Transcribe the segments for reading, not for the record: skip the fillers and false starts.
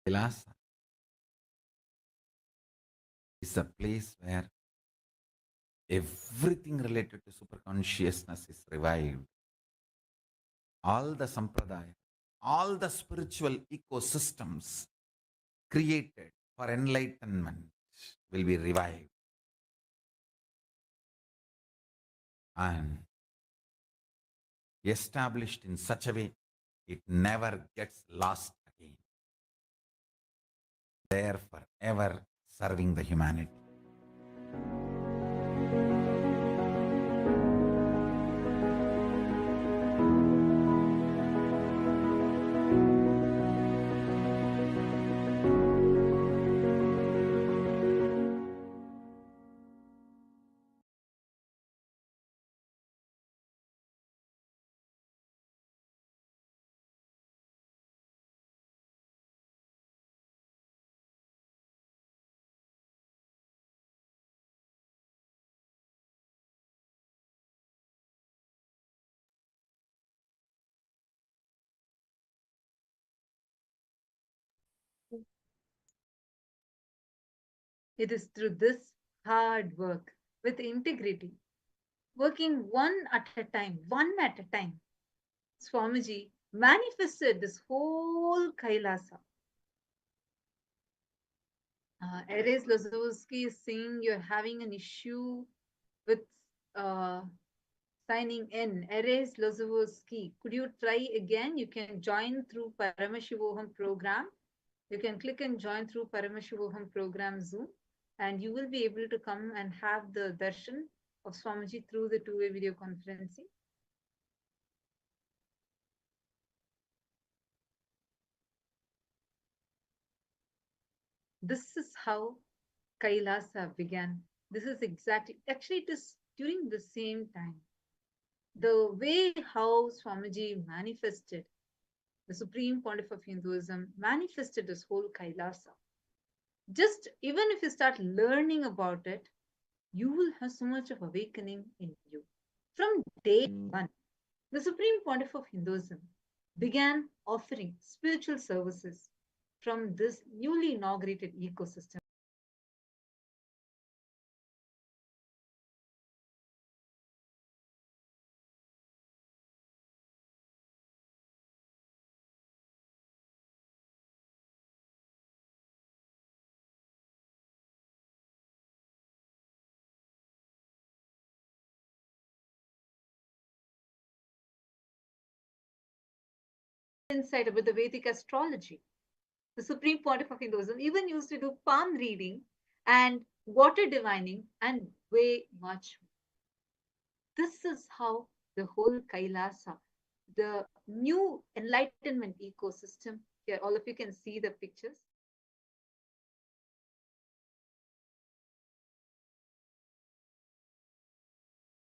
KAILASA is a place where everything related to superconsciousness is revived. All the sampradaya, all the spiritual ecosystems created for enlightenment will be revived. And established in such a way, it never gets lost again. There forever serving the humanity. It is through this hard work with integrity, working one at a time, Swamiji manifested this whole Kailasa. Eres Lazowski is saying you're having an issue with signing in. Eres Lazowski, could you try again? You can join through Paramashivoham program. You can click and join through Paramashivoham program Zoom, and you will be able to come and have the darshan of Swamiji through the two-way video conferencing. This is how Kailasa began. This is exactly, actually it is during the same time. The way how Swamiji manifested, the Supreme Pontiff of Hinduism, manifested this whole Kailasa. Just even if you start learning about it, you will have so much of awakening in you. From day one, the Supreme Pontiff of Hinduism began offering spiritual services from this newly inaugurated ecosystem. Insight about the Vedic astrology. The Supreme Pontiff of Hinduism even used to do palm reading and water divining and way much more. This is how the whole Kailasa, the new enlightenment ecosystem, here all of you can see the pictures.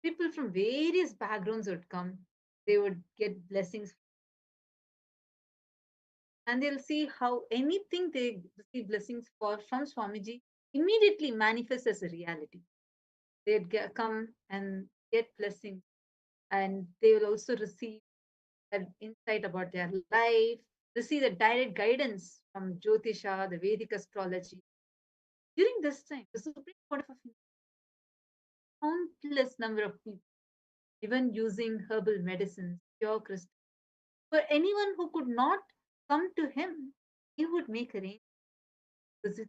People from various backgrounds would come. They would get blessings. And they'll see how anything they receive blessings for from Swamiji immediately manifests as a reality. They'd come and get blessings, and they will also receive an insight about their life, receive the direct guidance from Jyotisha, the Vedic astrology. During this time, the Supreme Pontiff of countless number of people, even using herbal medicines, pure crystals. For anyone who could not come to him, he would make arrangements. Visit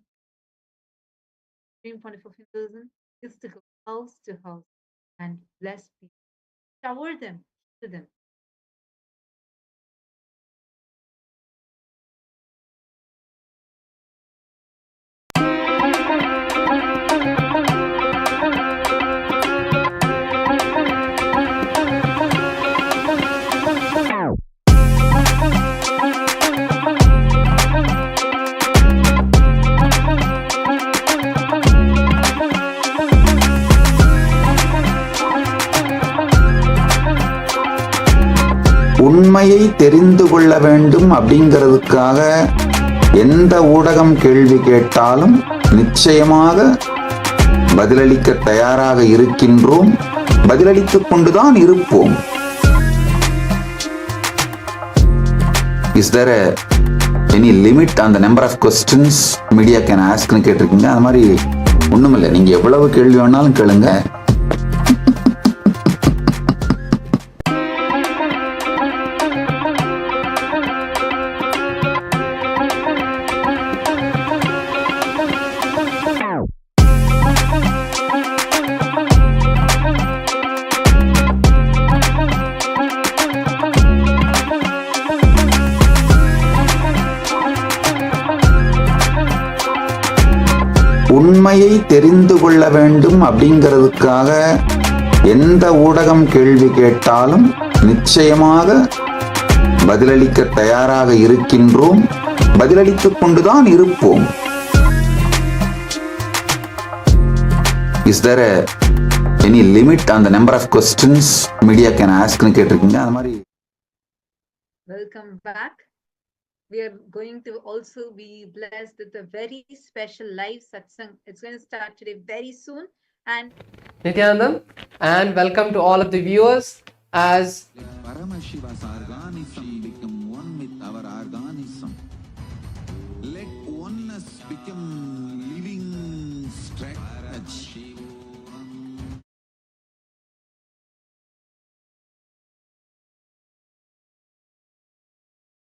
Supreme Pontiff of Hinduism is to go house to house and bless people, shower them, to them. உண்மையை தெரிந்து கொள்ள வேண்டும் அப்படிங்கிறதுக்காக எந்த ஊடகம் கேள்வி கேட்டாலும் நிச்சயமாக பதிலளிக்க தயாராக இருக்கின்றோம், பதிலளித்துக் கொண்டுதான் இருப்போம். Is there எனி லிமிட் அந்த number of questions media can ஆஸ்க்னு கேட்டிருக்கீங்க. அது மாதிரி ஒன்றும் இல்லை, நீங்கள் எவ்வளவு கேள்வி வேணாலும் கேளுங்க. உண்மையை தெரிந்து கொள்ள வேண்டும் அப்படிங்கிறதுக்காக எந்த ஊடகம் கேள்வி கேட்டாலும் நிச்சயமாக பதிலளிக்க தயாராக இருக்கின்றோம், பதிலளித்துக் கொண்டுதான் இருப்போம். Is there any limit on the number of questions media can ஆஸ்க்னு கேட்டிருக்கீங்க. அது மாதிரி Welcome back. We are going to also be blessed with a very special live satsang. It's going to start today very soon. And Nithyanandam, and welcome to all of the viewers. As Paramashiva's organism become one with our organism. Let oneness become living strategy.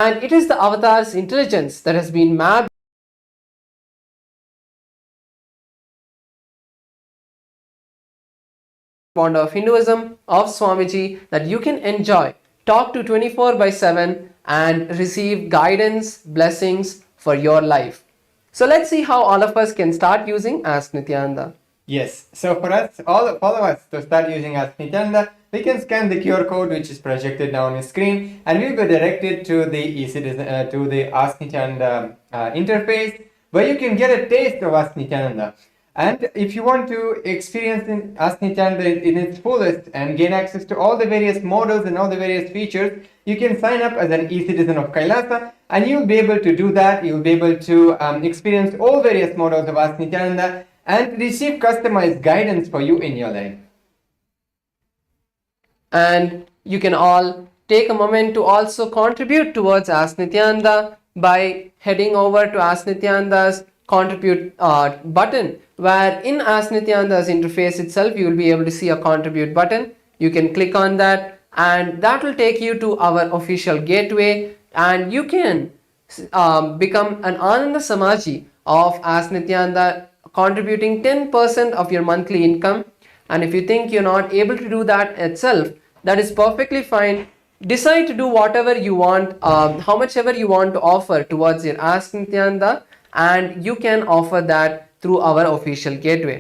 and it is the avatar's intelligence that has been mapped Pond of Hinduism of Swamiji that you can enjoy, talk to 24/7 and receive guidance, blessings for your life. So let's see how all of us can start using Ask Nithyananda. Yes, so for us, all of us to start using Ask Nithyananda, we can scan the QR code which is projected now on the screen, and we'll be directed to the to the Ask Nithyananda interface, where you can get a taste of Ask Nithyananda. And if you want to experience Ask Nithyananda in its fullest and gain access to all the various models and all the various features, you can sign up as an e-citizen of KAILASA, and you'll be able to do that. You'll be able to experience all various models of Ask Nithyananda and receive customized guidance for you in your life. And you can all take a moment to also contribute towards Ask Nithyananda by heading over to Ask Nithyananda's contribute button, where in Ask Nithyananda's interface itself you will be able to see a contribute button. You can click on that and that will take you to our official gateway, and you can become an Ananda Samaji of Ask Nithyananda, contributing 10% of your monthly income. And if you think you're not able to do that itself, that is perfectly fine. Decide to do whatever you want, how much ever you want to offer towards your Ask Nithyananda, and you can offer that through our official gateway.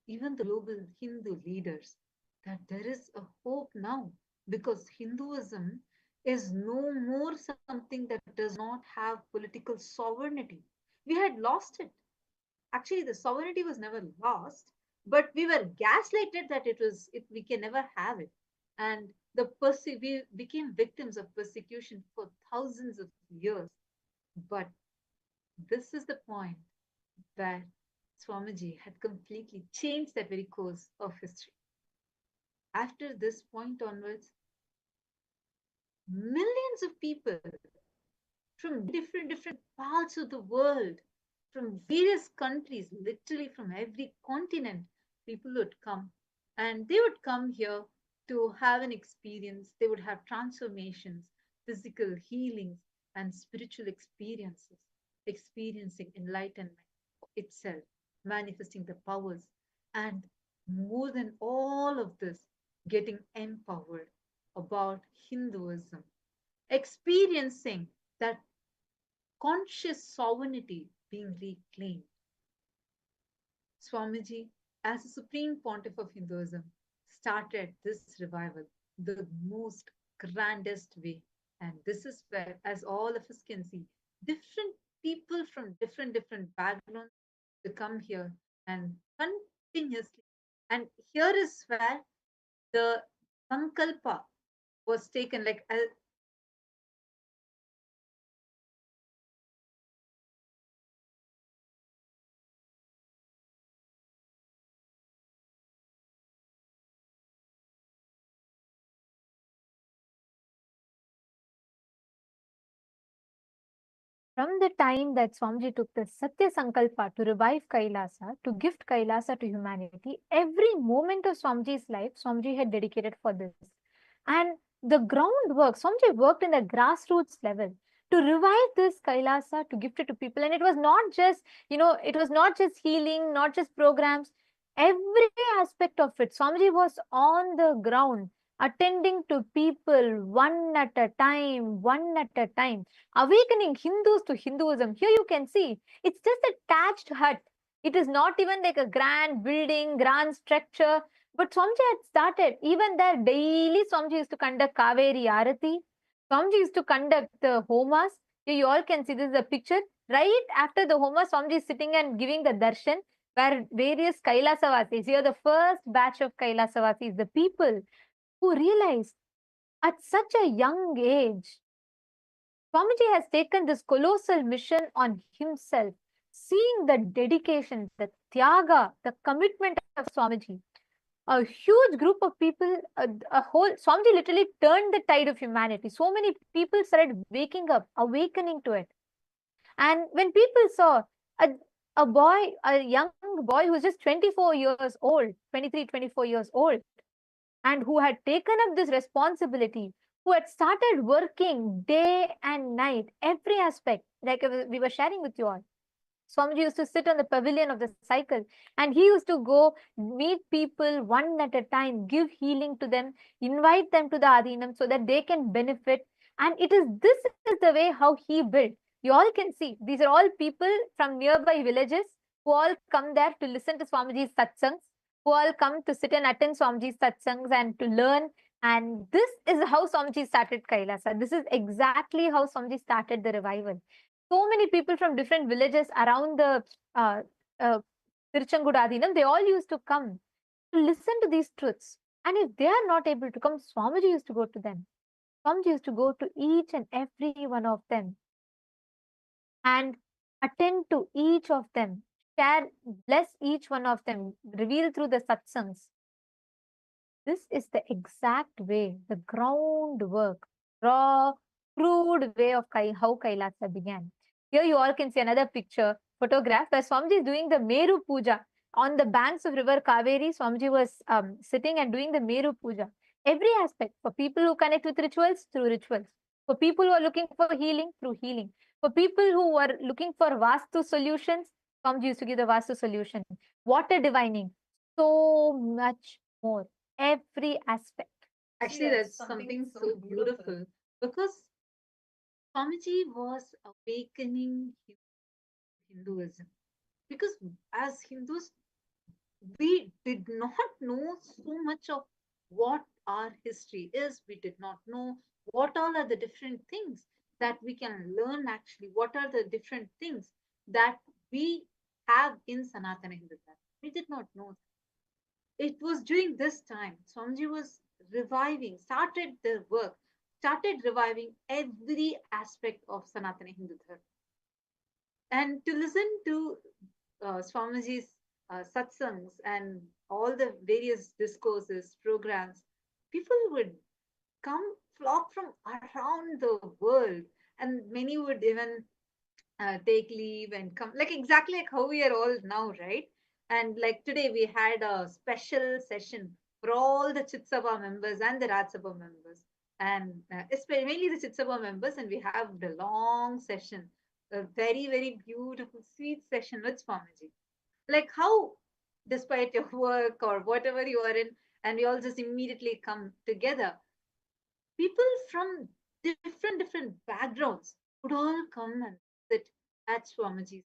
even the global Hindu leaders, that there is a hope now, because Hinduism is no more something that does not have political sovereignty. We had lost it. Actually, the sovereignty was never lost, but we were gaslighted that we can never have it. And we became victims of persecution for thousands of years. But this is the point where Swamiji had completely changed that very course of history. After this point onwards, millions of people from different parts of the world, from various countries, literally from every continent. People would come, and they would come here to have an experience. They would have transformations, physical healings, and spiritual experiences, experiencing enlightenment itself, manifesting the powers, and more than all of this, getting empowered about Hinduism, experiencing that conscious sovereignty being reclaimed. Swamiji, as a Supreme Pontiff of Hinduism, started this revival the most grandest way. And this is where, as all of us can see, different people from different backgrounds to come here and continuously. And here is where the Sankalpa was taken, like From the time that Swamiji took the Satya Sankalpa to revive Kailasa, to gift Kailasa to humanity, every moment of Swamiji's life, Swamiji had dedicated for this. And the groundwork, Swamiji worked in the grassroots level to revive this Kailasa, to gift it to people. And it was not just, it was not just healing, not just programs. Every aspect of it, Swamiji was on the ground, attending to people one at a time, awakening Hindus to Hinduism. Here you can see it's just a thatched hut. It is not even like a grand building, grand structure. But Swamiji had started. Even there, daily Swamiji used to conduct Kaveri Arati. Swamiji used to conduct the homas. Here you all can see this is a picture. Right after the homa, Swamiji is sitting and giving the darshan, where various Kailasavasis, here the first batch of Kailasavasis, the people who realized at such a young age, Swamiji has taken this colossal mission on himself, seeing the dedication, the tyaga, the commitment of Swamiji. A huge group of people, a whole, Swamiji literally turned the tide of humanity. So many people started waking up, awakening to it. And when people saw a, a young boy who's just 24 years old, 23, 24 years old, and who had taken up this responsibility, who had started working day and night, every aspect, like we were sharing with you all. Swamiji used to sit on the pavilion of the cycle, and he used to go meet people one at a time, give healing to them, invite them to the Adhinam so that they can benefit. And this is the way how he built. You all can see these are all people from nearby villages who all come there to listen to Swamiji's satsangs, who all come to sit and attend Swamiji's satsangs and to learn. And this is how Swamiji started Kailasa. This is exactly how Swamiji started the revival. So many people from different villages around the uh, uh, Tiruchanguda, they all used to come to listen to these truths. And if they are not able to come, Swamiji used to go to them. Swamiji used to go to each and every one of them and attend to each of them, share, bless each one of them, reveal through the satsangs. This is the exact way, the groundwork, raw, crude way of how Kailasa began. Here you all can see another picture, photograph, where Swamiji is doing the Meru Puja. On the banks of river Kaveri, Swamiji was sitting and doing the Meru Puja. Every aspect, for people who connect with rituals, through rituals. For people who are looking for healing, through healing. For people who were looking for Vastu solutions, Swamiji used to give the Vastu solution. Water divining, so much more. Every aspect. actually, that's something so beautiful because Swamiji was awakening Hinduism. Because as Hindus, we did not know so much of what our history is. We did not know what all are the different things that we can learn actually. What are the different things that we have in Sanatana Hindu Dharma? We did not know. It was during this time Swamiji was reviving, started the work, started reviving every aspect of Sanatana Hindu Dharma. And to listen to Swamiji's satsangs and all the various discourses, programs, people would come, flock from around the world and many would even take leave and come, like exactly like how we are all now, right? And like today we had a special session for all the Chit Sabha members and the Raj Sabha members, and especially mainly the Chit Sabha members, and we have the long session, a very very beautiful sweet session with Swamiji. Like how, despite your work or whatever you are in, and we all just immediately come together, people from different backgrounds would all come and sit at Swamiji's,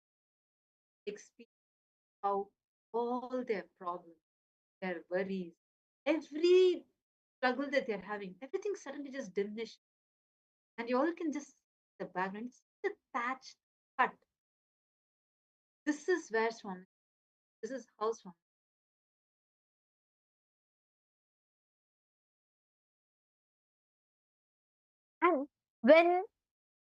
experience how all their problems, their worries, every struggle that they're having, everything suddenly just diminished. And you all can just see the background, it's the thatched hut. This is where Swami, this is how Swami. And when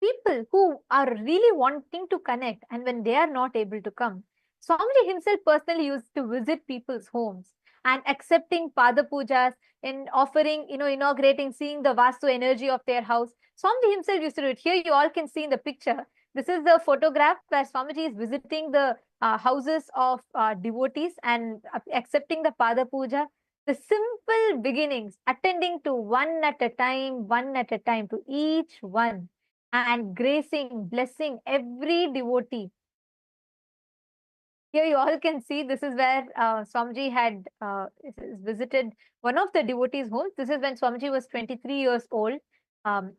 people who are really wanting to connect and when they are not able to come, Swamiji himself personally used to visit people's homes and accepting Pada Pujas and offering, inaugurating, seeing the Vastu energy of their house. Swamiji himself used to do it. Here you all can see in the picture. This is the photograph where Swamiji is visiting the houses of devotees and accepting the Pada Puja. The simple beginnings, attending to one at a time to each one and gracing, blessing every devotee. Here you all can see this is where Swamiji had visited one of the devotees' homes. This is when Swamiji was 23 years old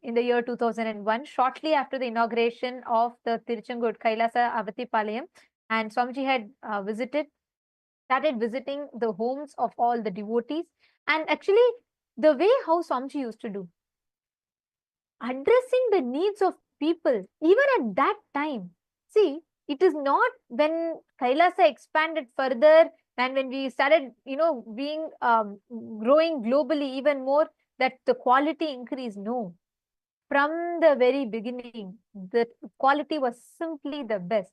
in the year 2001, shortly after the inauguration of the Tiruchengur Kailasa Avatipalayam. And Swamiji had started visiting the homes of all the devotees. And actually, the way how Swamiji used to do, addressing the needs of people, even at that time. See, it is not when Kailasa expanded further and when we started, being growing globally even more, that the quality increased. No. From the very beginning, the quality was simply the best.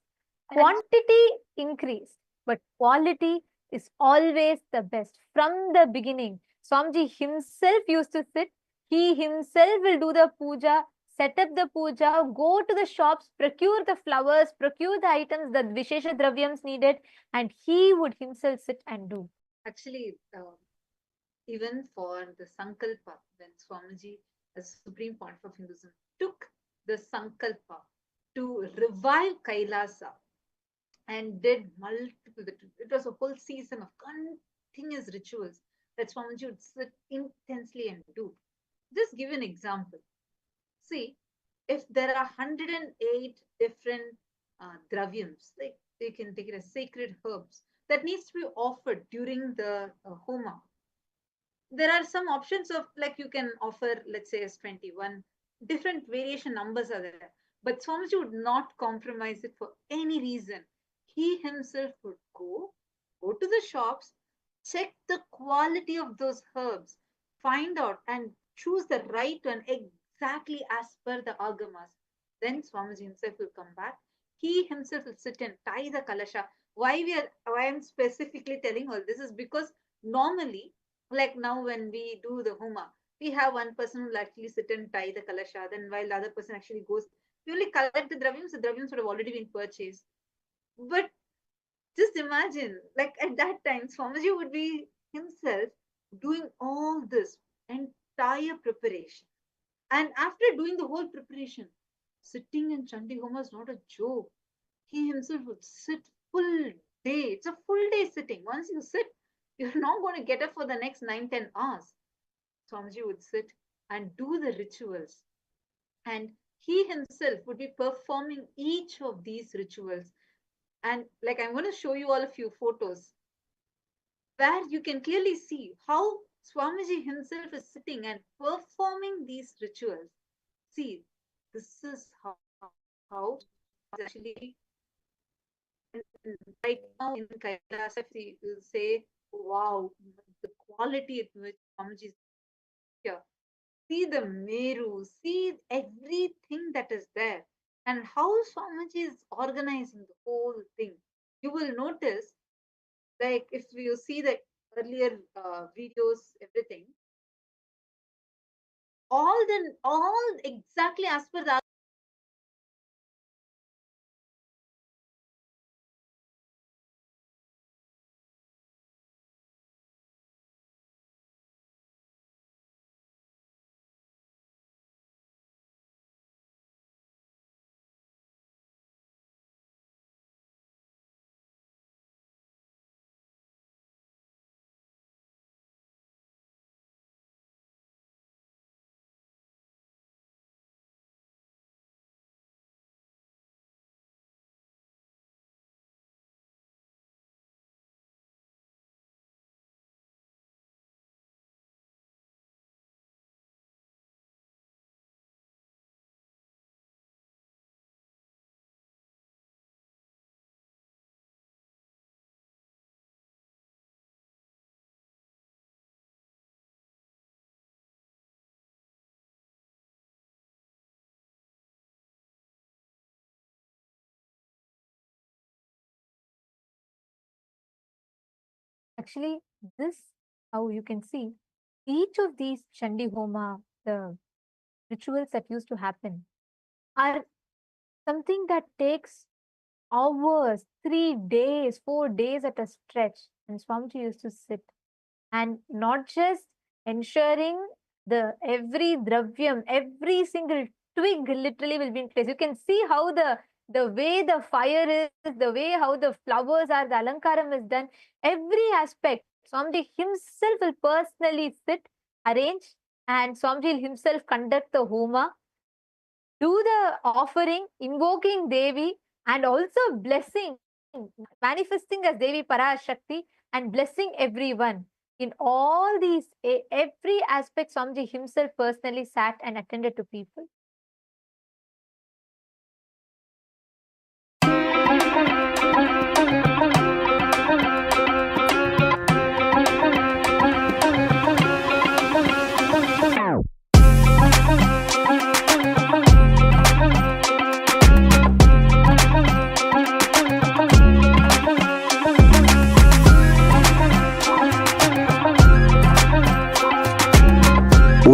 Quantity increased, but quality is always the best. From the beginning, Swamiji himself used to sit. He himself will do the puja, set up the puja, go to the shops, procure the flowers, procure the items, the Vishesha Dravyams needed, and he would himself sit and do. Actually, even for the Sankalpa, when Swamiji, as Supreme Pontiff of Hinduism, took the Sankalpa to revive Kailasa and did multiple, it was a whole season of continuous rituals that Swamiji would sit intensely and do. Just give an example. See, if there are 108 different dravyams, like you can take it as sacred herbs, that needs to be offered during the Homa. There are some options of, like you can offer, let's say, as 21, different variation numbers are there. But Swamiji would not compromise it for any reason. He himself would go to the shops, check the quality of those herbs, find out and choose the right one exactly as per the agamas. Then Swamiji himself will come back. He himself will sit and tie the kalasha. Why I'm specifically telling all this is because normally, like now when we do the Homa, we have one person who will actually sit and tie the kalasha. Then while the other person actually goes, we only collect the dravyams would have already been purchased. But just imagine, like at that time, Swamiji would be himself doing all this entire preparation. And after doing the whole preparation, sitting in Chandi Homa is not a joke. He himself would sit full day. It's a full day sitting. Once you sit, you're not going to get up for the next 9-10 hours. Swamiji would sit and do the rituals. And he himself would be performing each of these rituals. And like I'm going to show you all a few photos where you can clearly see how Swamiji himself is sitting and performing these rituals. See, this is how actually right now in Kailasa, you will say, wow, the quality at which Swamiji is here. See the Meru, see everything that is there, and how Swamiji is organizing the whole thing. You will notice, like if you see the earlier videos, everything, all exactly as per the actually, this, how you can see, each of these Chandi Homa, the rituals that used to happen, are something that takes hours, 3 days, 4 days at a stretch. And Swamiji used to sit and not just ensuring the every dravyam, every single twig literally will be in place. You can see how the way the fire is, the way how the flowers are, the alankaram is done, every aspect. Swamiji himself will personally sit, arrange, and Swamiji will himself conduct the homa, do the offering, invoking Devi, and also blessing, manifesting as Devi Parashakti and blessing everyone. In all these, every aspect, Swamiji himself personally sat and attended to people.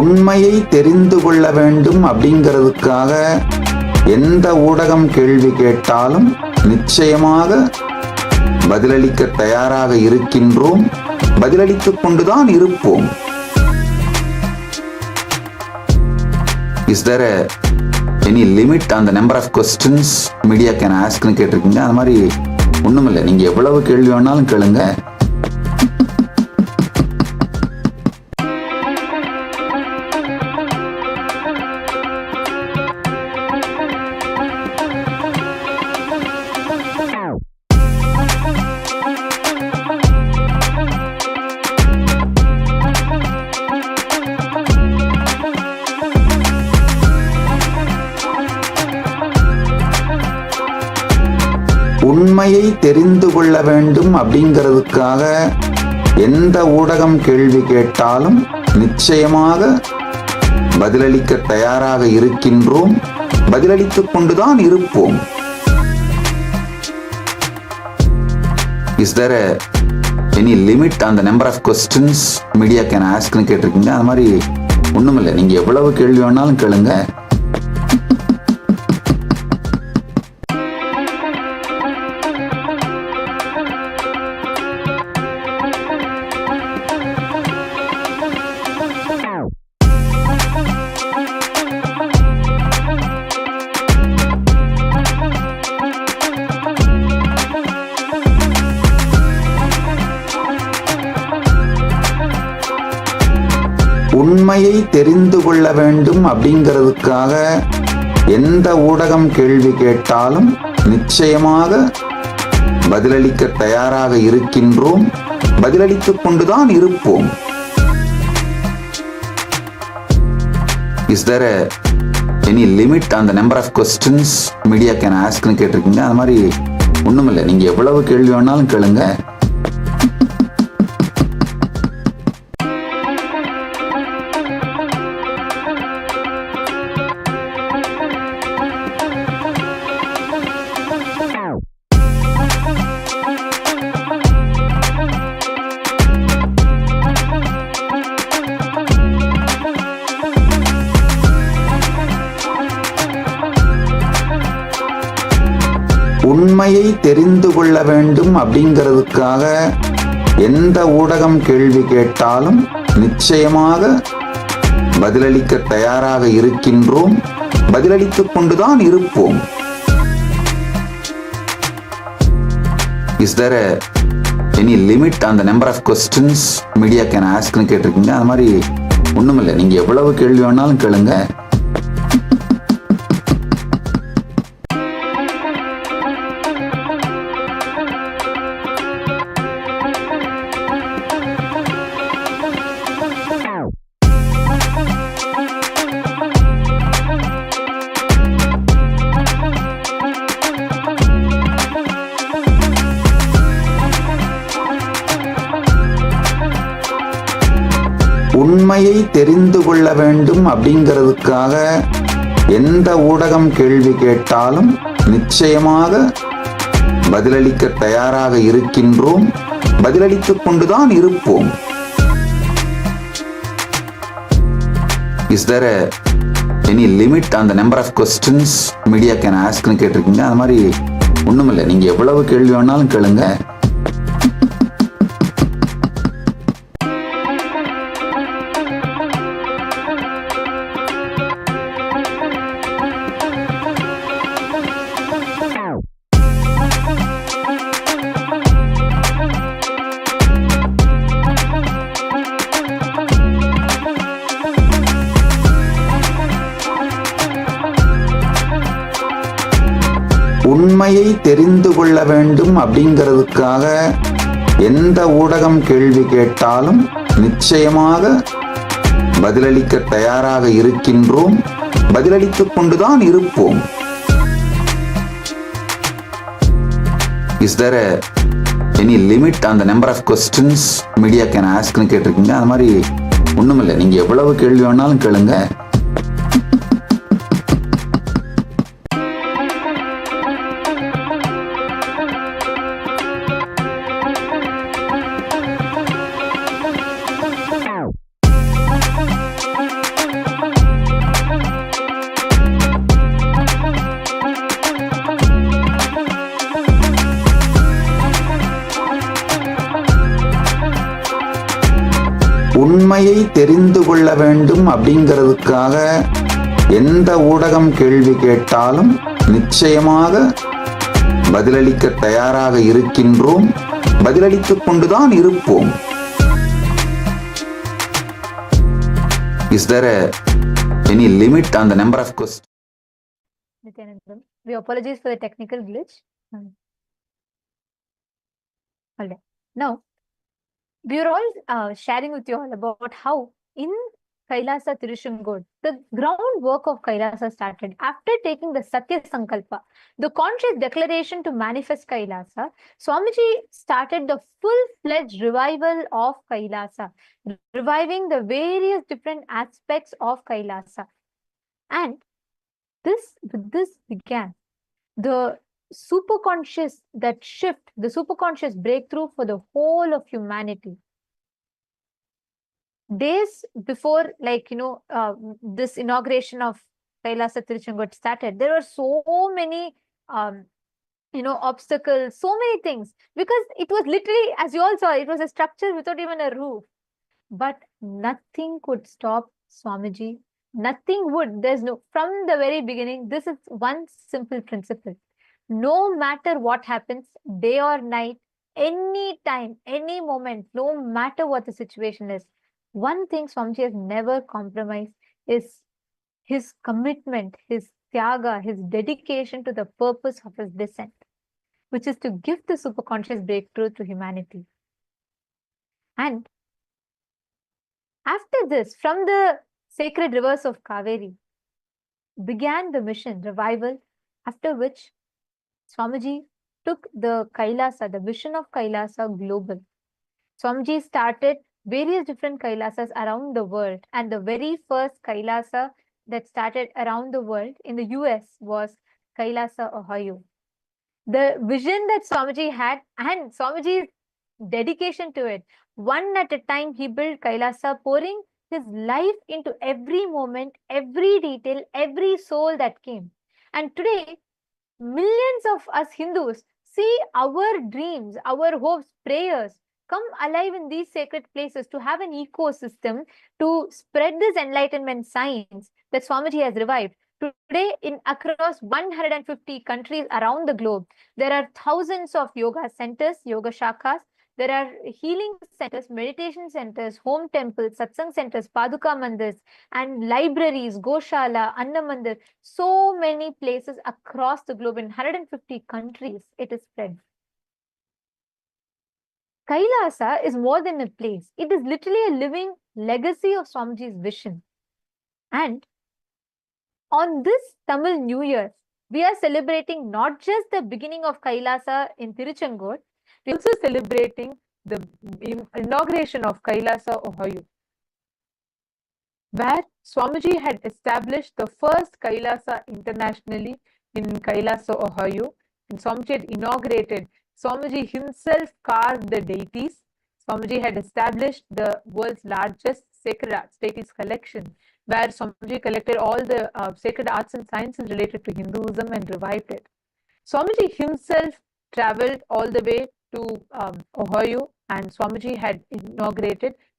உண்மையை தெரிந்து கொள்ள வேண்டும் அப்படிங்கிறதுக்காக எந்த ஊடகம் கேள்வி கேட்டாலும் நிச்சயமாக பதிலளிக்க தயாராக இருக்கின்றோம், பதிலளித்துக் கொண்டுதான் இருப்போம். Is there any limit on the number of questions media can askன்னு கேட்டிருக்கீங்க. அந்த மாதிரி ஒண்ணும் இல்லை, நீங்க எவ்வளவு கேள்வி வேணாலும் கேளுங்க. உண்மையை தெரிந்து கொள்ள வேண்டும் அப்படிங்கிறதுக்காக எந்த ஊடகம் கேள்வி கேட்டாலும் நிச்சயமாக பதிலளிக்க தயாராக இருக்கின்றோம், பதிலளித்துக் கொண்டுதான் இருப்போம். Is there any limit on the number of questions media can askன்னு கேட்டிருக்கீங்க. அந்த மாதிரி ஒண்ணும் இல்லை, நீங்க எவ்வளவு கேள்வி வேணாலும் கேளுங்க. உண்மையை தெரிந்து கொள்ள வேண்டும் அப்படிங்கிறதுக்காக எந்த ஊடகம் கேள்வி கேட்டாலும் நிச்சயமாக பதிலளிக்க தயாராக இருக்கின்றோம், பதிலளித்துக் கொண்டுதான் இருப்போம். Is there any limit on the number of questions media can askன்னு கேட்டிருக்கீங்க. அந்த மாதிரி ஒண்ணும் இல்லை, நீங்க எவ்வளவு கேள்வி வேணாலும் கேளுங்க. உண்மையை தெரிந்து கொள்ள வேண்டும் அப்படிங்கிறதுக்காக எந்த ஊடகம் கேள்வி கேட்டாலும் நிச்சயமாக பதிலளிக்க தயாராக இருக்கின்றோம், பதிலளித்துக் கொண்டுதான் இருப்போம். Is there any limit on the number of questions media can askன்னு கேட்டிருக்கீங்க. அந்த மாதிரி ஒண்ணும் இல்லை, நீங்க எவ்வளவு கேள்வி வேணாலும் கேளுங்க. உண்மையை தெரிந்து கொள்ள வேண்டும் அப்படிங்கிறதுக்காக எந்த ஊடகம் கேள்வி கேட்டாலும் நிச்சயமாக பதிலளிக்க தயாராக இருக்கின்றோம், பதிலளித்துக் கொண்டுதான் இருப்போம். Is there any limit on the number of questions media can ask னு கேட்டிருக்கீங்க. அது மாதிரி ஒண்ணுமில்லை, நீங்க எவ்வளவு கேள்வி வேணாலும் கேளுங்க. உண்மையை தெரிந்து கொள்ள வேண்டும் அப்படிங்கிறதுக்காக எந்த ஊடகம் கேள்வி கேட்டாலும் நிச்சயமாக பதிலளிக்க தயாராக இருக்கின்றோம், பதிலளித்துக் கொண்டுதான் இருப்போம். Is there any limit on the number of questions media can ask னு கேட்டிருக்கீங்க. அது மாதிரி ஒண்ணுமில்லை, நீங்க எவ்வளவு கேள்வி வேணாலும் கேளுங்க. உண்மையை தெரிந்து கொள்ள வேண்டும் அப்படிங்கிறதுக்காக எந்த ஊடகம் கேள்வி கேட்டாலும் நிச்சயமாக பதிலளிக்க தயாராக இருக்கின்றோம், பதிலளித்துக் கொண்டுதான் இருப்போம். Is there any limit on the number of questions? Nithyanandam, we apologize for the technical glitch. All right. Now, we are all sharing with you all about how in Kailasa Tirushangur, the groundwork of Kailasa started. After taking the Satya Sankalpa, the conscious declaration to manifest Kailasa, Swamiji started the full-fledged revival of Kailasa, reviving the various different aspects of Kailasa. And with this began the superconscious, that shift, the superconscious breakthrough for the whole of humanity. Days before, this inauguration of Kailasa Tirushangur started, there were so many, obstacles, so many things, because it was literally, as you all saw, it was a structure without even a roof. But nothing could stop Swamiji. Nothing would. From the very beginning, this is one simple principle. No matter what happens, day or night, any time, any moment, no matter what the situation is, one thing Swamiji has never compromised is his commitment, his tyaga, his dedication to the purpose of his descent, which is to give the superconscious breakthrough to humanity. And after this, from the sacred rivers of Kaveri, began the mission, revival, after which Swamiji took the Kailasa, the vision of Kailasa global. Swamiji started various different Kailasas around the world, and the very first Kailasa that started around the world in the US was Kailasa, Ohio. The vision that Swamiji had and Swamiji's dedication to it, one at a time he built Kailasa, pouring his life into every moment, every detail, every soul that came. And today, millions of us Hindus see our dreams, our hopes, prayers come alive in these sacred places to have an ecosystem to spread this enlightenment science that Swamiji has revived. Today, across 150 countries around the globe, there are thousands of yoga centers, yoga shakhas. There are healing centers, meditation centers, home temples, satsang centers, paduka mandirs, and libraries, goshala, anna mandir. So many places across the globe in 150 countries it is spread. Kailasa is more than a place. It is literally a living legacy of Swamiji's vision. And on this Tamil New Year, we are celebrating not just the beginning of Kailasa in Tirushangur, we are also celebrating the inauguration of Kailasa, Ohio, where Swamiji had established the first Kailasa internationally in Kailasa, Ohio, and Swamiji had inaugurated Swamiji himself carved the deities. Swamiji had established the world's largest sacred arts deities collection, where Swamiji collected all the sacred arts and sciences related to Hinduism and revived it. Swamiji himself traveled all the way to Ohio, and Swamiji had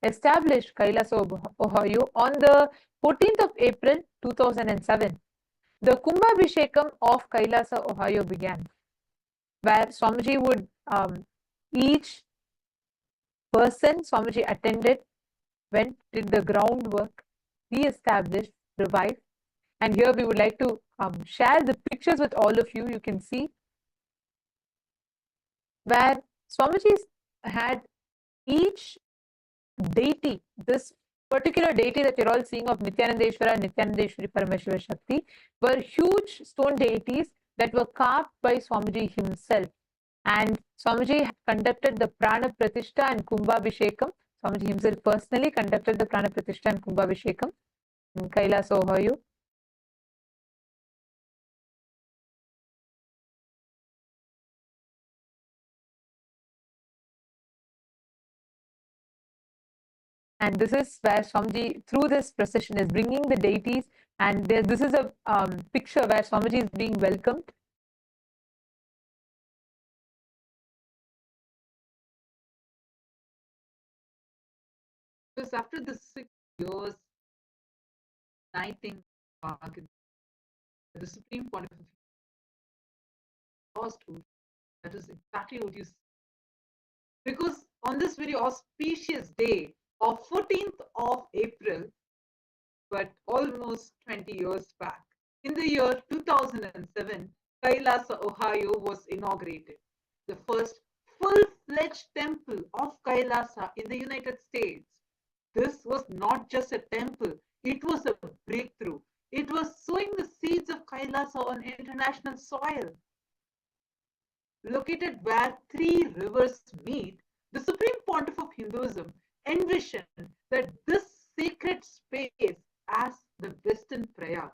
established Kailasa, Ohio on the 14th of April 2007. The Kumbhabhishekam of Kailasa, Ohio began, where Swamiji would, each person Swamiji attended, went, did the groundwork, re-established, revived. And here we would like to share the pictures with all of you. You can see where Swamiji had each deity, this particular deity that you're all seeing of Nithyanandeshwara and Nithyanandeshwari Paramashivamma Shakti, were huge stone deities that were carved by Swamiji himself. And Swamiji conducted the Prana Pratishtha and Kumbhabhishekam. Swamiji himself personally conducted the Prana Pratishtha and Kumbhabhishekam in Kailasa, Ohio. And this is where Swamiji, through this procession, is bringing the deities. And this is a picture where Swamiji is being welcomed. Because after the 6 years, uniting bargain, the Supreme Pontiff lost. That is exactly what you see. Because on this very auspicious day of 14th of April, but almost 20 years back, in the year 2007, Kailasa, Ohio was inaugurated, the first full-fledged temple of Kailasa in the United States. This was not just a temple, it was a breakthrough. It was sowing the seeds of Kailasa on international soil. Located where 3 rivers meet, the Supreme Pontiff of Hinduism envisioned that this sacred space as the Western Prayag,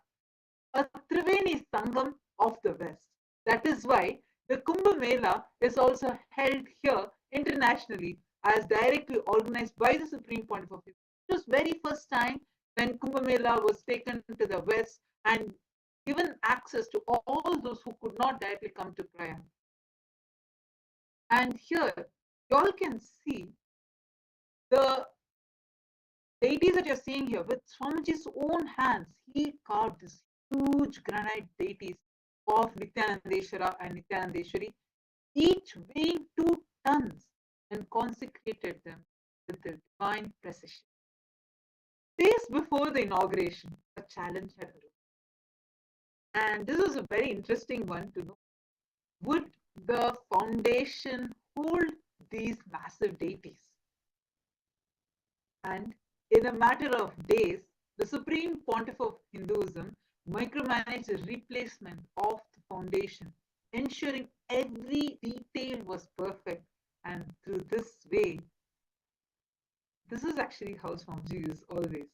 a Triveni Sangam of the West. That is why the Kumbh Mela is also held here internationally as directly organized by the Supreme Pontiff of Hinduism. It was very first time when Kumbh Mela was taken to the West and given access to all those who could not directly come to Prayag. And here, you all can see the deities that you're seeing here with Swamiji's own hands. He carved these huge granite deities of Nithyanandeshwara and Nithyanandeshwari, each weighing 2 tons, and consecrated them with the divine precision. Days before the inauguration, a challenge had arisen. And this was a very interesting one to know. Would the foundation hold these massive deities? And in a matter of days, the Supreme Pontiff of Hinduism micromanaged the replacement of the foundation, ensuring every detail was perfect. And through this way, this is actually how Swamiji is always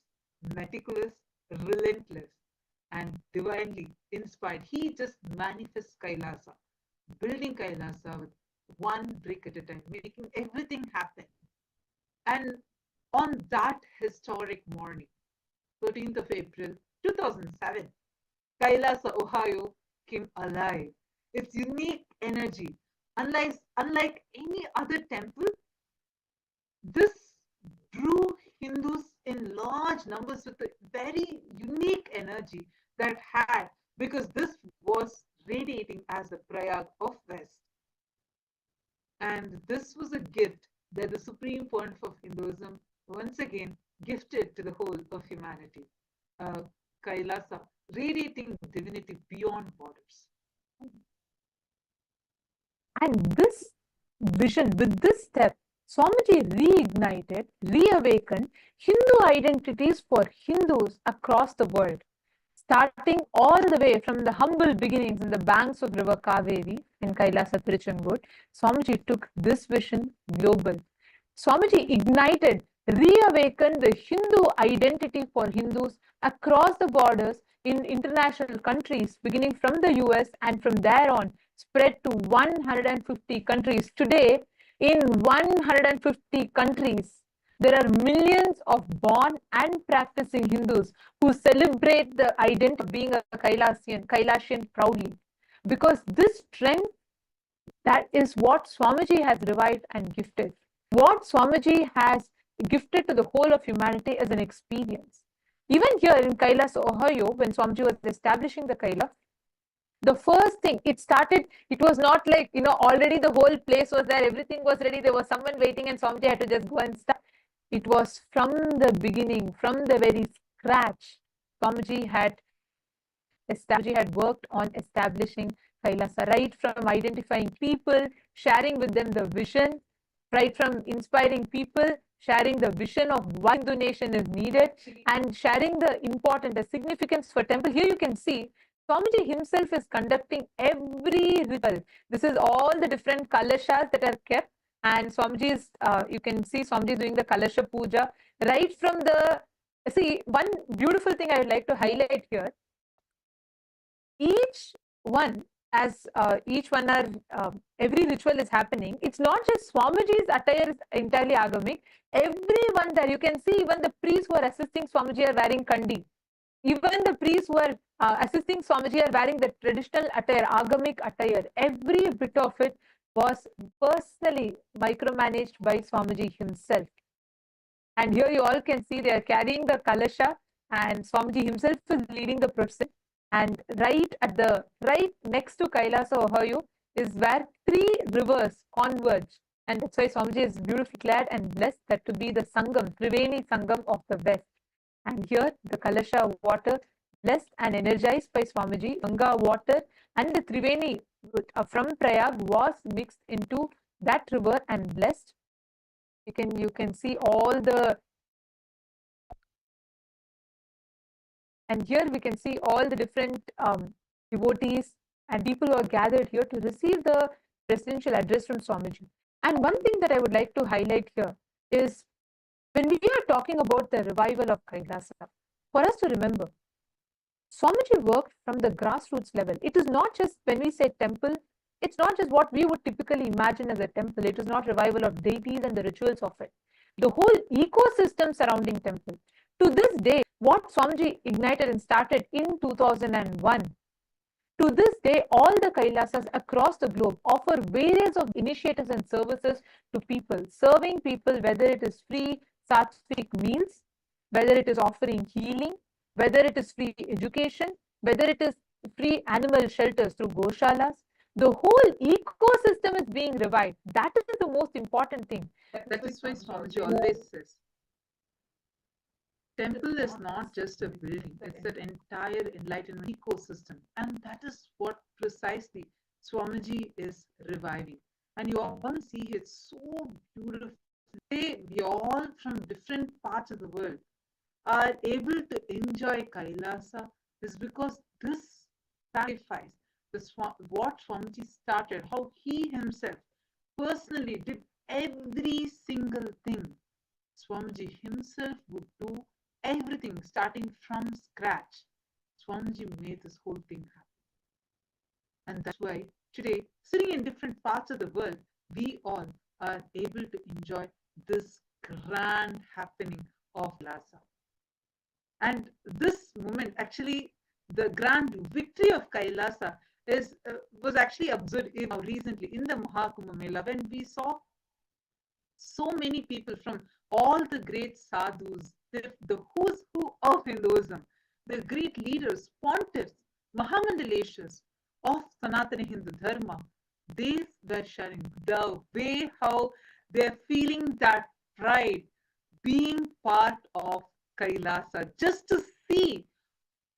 meticulous, relentless, and divinely inspired. He just manifests Kailasa, building Kailasa with one brick at a time, making everything happen. And on that historic morning, 13th of April 2007, Kailasa, Ohio came alive. Its unique energy, unlike any other temple, this drew Hindus in large numbers with a very unique energy that had, because this was radiating as the Prayag of West. And this was a gift that the Supreme Pontiff of Hinduism once again gifted to the whole of humanity. Kailasa, radiating divinity beyond borders. And this vision, with this step, Swamiji reignited, reawakened Hindu identities for Hindus across the world, starting all the way from the humble beginnings in the banks of river Kaveri in Kailasa, Tiruchendur. Swamiji took this vision global. Swamiji ignited, reawakened the Hindu identity for Hindus across the borders in international countries, beginning from the US, and from there on, spread to 150 countries. Today, in 150 countries, there are millions of born and practicing Hindus who celebrate the identity of being a Kailasian proudly. Because this trend, that is what Swamiji has revived and gifted. What Swamiji has gifted to the whole of humanity as an experience. Even here in Kailasa, Ohio, when Swamiji was establishing the Kaila, the first thing it started, it was not like, already the whole place was there, everything was ready, there was someone waiting and Swamiji had to just go and start. It was from the beginning, from the very scratch. Swamiji had worked on establishing Kailasa, right from identifying people, sharing with them the vision, right from inspiring people, sharing the vision of why Hindu nation is needed, and sharing the significance for temple. Here you can see Swamiji himself is conducting every ritual. This is all the different kalashas that are kept, and Swamiji is, you can see Swamiji is doing the kalasha puja, right from the, see, one beautiful thing I would like to highlight here. Each one, as every ritual is happening, it's not just Swamiji's attire is entirely agamic. Everyone there, you can see even the priests who are assisting Swamiji are wearing kandi. Even the priests who are assisting Swamiji are wearing the traditional attire, agamic attire. Every bit of it was personally micromanaged by Swamiji himself. And here you all can see they are carrying the kalasha and Swamiji himself is leading the procession. And right next to Kailasa, Ohio, is where 3 rivers converge. And that's why Swamiji is beautifully clad and blessed that to be the Sangam, Triveni Sangam of the West. And here the Kalasha water, blessed and energized by Swamiji, Ganga water and the Triveni from Prayag was mixed into that river and blessed. You can see all the, and here we can see all the different devotees and people who are gathered here to receive the presidential address from Swamiji. And one thing that I would like to highlight here is when we are talking about the revival of Kailasa, for us to remember, Swamiji worked from the grassroots level. It is not just when we say temple, it's not just what we would typically imagine as a temple. It is not revival of deities and the rituals of it. The whole ecosystem surrounding temple. To this day, what Swamiji ignited and started in 2001, to this day, all the Kailasas across the globe offer various of initiatives and services to people, serving people, whether it is free sattvic meals, whether it is offering healing, whether it is free education, whether it is free animal shelters through goshalas. The whole ecosystem is being revived. That is the most important thing. That is why Swamiji always says, temple is not just a building, it's an entire enlightenment ecosystem. And that is what precisely Swamiji is reviving. And you all see it so beautiful. We all from different parts of the world are able to enjoy Kailasa is because this sacrifice, what Swamiji started, how he himself personally did every single thing. Swamiji himself would do everything starting from scratch. Swamiji made this whole thing happen. And that's why today, sitting in different parts of the world, we all are able to enjoy this grand happening of Kailasa. And this moment, actually, the grand victory of Kailasa was actually observed recently in the Mahakumbh Mela, when we saw so many people from all the great sadhus, the who's who of Hinduism, the great leaders, pontiffs, Mahamandaleshas of Sanatana Hindu Dharma. They were sharing the way how they're feeling that pride being part of Kailasa, just to see,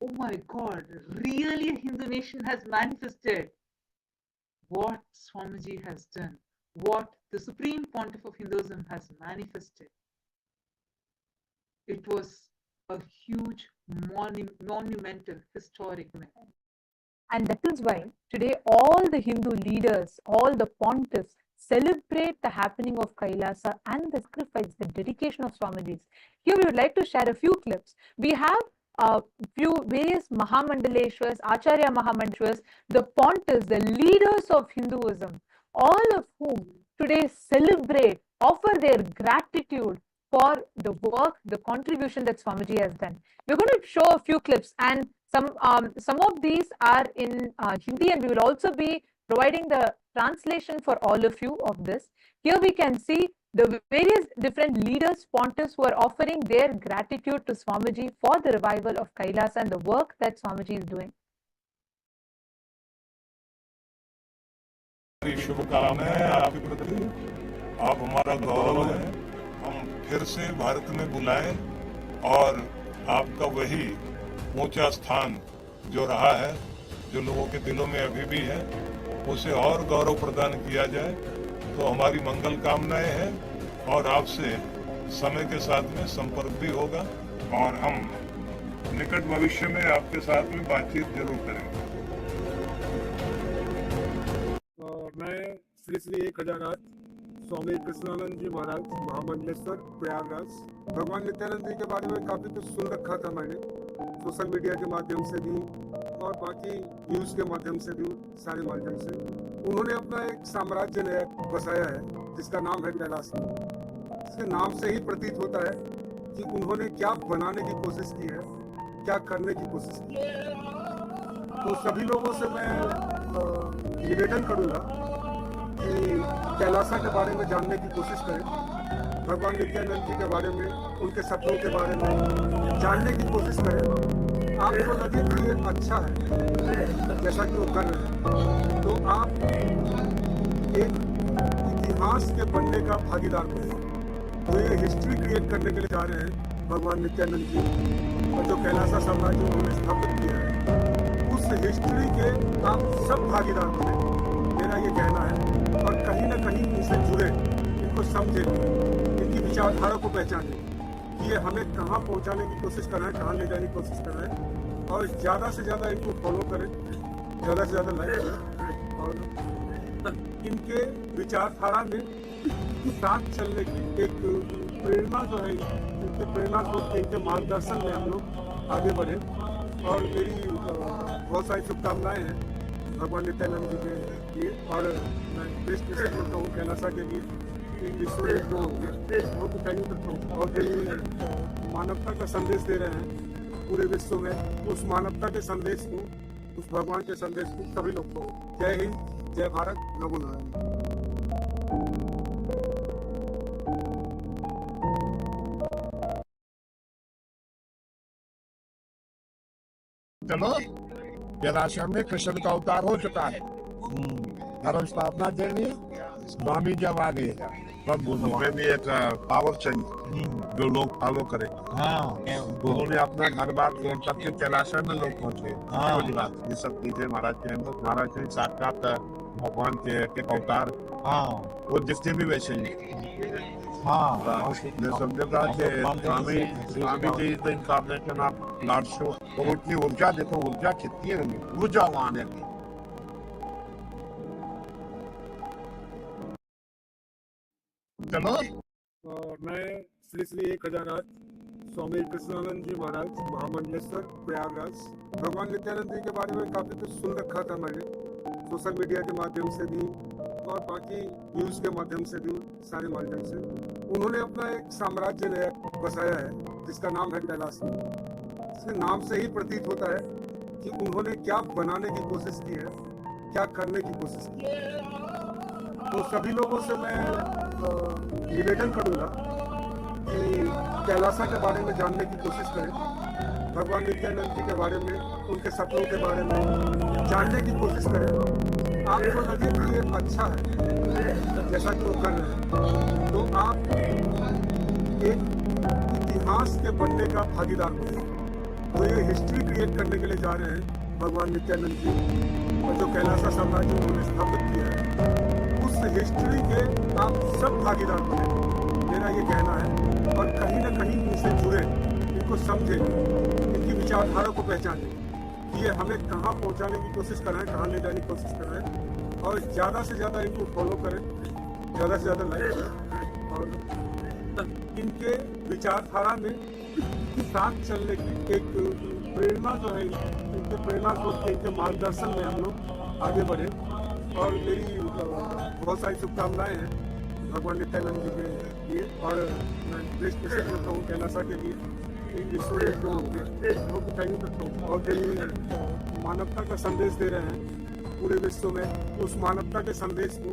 oh my God, really a Hindu nation has manifested what Swamiji has done, what the Supreme Pontiff of Hinduism has manifested. It was a huge, monumental, historic event. And that is why today all the Hindu leaders, all the pontiffs celebrate the happening of Kailasa and the sacrifice, the dedication of Swamijis. Here we would like to share a few clips. We have few various Mahamandaleshwars, Acharya Mahamandaleshwars, the pontiffs, the leaders of Hinduism, all of whom today celebrate, offer their gratitude for the work, the contribution that Swamiji has done. We're going to show a few clips, and some of these are in Hindi, and we will also be providing the translation for all of you of this. Here we can see the various different leaders, pontiffs who are offering their gratitude to Swamiji for the revival of Kailasa and the work that Swamiji is doing. शुभकामनाएं आपके प्रति, आप हमारा गौरव है। हम फिर से भारत में बुलाएं और आपका वही ऊंचा स्थान जो रहा है, जो लोगों के दिलों में अभी भी है, उसे और गौरव प्रदान किया जाए, तो हमारी मंगल कामनाएं हैं। और आपसे समय के साथ में संपर्क भी होगा और हम निकट भविष्य में आपके साथ में बातचीत जरूर करेंगे। मैं श्री श्री 1008 स्वामी कृष्णानंद जी महाराज महामंडलेश्वर प्रयागराज, भगवान नित्यानंद जी के बारे में काफ़ी कुछ सुन रखा था मैंने, सोशल मीडिया के माध्यम से भी और बाकी न्यूज़ के माध्यम से भी, सारे माध्यम से। उन्होंने अपना एक साम्राज्य नया बसाया है जिसका नाम है कैलासा। इसके नाम से ही प्रतीत होता है कि उन्होंने क्या बनाने की कोशिश की है, क्या करने की कोशिश की है। तो सभी लोगों से मैं निवेदन करूँगा कि कैलासा के बारे में जानने की कोशिश करें, भगवान नित्यानंद जी के बारे में, उनके सपनों के बारे में जानने की कोशिश करें। आपको लगे कि ये अच्छा है जैसा कि वो कर रहे हैं, तो आप एक इतिहास के बनने का भागीदार बने। तो ये हिस्ट्री क्रिएट करने के लिए जा रहे हैं भगवान नित्यानंद जी, और जो कैलासा साम्राज्य उन्होंने स्थापित किया है, उस हिस्ट्री के आप सब भागीदार बने, मेरा ये कहना है। और कहीं ना कहीं इनसे जुड़े, इनको समझे, इनकी विचारधारा को पहचाने कि ये हमें कहाँ पहुँचाने की कोशिश कर रहे हैं, कहाँ ले जाने की कोशिश कर रहे हैं, और ज़्यादा से ज़्यादा इनको फॉलो करें, ज़्यादा से ज़्यादा लाइक करें, और इनके विचारधारा में साथ चलने की एक प्रेरणा जो है, इनके प्रेरणा को, इनके मार्गदर्शन में हम लोग आगे बढ़े। और मेरी बहुत सारी शुभकामनाएं हैं भगवान नित्यानंद जी के लिए, और मैं बेस्ट विशेष करता हूँ कैलासा के लिए, विश्व में जो बहुत ऊंचाइयों तक पहुँचे और जो मानवता का संदेश दे रहे हैं पूरे विश्व में, उस मानवता के संदेश को, उस भगवान के संदेश को सभी लोग को। जय हिंद, जय भारत, नमो नारायण। चलो, कैलाश में कृष्ण का अवतार हो चुका है, धर्म स्थापना के लिए स्वामी जब आ गए, तब उन्होंने भी एक पावर चाहिए जो लोग फॉलो करें। उन्होंने अपना घर बार छोड़ करके कैलाश में लोग पहुंचे। ये सब चीजें महाराज के साक्षात भगवान के अवतार, वो जिसके भी वैसे ही। मैं समझेगा कि Swami ji is the incarnation of Lord शो। तो उनकी ऊर्जा देखो, ऊर्जा कितनी है, ऊर्जावान है। चलो, मैं श्री श्री 1008 स्वामी कृष्णानंद जी महाराज महामंडलेश्वर प्रयागराज, भगवान नित्यानंद जी के बारे में काफ़ी कुछ सुन रखा था मैंने, सोशल मीडिया के माध्यम से भी और बाकी न्यूज़ के माध्यम से भी, सारे माध्यम से। उन्होंने अपना एक साम्राज्य नया बसाया है जिसका नाम है कैलासा। इसके नाम से ही प्रतीत होता है कि उन्होंने क्या बनाने की कोशिश की है, क्या करने की कोशिश की है। तो सभी लोगों से मैं निवेदन करूँगा कि कैलासा के बारे में जानने की कोशिश करें, भगवान नित्यानंद जी के बारे में, उनके सपनों के बारे में जानने की कोशिश करें। आपको लगे कि ये अच्छा है जैसा कि वो कर रहे हैं, तो आप एक इतिहास के बनने का भागीदार बने। तो ये हिस्ट्री क्रिएट करने के लिए जा रहे हैं भगवान नित्यानंद जी, और जो कैलासा साम्राज्य उन्होंने स्थापित किया है, उस हिस्ट्री के आप सब भागीदार बने, मेरा ये कहना है। और कहीं ना कहीं इनसे जुड़े, इनको समझे, इनकी विचारधारा को पहचाने कि ये हमें कहाँ पहुँचाने की कोशिश कर रहे हैं, कहाँ ले जाने की कोशिश कर रहे हैं, और ज़्यादा से ज़्यादा इनको फॉलो करें, ज़्यादा से ज़्यादा लाइक करें, और इनके विचारधारा में साथ चलने की एक प्रेरणा जो है, इनके प्रेरणा स्रोत के इनके मार्गदर्शन में हम लोग आगे बढ़े। और मेरी बहुत सारी शुभकामनाएं हैं भगवान नित्यानंद जी के लिए, और मैं देश विशेष करता हूँ कैलासा के लिए, इन स्टूडेंट को थैंक करता हूँ। और जो मानवता का संदेश दे रहे हैं पूरे विश्व में, उस मानवता के संदेश को,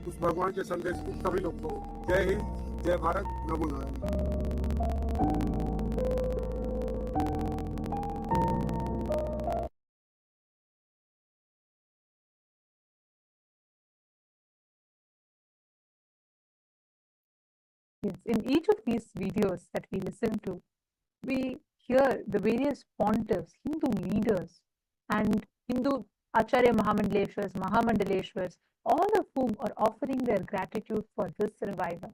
उस भगवान के संदेश को सभी लोग को जय हिंद, जय भारत, नमो Narayan. Yes, in each of these videos that we listen to, we hear the various pontiffs, Hindu leaders, and Hindu Acharya Mahamandaleshwars, all of whom are offering their gratitude for this revival.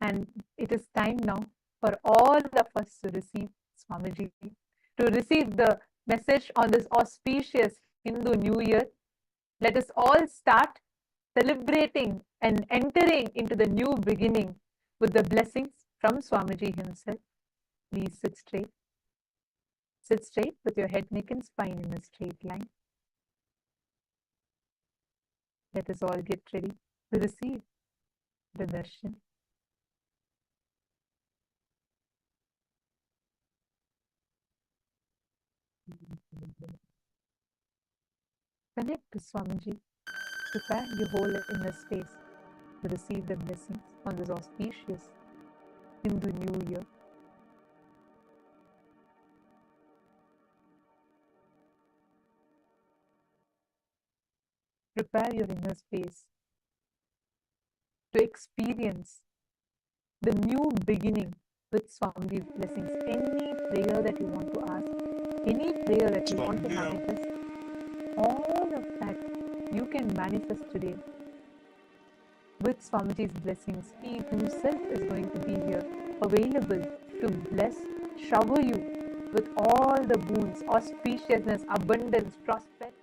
And it is time now for all of us to receive Swamiji, to receive the message on this auspicious Hindu New Year. Let us all start celebrating and entering into the new beginning with the blessings from Swamiji himself. Please sit straight. Sit straight with your head, neck and spine in a straight line. Let us all get ready to receive the darshan. Connect to Swamiji. Prepare your whole inner space to receive the blessings on this auspicious Hindu New Year. Prepare your inner space to experience the new beginning with Swamiji's blessings. Any prayer that you want to ask, any prayer that you want to manifest, all of that you can manifest today with Swamiji's blessings. He himself is going to be here, available to bless, shower you with all the boons, auspiciousness, abundance, prosperity.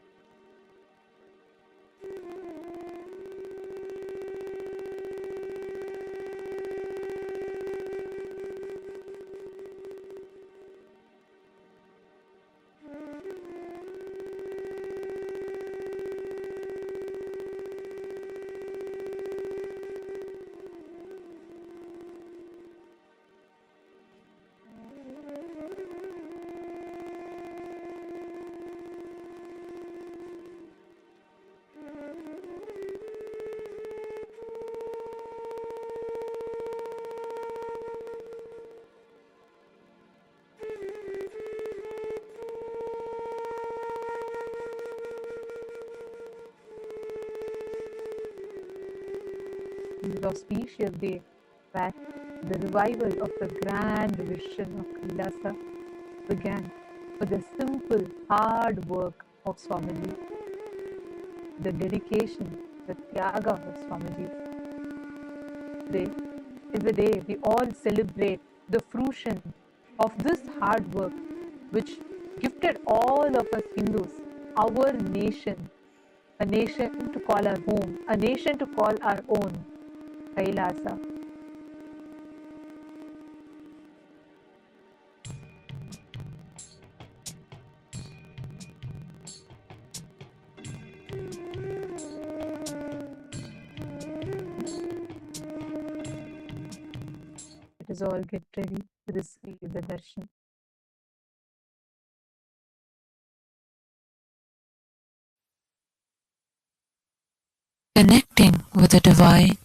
This auspicious day where the revival of the grand vision of KAILASA began with the simple hard work of Swamiji, the dedication, the tyaga of Swamiji. Today is the day we all celebrate the fruition of this hard work which gifted all of us Hindus, our nation, a nation to call our home, a nation to call our own, KAILASA. Let us all get ready to receive the darshan. Connecting with the divine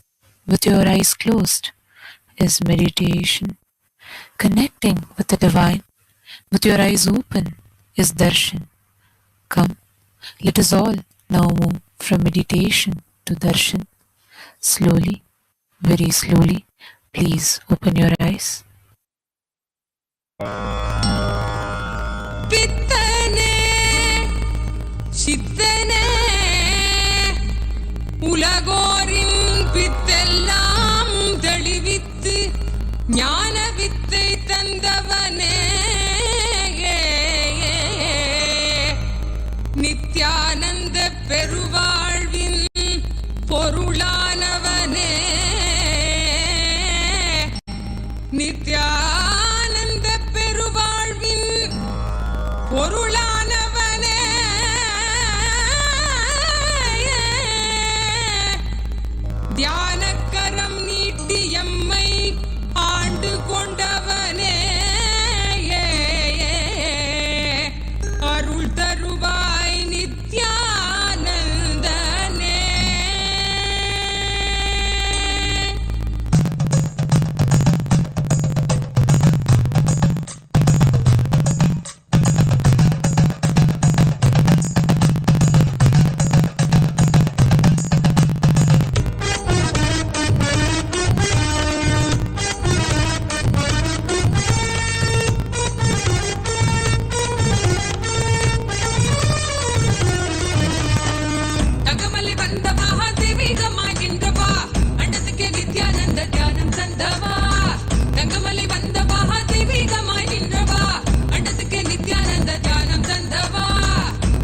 with your eyes closed is meditation. Connecting with the divine with your eyes open is darshan. Come, let us all now move from meditation to darshan. Slowly, very slowly, please open your eyes. உலகோரின் பித்தெல்லாம் தெளிவித்து ஞான வித்தை தந்தவனே நித்யானந்த பெருவாழ்வின் பொருளானவனே பொருளானவனே தியானக்கரம் நீட்டி எம்மை ஆண்டு கொண்டவனே அருள் தருவாய் நித்யானந்தனே. தகமலி வந்த மகாதேவிகமாகின்றவா அண்டத்துக்கே நித்யானந்த தியானம் தந்தவா. தங்கமலி வந்த மகாதேவிகமாகின்றவா அண்டத்துக்கே நித்யானந்த தியானம் தந்தவா.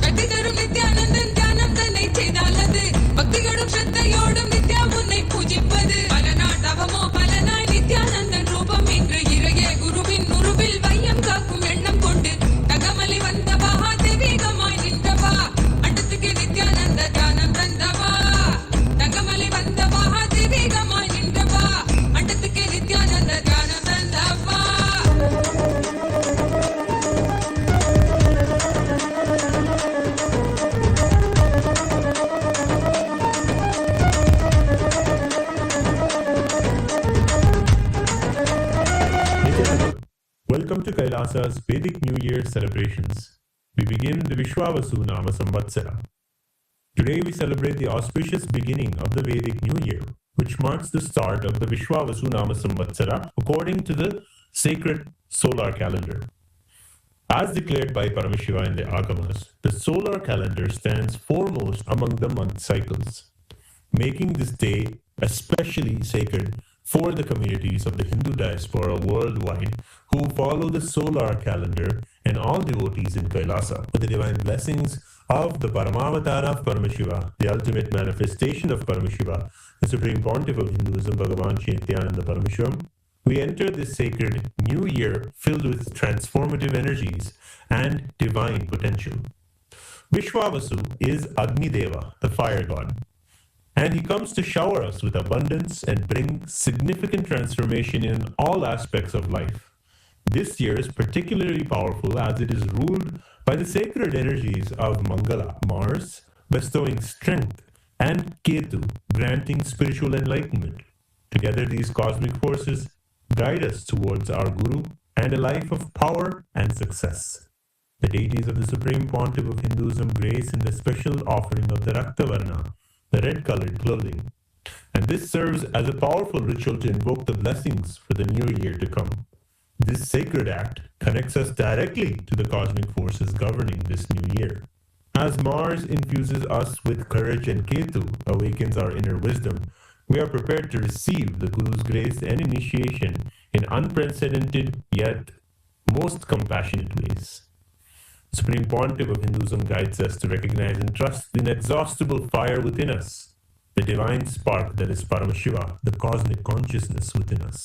கட்டி தரும் நித்யானந்தன் தியானம் தன்னை செய்தாலது பக்தியோடும் ஸ்ரத்தையோடும் நித்யா உன்னை பூஜிப்பது. பல நாட்டவமோ பலனாய் நித்யானந்தன் ரூபம் இன்று இறையே குருவின் உருவில் வையம் காக்கும் எண்ணம் கொண்டு தகமலி வந்த மகாதேவிகமாய் நின்றவா அண்டத்துக்கு நித்யானந்த தியானம் தந்தவா. தங்கமலி வந்த மகாதேவிகமாய் நின்றவா அண்டத்துக்கு நித்யானந்த தியானம் தந்தவா. Welcome to Kailasa's Vedic New Year celebrations. We begin the Vishwavasu Nama Samvatsara. Today we celebrate the auspicious beginning of the Vedic New Year, which marks the start of the Vishwavasu Nama Samvatsara according to the sacred solar calendar. As declared by Paramashiva in the Agamas, the solar calendar stands foremost among the month cycles, making this day especially sacred for the communities of the Hindu diaspora worldwide who follow the solar calendar and all devotees in Kailasa. With the divine blessings of the Paramavatara of Paramashiva, the ultimate manifestation of Paramashiva, the Supreme Pontiff of Hinduism, Bhagavan Sri Nithyānanda Paramashīvam, we enter this sacred new year filled with transformative energies and divine potential. Vishwavasu is Agni Deva, the fire god, and he comes to shower us with abundance and bring significant transformation in all aspects of life. This year is particularly powerful as it is ruled by the sacred energies of Mangala, Mars, bestowing strength, and Ketu, granting spiritual enlightenment. Together, these cosmic forces guide us towards our Guru and a life of power and success. The deities of the Supreme Pontiff of Hinduism grace in the special offering of the Raktavarna, the red-colored clothing, and this serves as a powerful ritual to invoke the blessings for the new year to come. This sacred act connects us directly to the cosmic forces governing this new year. As Mars infuses us with courage and Ketu awakens our inner wisdom, we are prepared to receive the Guru's grace and initiation in unprecedented yet most compassionate ways. Supreme Pontiff of Hinduism guides us to recognize and trust the inexhaustible fire within us, the divine spark that is Paramashiva, the cosmic consciousness within us.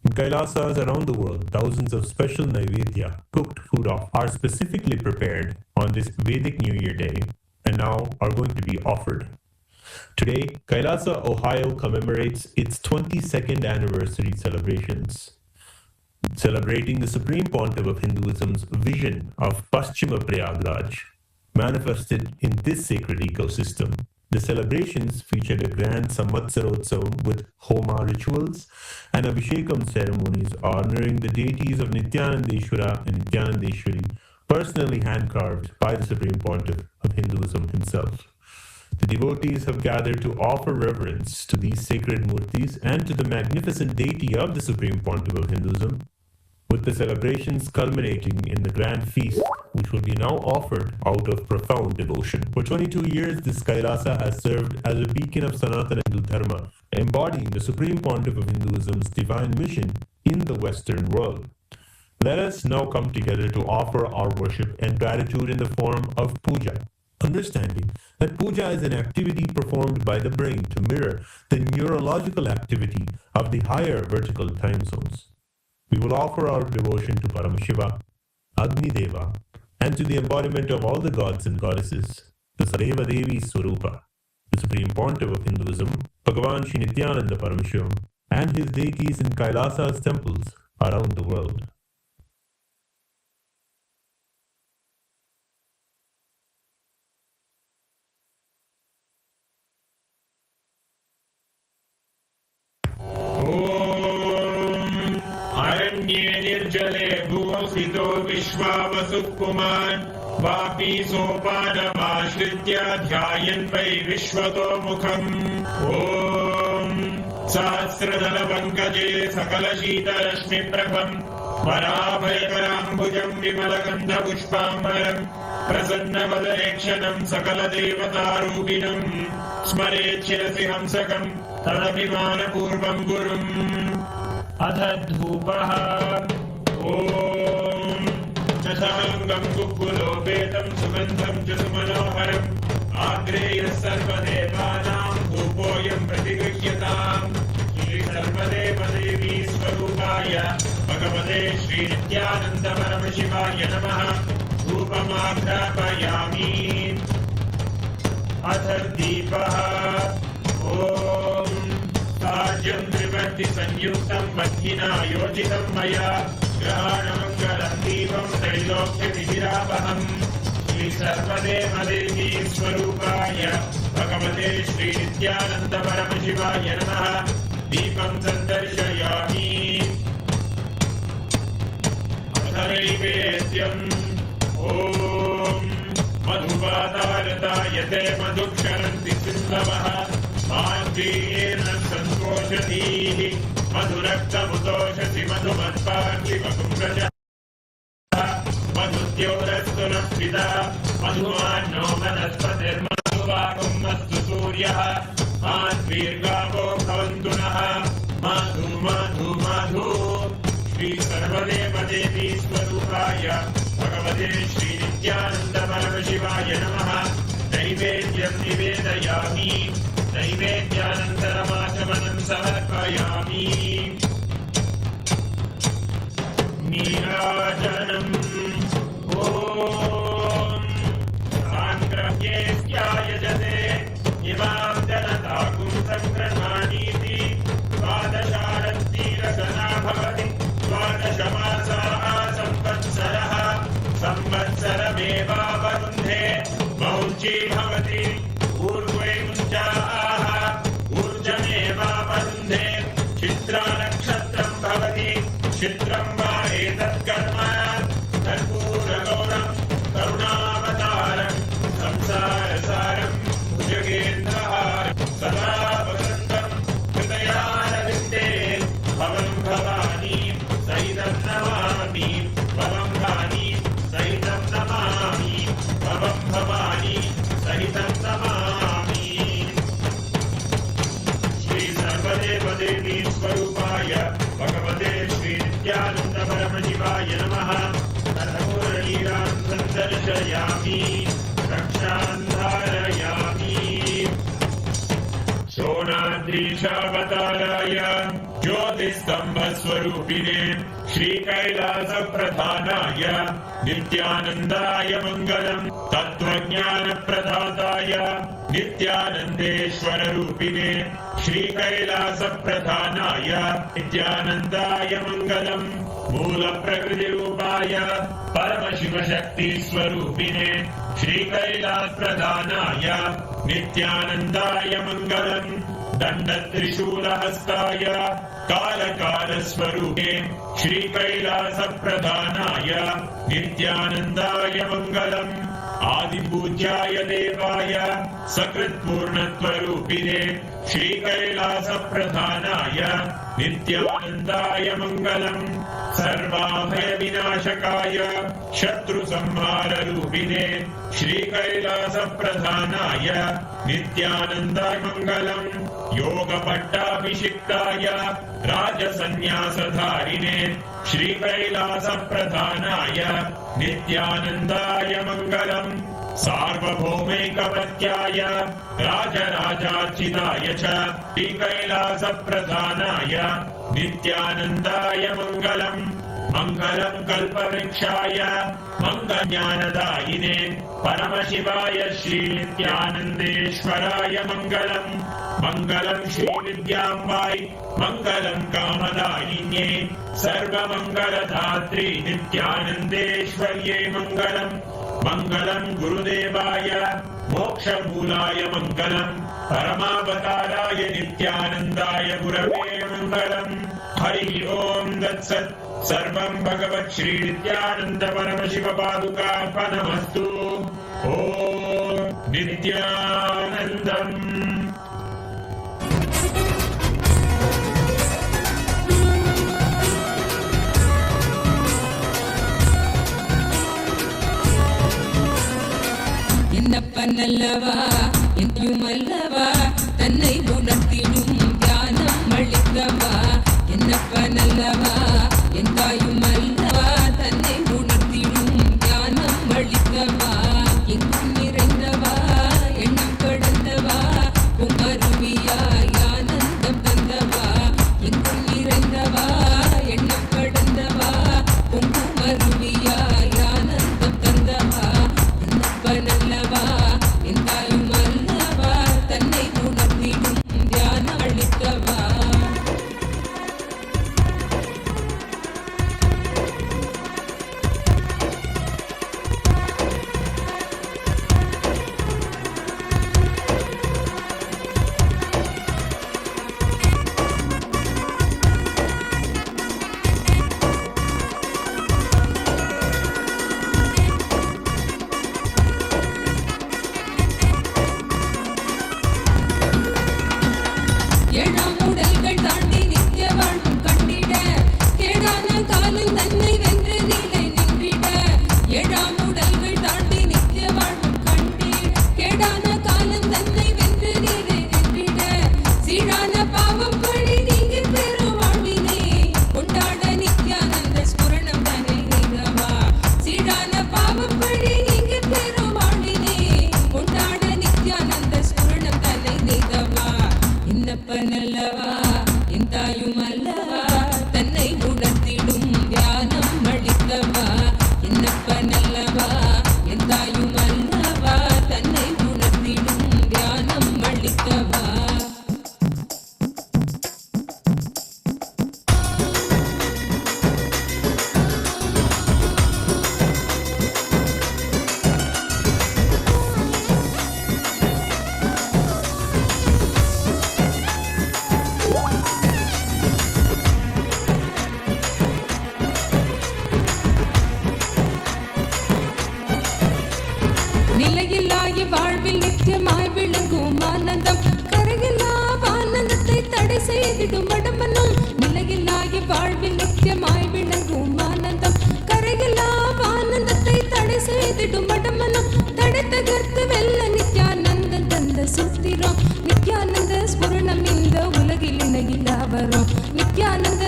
In Kailasas around the world, thousands of special Naivedya, cooked food are specifically prepared on this Vedic New Year day and now are going to be offered. Today, Kailasa, Ohio commemorates its 22nd anniversary celebrations, celebrating the Supreme Pontiff of Hinduism's vision of Paschima Prayagraj, manifested in this sacred ecosystem. The celebrations featured a grand Samvatsarotsavam with Homa rituals and Abhishekam ceremonies honoring the deities of Nityanandeshwara and Nityanandeshwari, personally hand-carved by the Supreme Pontiff of Hinduism himself. The devotees have gathered to offer reverence to these sacred murtis and to the magnificent deity of the Supreme Pontiff of Hinduism, with the celebrations culminating in the grand feast, which will be now offered out of profound devotion. For 22 years, this Kailasa has served as a beacon of Sanatana Hindu Dharma, embodying the Supreme Pontiff of Hinduism's divine mission in the Western world. Let us now come together to offer our worship and gratitude in the form of puja, understanding that puja is an activity performed by the brain to mirror the neurological activity of the higher vertical time zones. We will offer our devotion to Paramashiva, Agni Deva, and to the embodiment of all the gods and goddesses, the Sadeva Devi Swarupa, the Supreme Pontiff of Hinduism, Bhagavan Sri Nithyananda Paramashhivam, and his deities in Kailasa's temples around the world. अरण्ये निर्जले भुवसितो विश्वावसुः पुमान् वापी सोपानमाश्रित्य ध्यायन् वै विश्वतो मुखम् ॐ सहस्रदलपङ्कजे सकलशीतरश्मिप्रभम् पराभयकराम्बुजम् विमलगन्धपुष्पाम्बरम् प्रसन्नवदनेक्षणम् सकलदेवतारूपिणम् स्मरेत् शिरसि हंसकम् तदभिमानपूर्वम् गुरुम् अथ धूपः ॐ शशाङ्गम् कुक्कुलोपेतम् सुगन्धम् च सुमनोहरम् आग्रेयः सर्वदेवानाम् धूपोऽयम् प्रतिगृह्यताम् श्रीसर्वदेवदेवी स्वरूपाय भगवते श्रीनित्यानन्दपरमशिवाय नमः धूपमाघ्रापयामि अथ दीपः ॐ राज्यं त्रिवर्ति संयुक्तं मध्विना योजितं मया ग्रहाणमङ्गलं दीपं त्रैलोक्यतिथिरापहम् श्रीसर्वदेवदेवी स्वरूपाय भगवते श्रीनित्यानन्दपरमशिवाय नमः दीपं सन्दर्शयामि अथ नैवेद्यम् ॐ मधुपातारतायते मधुक्षरन्ति सिन्धवः माद्वीर्न सन्तोषतीः मधुरक्तमुतोषसि मधुमत्पार्थिवकुम्भजः मधुद्योरस्तु नः पिता मधुमान्नो वनस्पतिर्मधुवाकुमस्तु सूर्यः माद्वीर्गावो भवन्तु नः मधु मधु मधु श्रीसर्वदेवदेवी स्वरूपाय भगवते श्रीनित्यानन्दपरमशिवाय नमः नैवेद्यं निवेदयामि नैवेद्यानन्तरमाचमनं समर्पयामि नीराजनम् ॐ साङ्ग्रह्येऽस्यायजते इमां जनताकुं सङ्ग्रहाणीति द्वादशारत्तिरसना भवति द्वादशमासाः संवत्सरः संवत्सरमेवावरुन्धे मौञ्ची भवति ऊर्ध्वे मुञ्चाः ऊर्जमेवावरुन्धे चित्रानक्षत्रं भवति चित्रं वा एतत्कर्म कर्पूरगौरं करुणावतारं संसारसारं भुजगेन्द्रहारं सदा वसन्तं हृदयारविन्दे भवं भवानी सहितं नमामि भवं भानी सहितं नमामि भवं भवानी सहितं नमामि श्रीसर्वदेवदेवी स्वरूपाय भगवते श्रीनित्यानन्दपरमशिवाय नमः तथोरलीलां सन्दर्शयामि रक्षां धारयामि सोनाद्रीशावताराय ज्योतिस्तम्भस्वरूपिणे श्रीकैलासप्रधानाय नित्यानन्दाय मङ्गलम् तत्त्वज्ञानप्रदाताय नित्यानन्देश्वररूपिणे श्रीकैलासप्रधानाय नित्यानन्दाय मङ्गलम् मूलप्रकृतिरूपाय परमशिवशक्तिस्वरूपिणे श्रीकैलासप्रधानाय नित्यानन्दाय मङ्गलम् दण्डत्रिशूलहस्ताय कालकालस्वरूपे श्रीकैलासप्रधानाय नित्यानन्दाय मङ्गलम् आदिपूज्याय देवाय सकृत्पूर्णत्वरूपिणे श्रीकैलासप्रधानाय नित्यानन्दाय मङ्गलम् सर्वाभयविनाशकाय शत्रुसंहाररूपिणे श्रीकैलासप्रधानाय नित्यानन्दाय मङ्गलम् योगपट्टाभिषिक्ताय राजसन्न्यासधारिणे श्रीकैलासप्रधानाय नित्यानन्दाय मङ्गलम् सार्वभौमैकपत्याय राजराजार्चिताय च श्रीकैलासप्रधानाय नित्यानन्दाय मङ्गलम् मङ्गलं कल्पवृक्षाय मङ्गलज्ञानदायिने परमशिवाय श्रीनित्यानन्देश्वराय मङ्गलम् मङ्गलं श्रीविद्याम्बाय मङ्गलं कामदायिन्ये सर्वमङ्गलधात्री नित्यानन्देश्वर्ये मङ्गलम् मङ्गलं गुरुदेवाय मोक्षमूलाय मङ्गलम् परमावताराय नित्यानन्दाय गुरवे मङ्गलम् हरिः ओम् तत्सत् सर्वं भगवत् श्री नित्यानन्द परमशिव पादुकार्पणमस्तु ॐ नित्यानन्दम् என்னப்பனல்லவா என்றுமல்லவா தன்னை உணர்த்திடும் தியானம் அளித்தவா என்னப்பனல்லவா என் தாயும் அல்லவா தன்னை உணர்த்திடும் தியானம் அளித்தவா எங்கும் நிறைந்தவா எண்ணம் கடந்தவா உமருவியாய் ஆனந்தம் தந்தவா எங்கும் நிறைந்தவா எண்ணம் கடந்தவா உமருவியாய் ஆனந்தம் தந்தவா என்னப்பனல்லவா என் தாயும் அல்லவா தன்னை உணர்த்திடும் தியானம் அளித்தவா ஏழாம் உடல்கள் தாண்டி நித்திய வாழ்வும் கண்டிட கேடான காலம் தன்னை வென்று நிலை நின்றிட ஏழாம் உடல்கள் தாண்டி நித்திய வாழ்வும் கண்டிட கேடான காலம் தன்னை வென்று நிலை நின்றிட சீரான பாவம் பழி நீங்கி பெரும் வாழ்வினை கொண்டாட நித்யானந்த ஸ்மரணம் தன்னை நிகவா சீரான பாவம் பழி நீங்கி பெரும் வாழ்வினை கொண்டாட நித்யானந்த ஸ்மரணம் தன்னை நிகவா என்னப்பனல்லவா என் தாயும் அல்லவா தன்னை உணர்த்திடும் தியானம் அளித்தவா என்னப்பனல்லவா என் தாயும் அல்லவா தன்னை உணர்த்திடும் தியானம் அளித்தவா நிலையில்லாய வாழ்வில் நித்தியமாய் விளங்கும் ஆனந்தம் கரையில்லா ஆனந்தத்தை தடை செய்திடும் மடமனம் நிலையில்லாய வாழ்வில் நித்தியமாய் விளங்கும் ஆனந்தம் கரையில்லா ஆனந்தத்தை தடை செய்திடும் மடமனம் தடை தகர்த்து வெல்ல நித்யானந்தம் தந்த சுத்திரம் நித்யானந்த ஸ்மரணம் இந்த உலகில் இணையில்லா வரும் Nityananda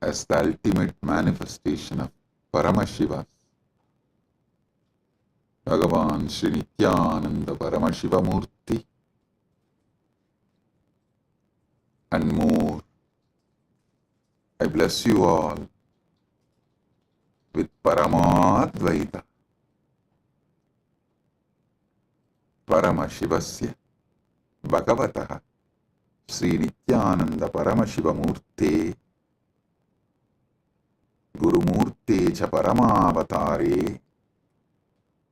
as the ultimate manifestation of Paramashiva, Bhagavan Sri Nithyananda Paramashiva Murti, and more. I bless you all with Paramadvaita, Paramashivasya, Bhagavataha, Sri Nithyananda Paramashiva Murte, गुरुमूर्ते च परमावतारे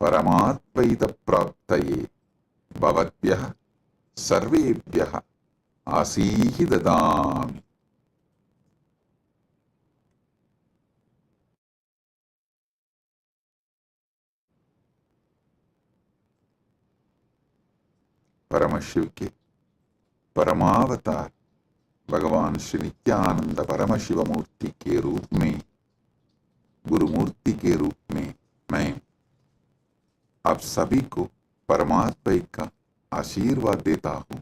परमाद्वैतप्राप्तये भवद्भ्यः सर्वेभ्यः आसीः ददामि। परमशिव के परमावतार भगवान श्री नित्यानंद परमशिव मूर्ति के रूप में, गुरु मूर्ति के रूप में मैं आप सभी को परमात्मा का आशीर्वाद देता हूं।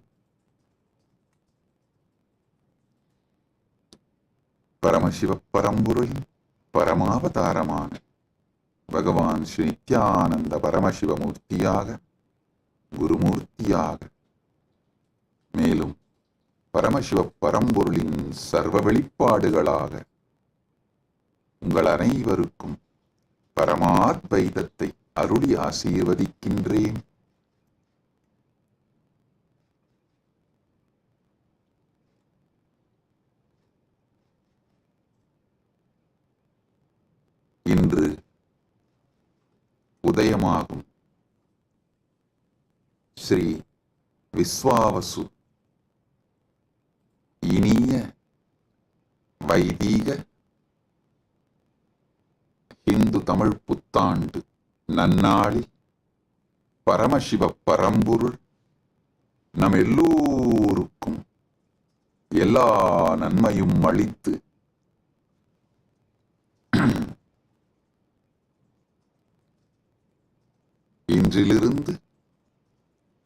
परमशिव परम गुरु परमावतारमान भगवान श्री नित्यानंद परमशिव मूर्तियाग गुरुमूर्तियाग மேலும் பரமசிவ பரம்பொருளின் சர்வ வெளிப்பாடுகளாக உங்கள் அனைவருக்கும் பரமாத்வைதத்தை அருளி ஆசீர்வதிக்கின்றேன். இன்று உதயமாகும் ஸ்ரீ விஸ்வாவசு இனிய வைதீக இந்து தமிழ் புத்தாண்டு நன்னாளில் பரமசிவ பரம்பொருள் நம் எல்லோருக்கும் எல்லா நன்மையும் அளித்து இன்றிலிருந்து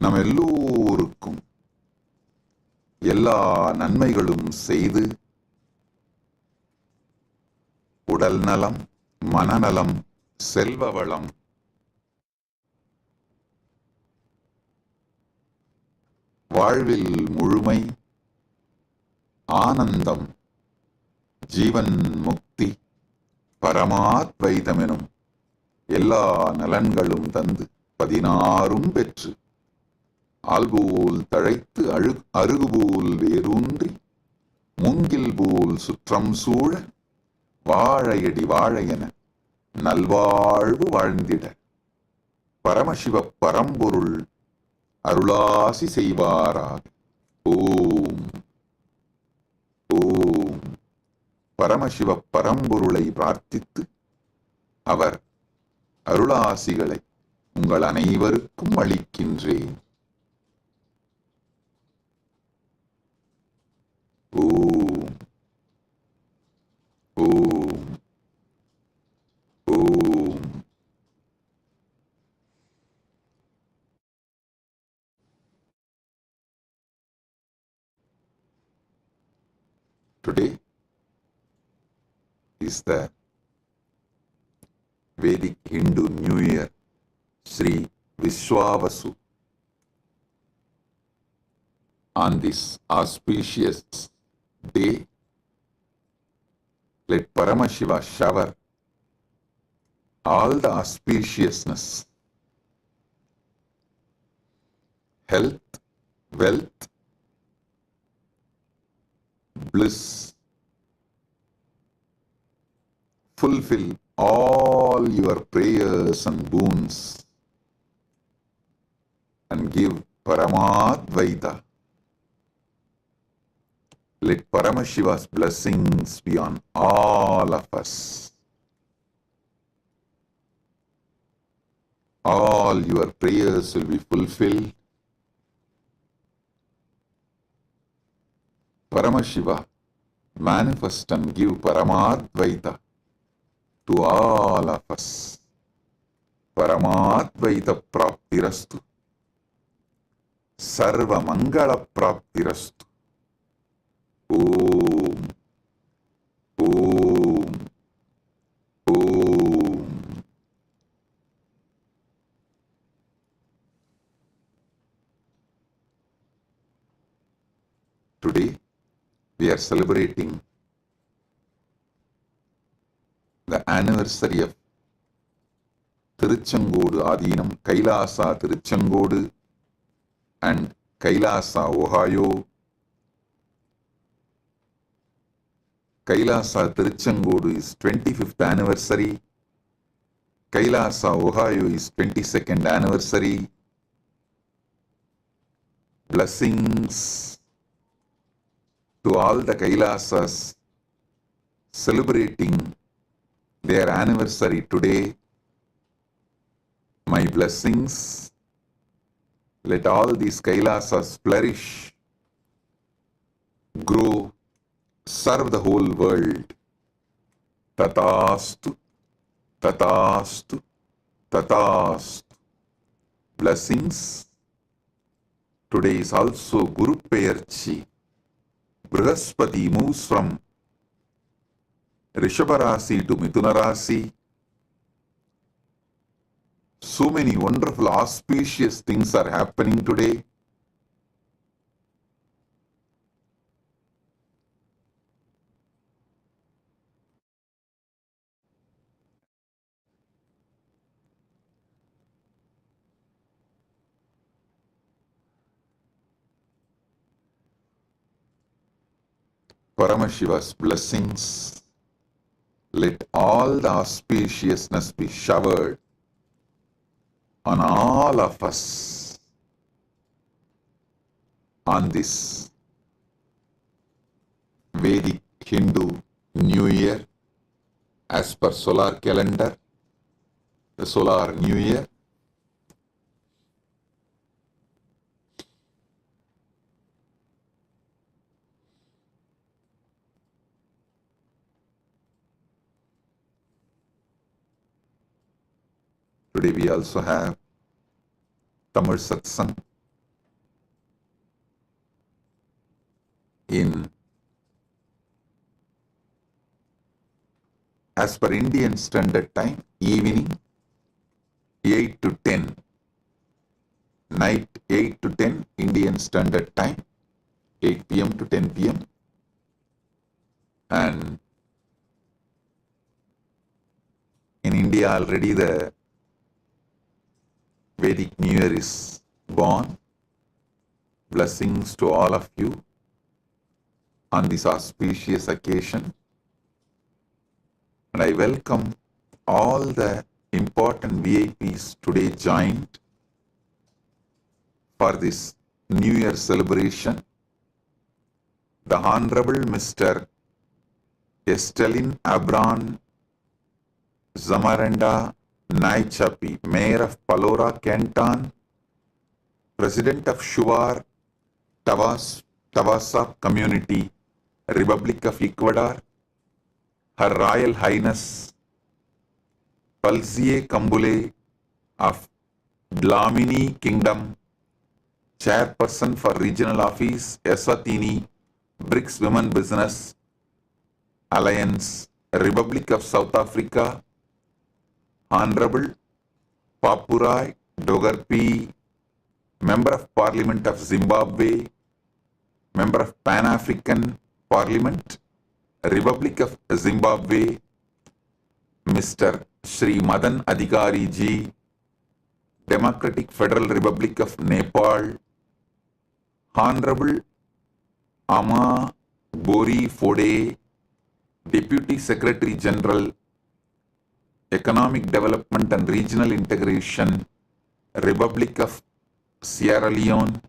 நம் எல்லோருக்கும் எல்லா நன்மைகளும் செய்து உடல் நலம், மனநலம், செல்வ வளம், வாழ்வில் முழுமை, ஆனந்தம், ஜீவன் முக்தி, பரமாத்வைதமெனும் எல்லா நலன்களும் தந்து 16 பெற்று ஆல்போல் தழைத்து அருகுபோல் வேரூன்றி மூங்கில் போல் சுற்றம் சூழ வாழையடி வாழையென நல்வாழ்வு வாழ்ந்திட பரமசிவ பரம்பொருள் அருளாசி செய்வாராக. ஓம் ஓம். பரமசிவ பரம்பொருளை பிரார்த்தித்து அவர் அருளாசிகளை உங்கள் அனைவருக்கும் அளிக்கின்றேன். ஓம் ஓம் ஓம். Today is the Vedic Hindu New Year, Sri Vishwavasu. On this auspicious day, let Paramashiva shower all the auspiciousness, health, wealth, bliss, fulfill all your prayers and boons, and give Paramadvaita. Let Paramashiva's blessings be on all of us. All your prayers will be fulfilled. Paramashiva, manifest and give Paramadvaita to all of us. Paramadvaita praptirastu. Sarva mangala praptirastu. Om. Om. Om. Today we are celebrating the anniversary of Tiruchengodu Adinam, Kailasa Tiruchengodu and Kailasa, Ohio. Kailasa Tiruchengodu is 25th anniversary. Kailasa, Ohio is 22nd anniversary. Blessings to all the Kailasas celebrating their anniversary today. My blessings. Let all these Kailasas flourish, grow, serve the whole world. Tatastu, tatastu, tatastu. Blessings. Today is also Guru Peyarchi. Brihaspati moves from Rishabha Rasi to Mithuna Rasi. So many wonderful auspicious things are happening today. Paramashiva's blessings, let all the auspiciousness be showered on all of us on this Vedic Hindu New Year as per solar calendar, the solar New Year. Today we also have Tamil Satsang in, as per Indian Standard Time, evening 8 to 10, night 8 to 10 Indian Standard Time, 8 p.m. to 10 p.m. And in India already the Vedic New Year is born. Blessings to all of you on this auspicious occasion. And I welcome all the important VIPs today joined for this New Year celebration. The Honorable Mr. Estelin Abran Zamaranda Naichapi, Mayor of Palora Canton, President of Shuvar Tawasa Community, Republic of Ecuador, Her Royal Highness Palzie Kambule of Dlamini Kingdom, Chairperson for Regional Office, Eswatini, BRICS Women Business Alliance, Republic of South Africa, Honorable Papurai Dogarpi, Member of Parliament of Zimbabwe, Member of Pan-African Parliament, Republic of Zimbabwe, Mr. Shri Madan Adhikari Ji, Democratic Federal Republic of Nepal, Honorable Ama Bori Fode, Deputy Secretary General, Economic Development and Regional Integration, Republic of Sierra Leone,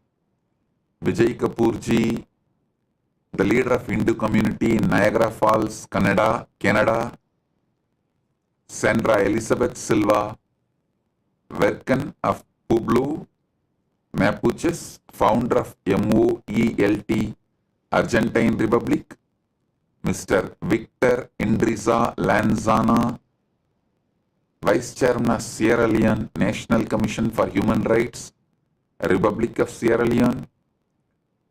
Vijay Kapoor Ji, the leader of Hindu community in Niagara Falls, Canada, Sandra Elizabeth Silva, Verkan of Pueblo, Mapuches, founder of MOELT, Argentine Republic, Mr. Victor Indriza Lanzana, Vice Chairman of Sierra Leone National Commission for Human Rights, Republic of Sierra Leone,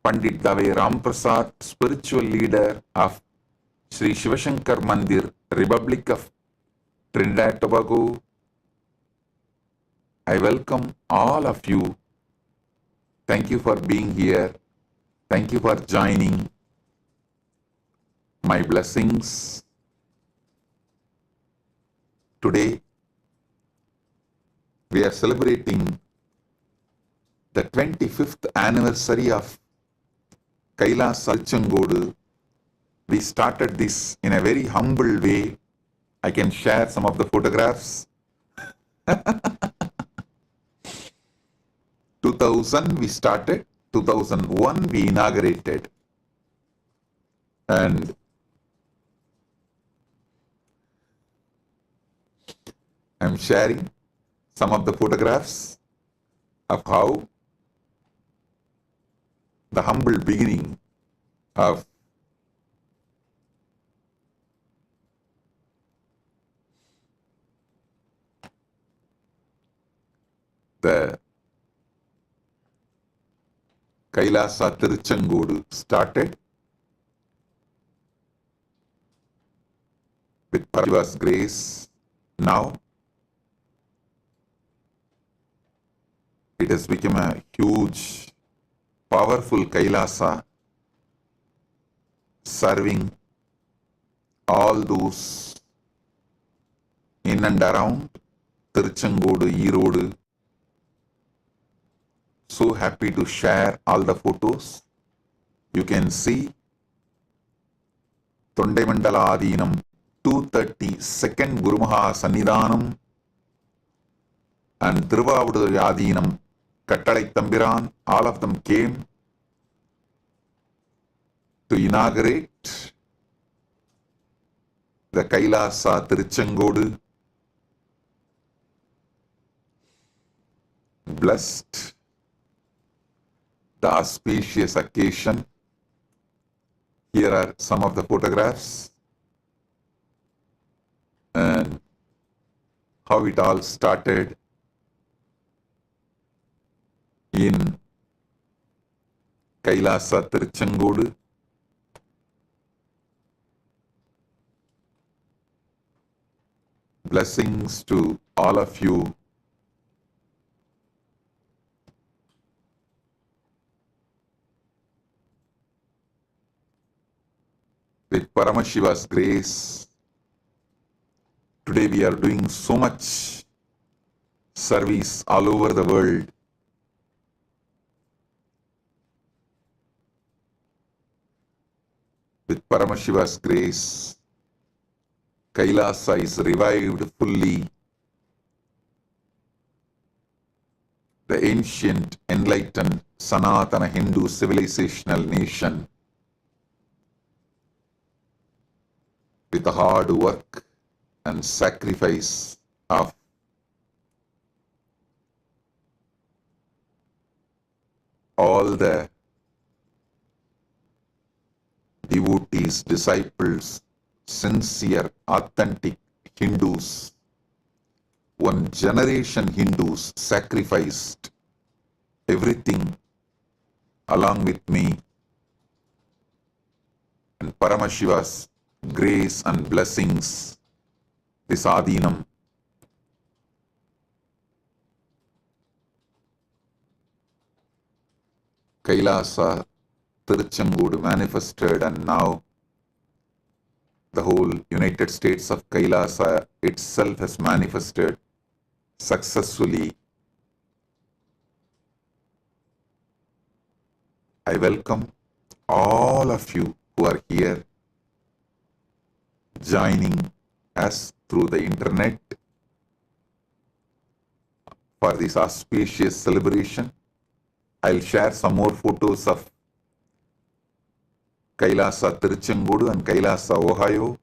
Pandit Dave Ramprasad, spiritual leader of Sri Shivashankar Mandir, Republic of Trinidad Tobago. I welcome all of you. Thank you for being here. Thank you for joining. My blessings. Today, we are celebrating the 25th anniversary of KAILASA Changodu. We started this in a very humble way. I can share some of the photographs. 2000 we started, 2001 we inaugurated. And I'm sharing some of the photographs of how the humble beginning of the Kailasa Tiruchengodu started with Parama's grace. Now it has become a huge, powerful Kailasa, serving all those in and around Tiruchengodu, Erode. So happy to share all the photos. You can see Tondaimandaladinam 230 second Gurumaha Sannidhanam and Thiruvavudur Adinam Kattalai Thambiran, all of them came to inaugurate the Kailasa Tiruchengodu, blessed the auspicious occasion. Here are some of the photographs and how it all started in Kailasa Tiruchengodu. Blessings to all of you. With Paramashiva's grace, today we are doing so much service all over the world. With Paramashiva's grace, Kailasa is revived fully. The ancient, enlightened, Sanatana Hindu civilizational nation, with the hard work and sacrifice of all the devotees, disciples, sincere, authentic Hindus, one generation Hindus sacrificed everything along with me, and Paramashiva's grace and blessings, this Adinam, Kailasa Tiruchengodu manifested, and now the whole United States of Kailasa itself has manifested successfully. I welcome all of you who are here joining us through the internet for this auspicious celebration. I'll share some more photos of Kailasa Tiruchengodu and Kailasa, Ohio.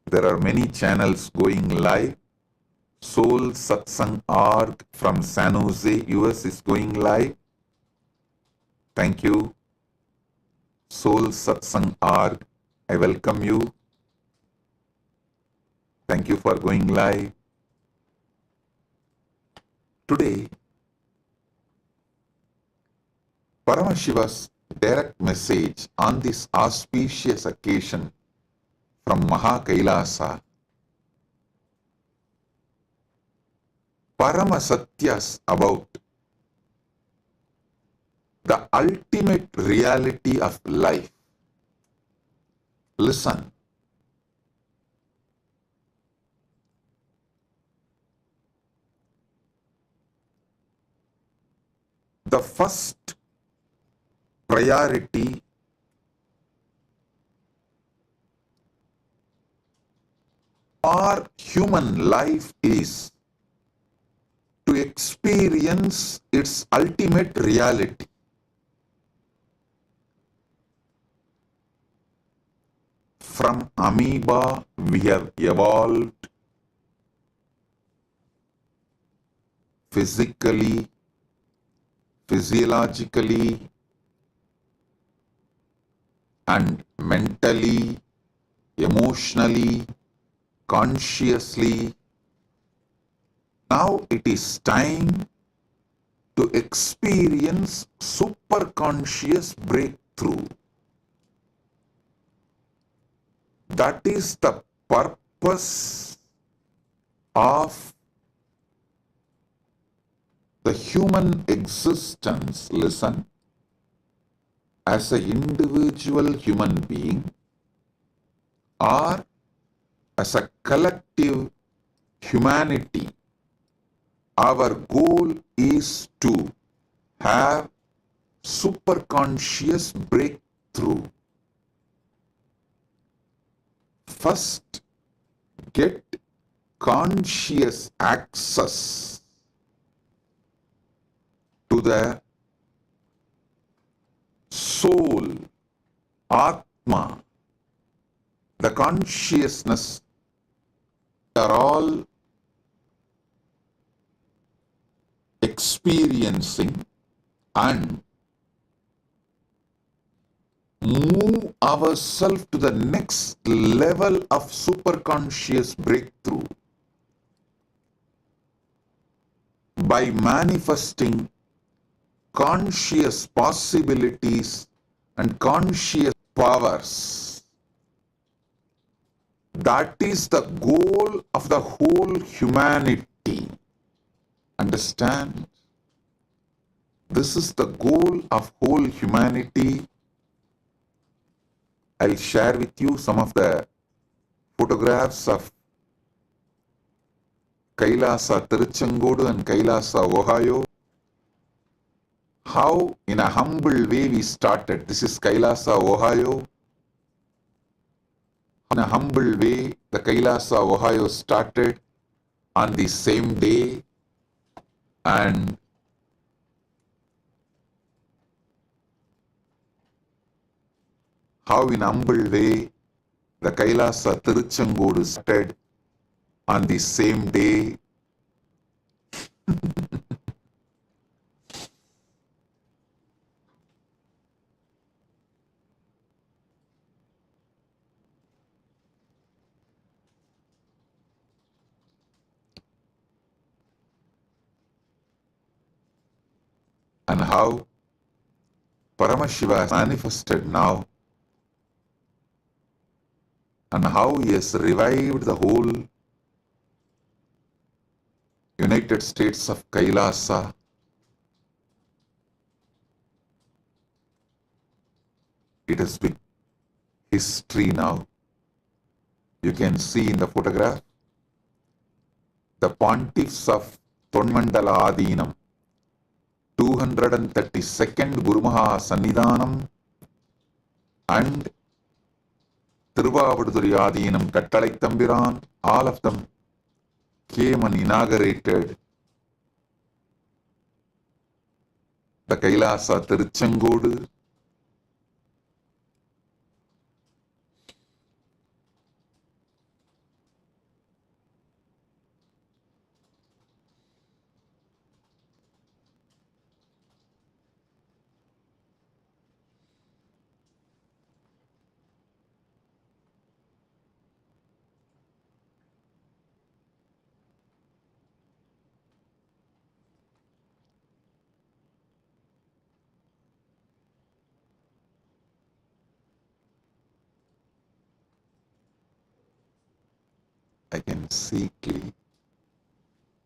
There are many channels going live. Soul Satsang org from San Jose, US is going live. Thank you. Soul Satsang org, I welcome you. Thank you for going live. Today, Paramashiva's direct message on this auspicious occasion from Maha Kailasa, Paramasatyas about the ultimate reality of life. Listen. The first priority for human life is to experience its ultimate reality. From amoeba we have evolved physically, physiologically, and mentally, emotionally, consciously. Now it is time to experience superconscious breakthrough. That is the purpose of the human existence. Listen. As an individual human being or as a collective humanity, our goal is to have superconscious breakthrough breakthrough. First, get conscious access to the soul, Atma, the consciousness we are all experiencing, and move ourselves to the next level of superconscious breakthrough by manifesting conscious possibilities and conscious powers. That is the goal of the whole humanity. Understand? This is the goal of whole humanity. I'll share with you some of the photographs of Kailasa Tiruchengodu and Kailasa, Ohio. How in a humble way we started. This is Kailasa, Ohio. In a humble way, the Kailasa, Ohio started on the same day, and how in humble way the Kailasa Tiruchengodu started on the same day. And how Paramashiva has manifested now, and how he has revived the whole United States of Kailasa. It has been history now. You can see in the photograph the pontiffs of Tonmandala Adinam, 232nd Gurumaha Sannidhanam and Tiruvavaduduri Adinam Kattalai Thambiran, all of them came and inaugurated the Kailasa Tiruchengodu. I can see clearly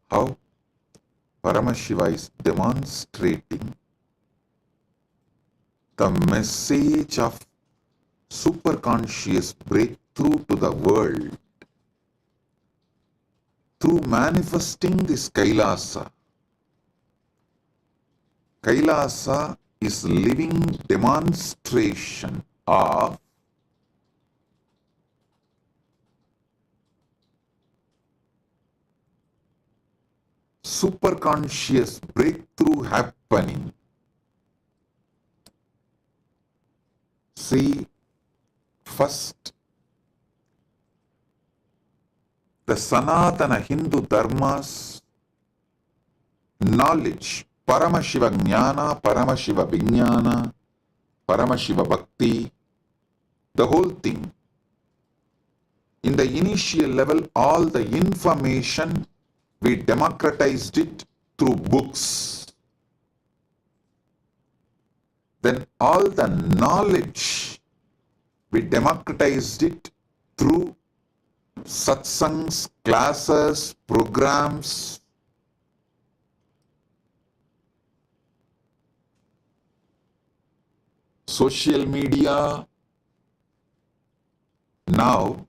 how Paramashiva is demonstrating the message of superconscious breakthrough to the world through manifesting this Kailasa. Kailasa is living demonstration of superconscious breakthrough happening. See, first, the Sanatana Hindu Dharma's knowledge, Paramashiva Jnana, Paramashiva Vijnana, Paramashiva Bhakti, the whole thing. In the initial level, all the information, we democratized it through books. Then all the knowledge, we democratized it through satsangs, classes, programs. Social media. Now,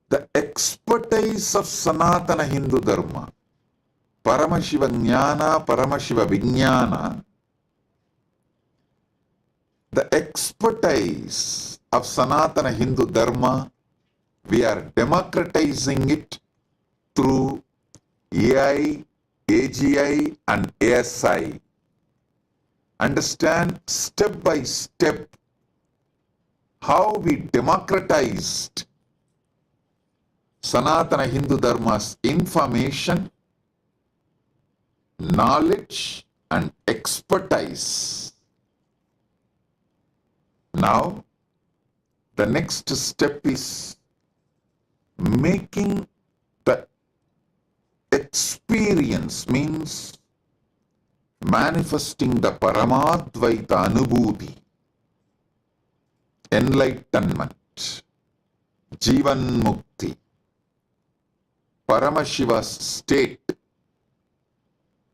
the expertise of Sanatana Hindu Dharma, Paramashiva Jnana, Paramashiva Vijnana, the expertise of Sanatana Hindu Dharma, we are democratizing it through AI, AGI and ASI. Understand step by step how we democratized Sanatana Hindu Dharma's information, knowledge and expertise. Now, the next step is making the experience, means manifesting the Paramadvaita Anubhuti, enlightenment, Jivan Mukti, Paramashiva's state,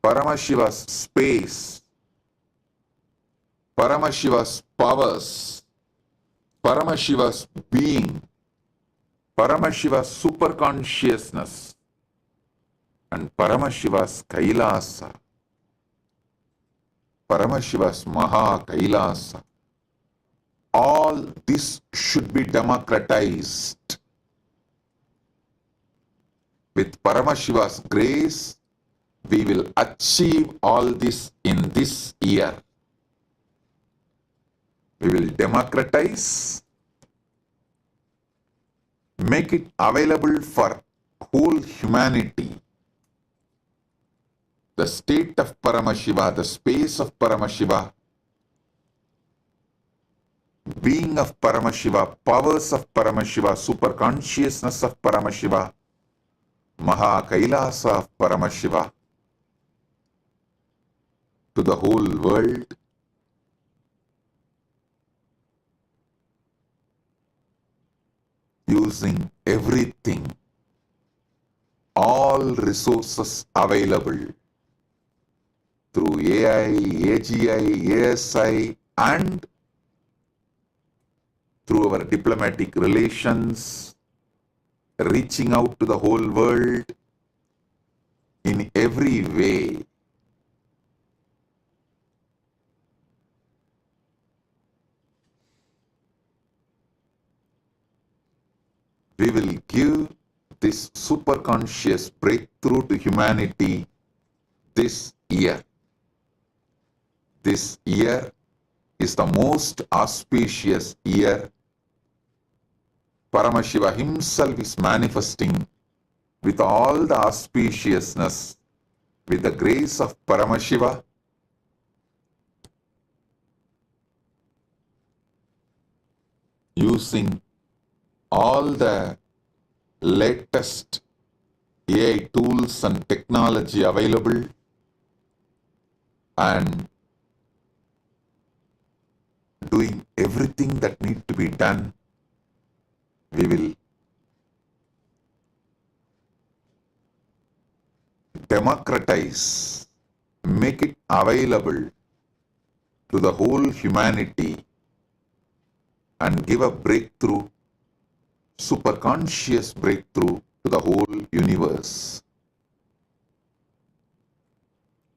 Paramashiva's space, Paramashiva's powers, Paramashiva's being, Paramashiva's superconsciousness, and Paramashiva's Kailasa, Paramashiva's Maha Kailasa. All this should be democratized. With Paramashiva's grace, we will achieve all this in this year. We will democratize, make it available for whole humanity. The state of Paramashiva, the space of Paramashiva, being of Paramashiva, powers of Paramashiva, superconsciousness of Paramashiva, Maha Kailasa of Paramashiva, to the whole world. Using everything, all resources available through AI, AGI, ASI and through our diplomatic relations, reaching out to the whole world in every way. We will give this superconscious breakthrough to humanity this year. This year is the most auspicious year. Paramashiva himself is manifesting with all the auspiciousness, with the grace of Paramashiva. Using all the latest AI tools and technology available and doing everything that needs to be done, we will democratize, make it available to the whole humanity and give a breakthrough, superconscious breakthrough to the whole universe.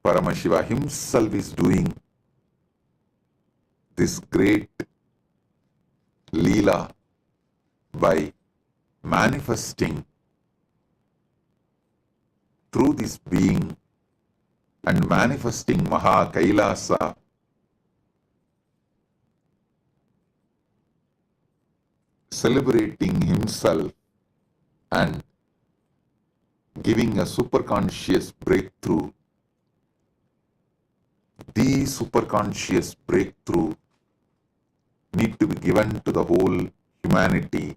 Paramashiva himself is doing this great Leela by manifesting through this being and manifesting Maha Kailasa, celebrating himself and giving a superconscious breakthrough. The superconscious breakthrough need to be given to the whole humanity.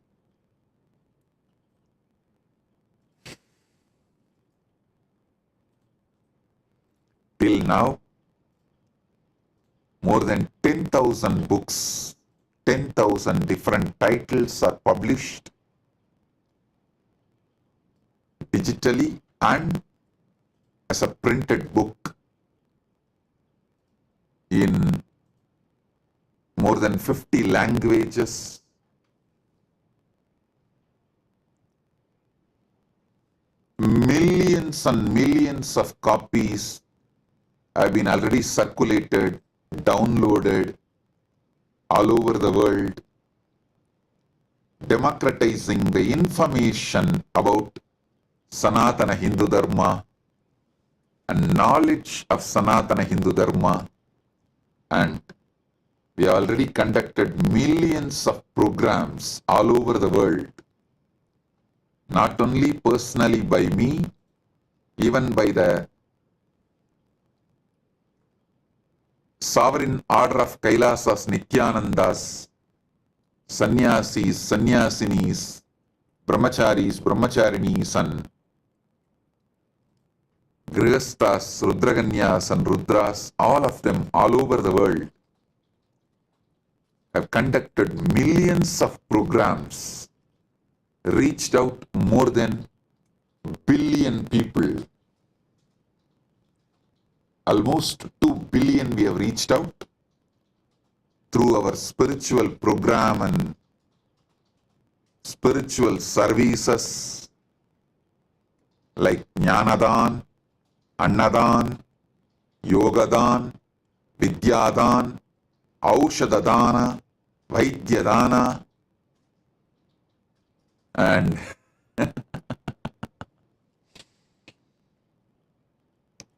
Till now, more than 10,000 books, 10,000 different titles are published digitally and as a printed book in more than 50 languages. Millions and millions of copies have been already circulated, downloaded, all over the world, democratizing the information about Sanatana Hindu Dharma and knowledge of Sanatana Hindu Dharma. And we already conducted millions of programs all over the world, not only personally by me, even by the Sovereign Order of Kailasas, Nithyanandas, Sannyasis, Sannyasinis, Brahmacharis, Brahmacharinis, and Grihasthas, Rudraganyas and Rudras, all of them all over the world have conducted millions of programs, reached out more than billion people. Almost 2 billion we have reached out through our spiritual program and spiritual services like Jnanadan, Annadan, Yogadan, Vidyadan, Aushadadana, Vaidyadana, and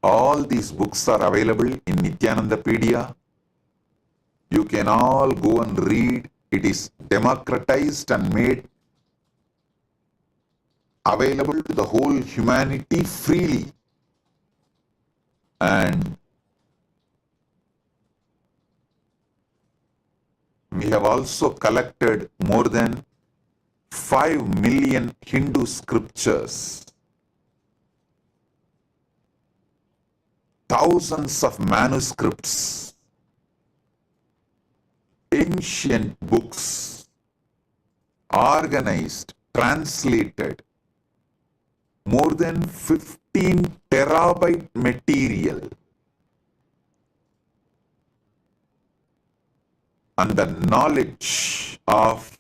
all these books are available in Nithyanandapedia. You can all go and read. It is democratized and made available to the whole humanity freely. And we have also collected more than 5 million Hindu scriptures, thousands of manuscripts, ancient books, organized, translated, more than 15 terabyte material. And the knowledge of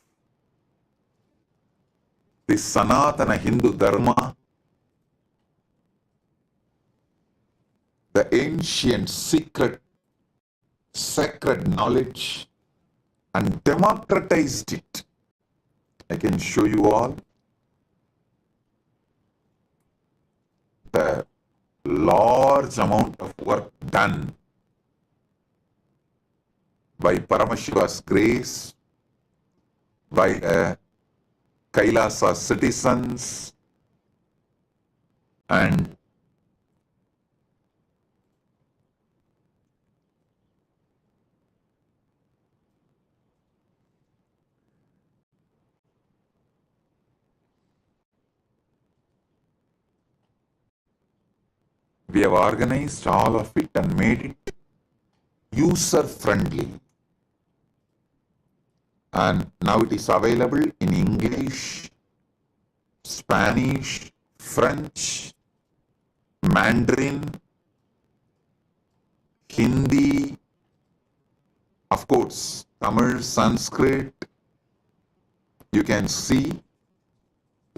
the Sanatana Hindu Dharma, the ancient secret, sacred knowledge, and democratized it. I can show you all the large amount of work done by Paramashiva's grace, by Kailasa citizens, and we have organized all of it and made it user-friendly. And now it is available in English, Spanish, French, Mandarin, Hindi, of course, Tamil, Sanskrit. You can see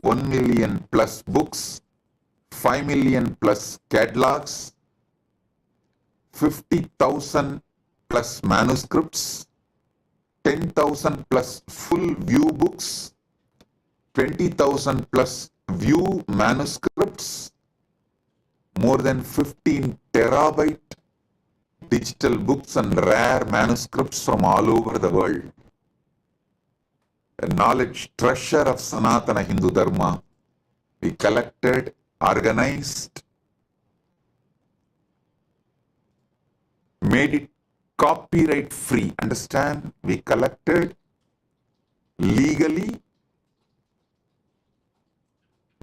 1 million plus books, 5 million plus catalogs, 50,000 plus manuscripts, 10,000 plus full view books, 20,000 plus view manuscripts, more than 15 terabyte digital books and rare manuscripts from all over the world. A knowledge treasure of Sanatana Hindu Dharma we collected, organized, made it copyright free. Understand? We collected legally,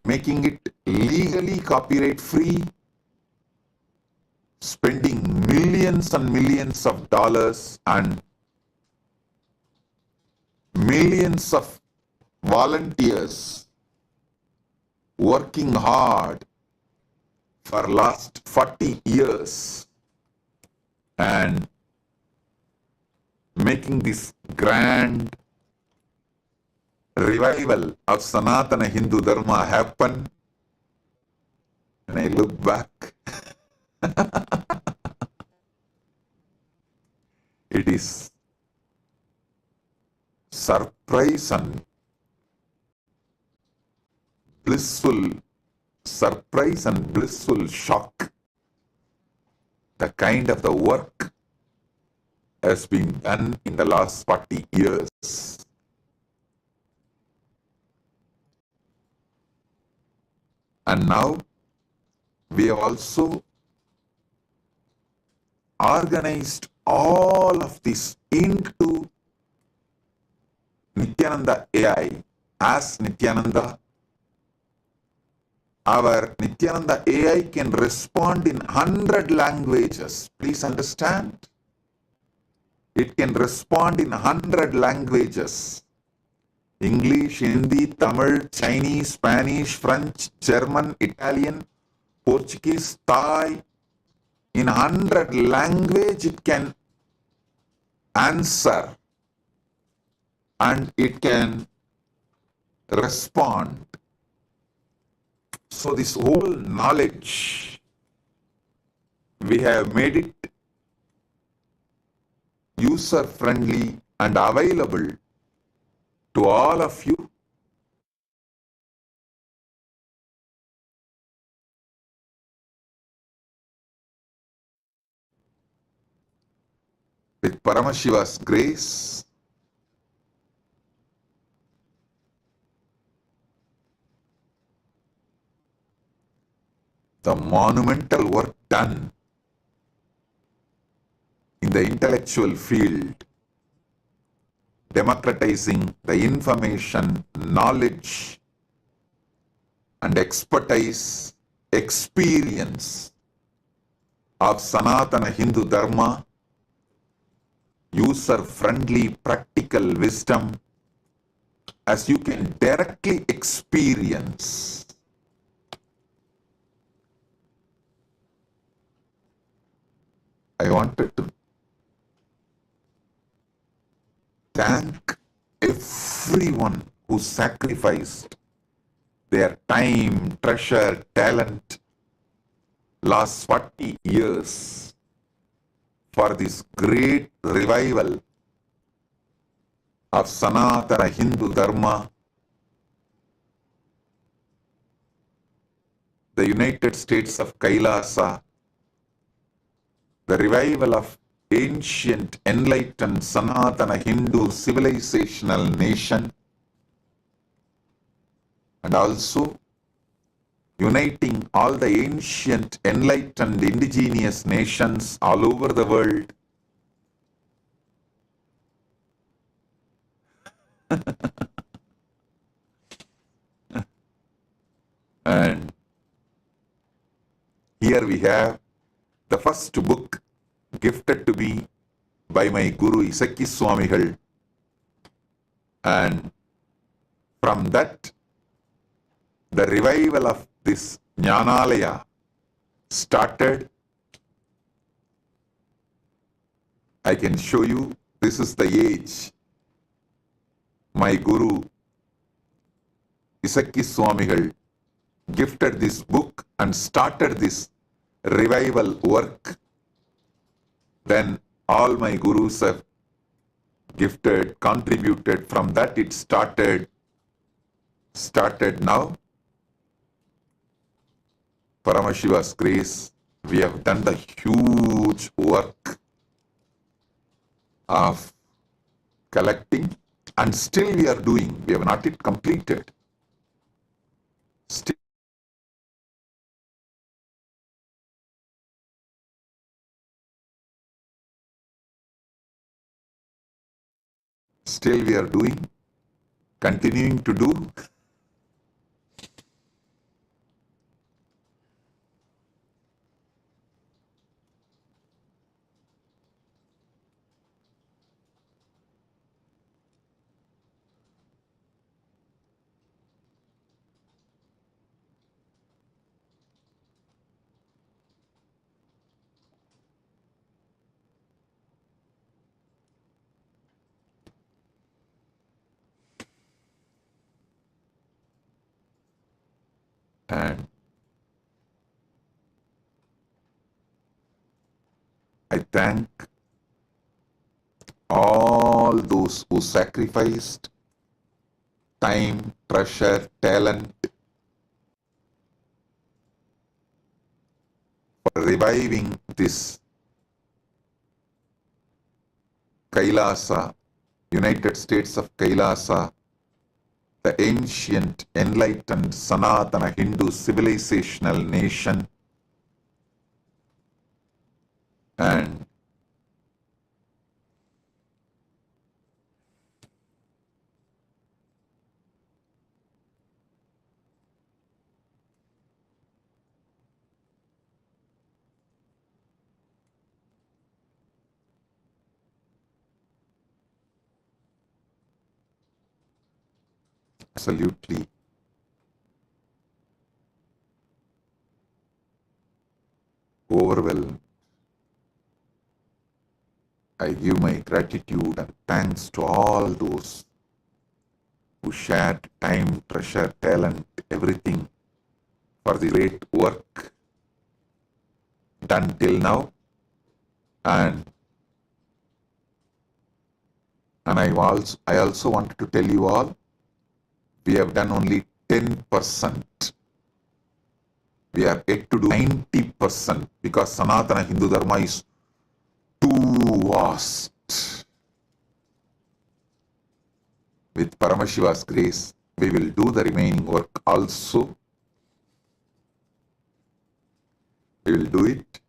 making it legally copyright free, spending millions and millions of dollars and millions of volunteers working hard for last 40 years and making this grand revival of Sanatana Hindu Dharma happen. When I look back, it is surprise and blissful shock, the kind of the work has been done in the last 40 years. And now we have also organized all of this into Nithyananda AI as Nithyananda. Our Nithyananda AI can respond in 100 languages. Please understand. It can respond in 100 languages. English, Hindi, Tamil, Chinese, Spanish, French, German, Italian, Portuguese, Thai. In 100 languages it can answer and it can respond. So this whole knowledge, we have made it user-friendly and available to all of you. With Paramashiva's grace, the monumental work done in the intellectual field, democratizing the information, knowledge, and expertise, experience of Sanatana Hindu Dharma, user-friendly practical wisdom, as you can directly experience. I wanted to thank everyone who sacrificed their time, treasure, talent last 40 years for this great revival of Sanatana Hindu Dharma. The United States of Kailasa, the revival of ancient enlightened Sanatana Hindu civilizational nation, and also uniting all the ancient enlightened indigenous nations all over the world. And here we have the first book gifted to me by my Guru Isaki Swamigal, and from that the revival of this Jnanalaya started. I can show you, this is the age my Guru Isaki Swamigal gifted this book and started this revival work. Then all my gurus have gifted, contributed. From that it started now. Paramashiva's grace, we have done the huge work of collecting, and still we are doing. We have not yet completed. Still we are doing, continuing to do. And I thank all all those who sacrificed time, treasure, talent for reviving this Kailasa, United States of Kailasa, the ancient, enlightened Sanatana Hindu civilizational nation, and absolutely overwhelmed. I give my gratitude and thanks to all those who shared time, treasure, talent, everything for the great work done till now. And I also wanted to tell you all, we have done only 10%. We are yet to do 90% because Sanatana Hindu Dharma is too vast. With Paramashiva's grace, we will do the remaining work also. We will do it.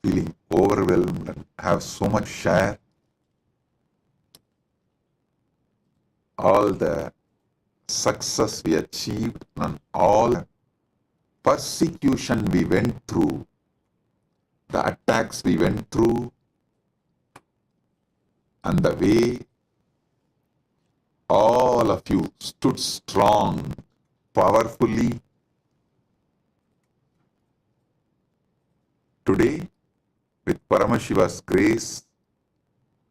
Feeling overwhelmed and have so much share. All the success we achieved and all persecution we went through, the attacks we went through, and the way all of you stood strong, powerfully. Today, with Paramashiva's grace,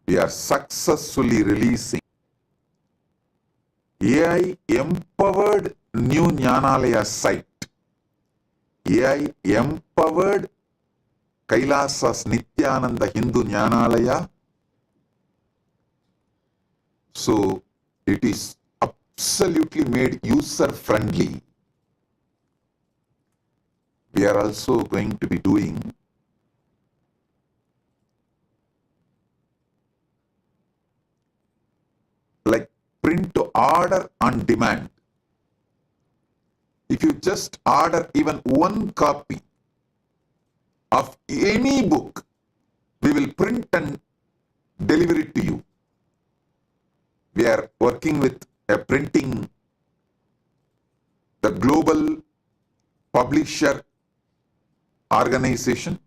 we are successfully releasing AI empowered new Jnanalaya site, AI empowered Kailasa's Nithyananda Hindu Jnanalaya. So it is absolutely made user friendly. We are also going to be doing like print to order on demand. If you just order even one copy of any book, we will print and deliver it to you. We are working with a printing, the global publisher organization,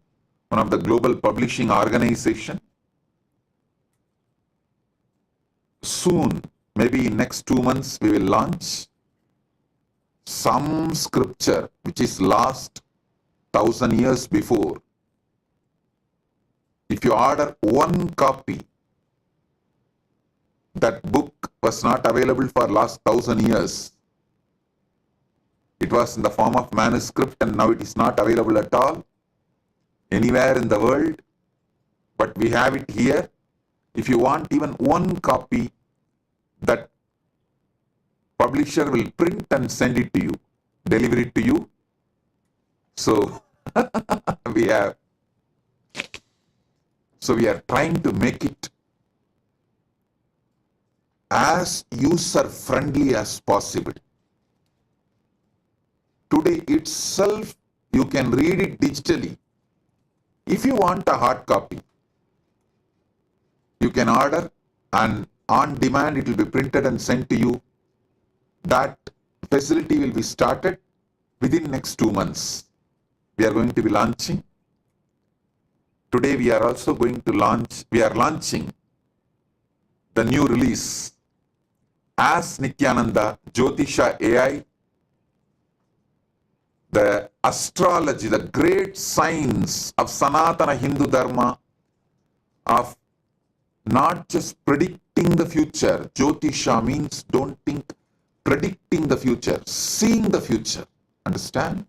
one of the global publishing organization. Soon maybe in next 2 months we will launch some scripture which is last 1000 years before. If you order one copy, that book was not available for last 1000 years. It was in the form of manuscript and now it is not available at all anywhere in the world. But we have it here. If you want even one copy, that publisher will print and send it to you, deliver it to you. So we are trying to make it as user friendly as possible. Today itself you can read it digitally. If you want a hard copy, you can order and on demand it will be printed and sent to you. That facility will be started within next 2 months. We are going to be launching. Today we are also going to launching the new release, Ask Nithyananda Jyotisha AI, the astrology, the great science of Sanatana Hindu Dharma, of not just predicting the future. Jyotisha means don't think predicting the future, seeing the future. Understand?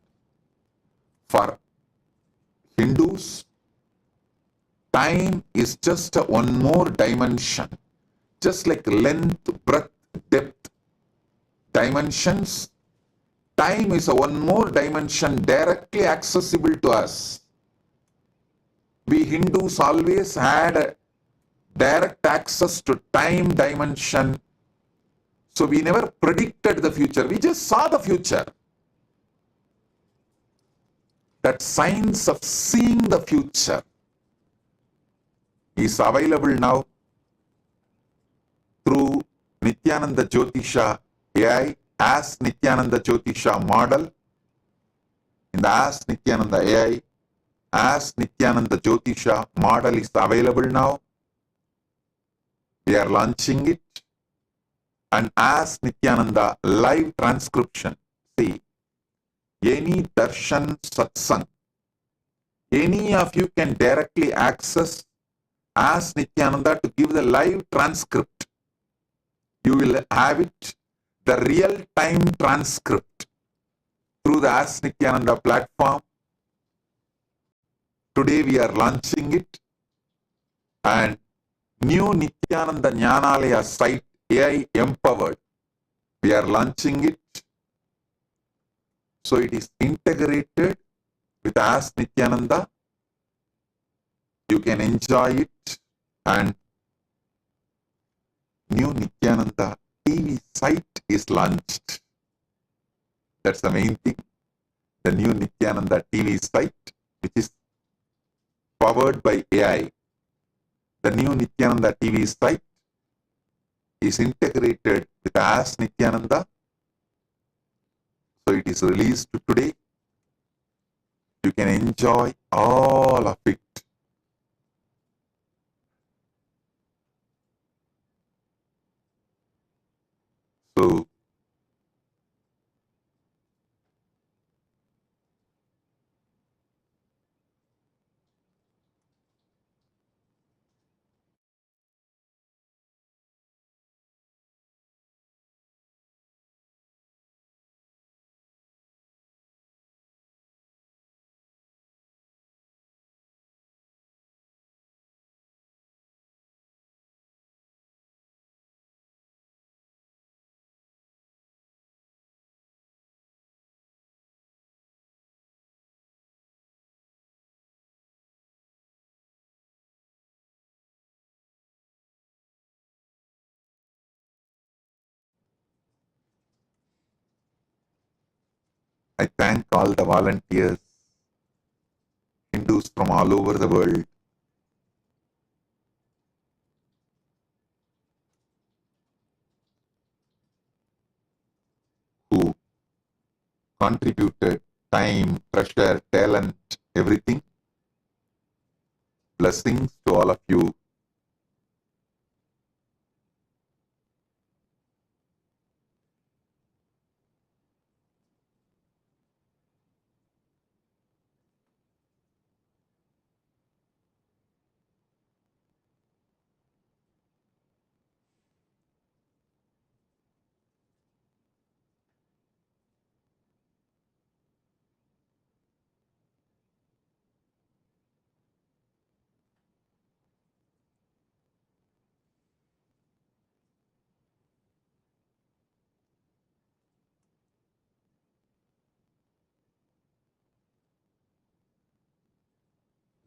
For Hindus, time is just one more dimension. Just like length, breadth, depth, dimensions, time is a one more dimension directly accessible to us. We Hindus always had a direct access to time dimension. So we never predicted the future. We just saw the future. That science of seeing the future is available now through Nithyananda Jyotisha AI, Ask Nithyananda Jyotisha model. In the Ask Nithyananda AI, Ask Nithyananda Jyotisha model is available now. We are launching it. And Ask Nithyananda live transcription. See, any Darshan Satsang, any of you can directly access Ask Nithyananda to give the live transcript. You will have it, the real-time transcript, through the Ask Nithyananda platform. Today we are launching it, and new Nithyananda Jnanalaya site, AI empowered, we are launching it. So it is integrated with Ask Nithyananda. You can enjoy it, and new Nithyananda TV site is launched. That's the main thing. The new Nithyananda TV site, which is powered by AI. The new Nithyananda TV site is integrated with Ask Nithyananda. So it is released today. You can enjoy all of it. So I thank all the volunteers, Hindus from all over the world, who contributed time, pressure, talent, everything. Blessings to all of you.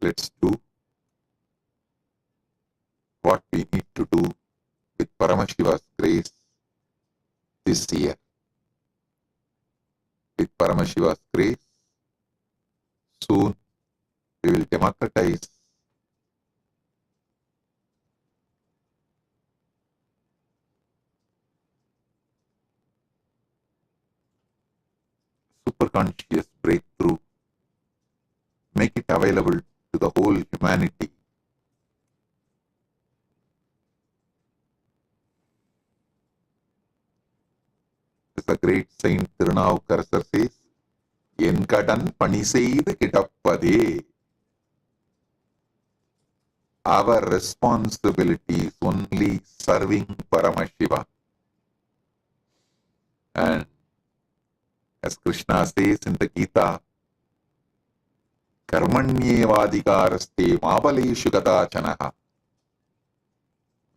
let's do what we need to do with Paramashiva's grace this year. With Paramashiva's grace, soon we will democratize superconscious breakthrough, make it available to the whole humanity. As the great Saint Tirunavukkarasar says, "En kadan pani seidu kidappade." Our responsibility is only serving Paramashiva. And as Krishna says in the Gita, "Karmanyevadhikaraste mabaleshu kadachanaha."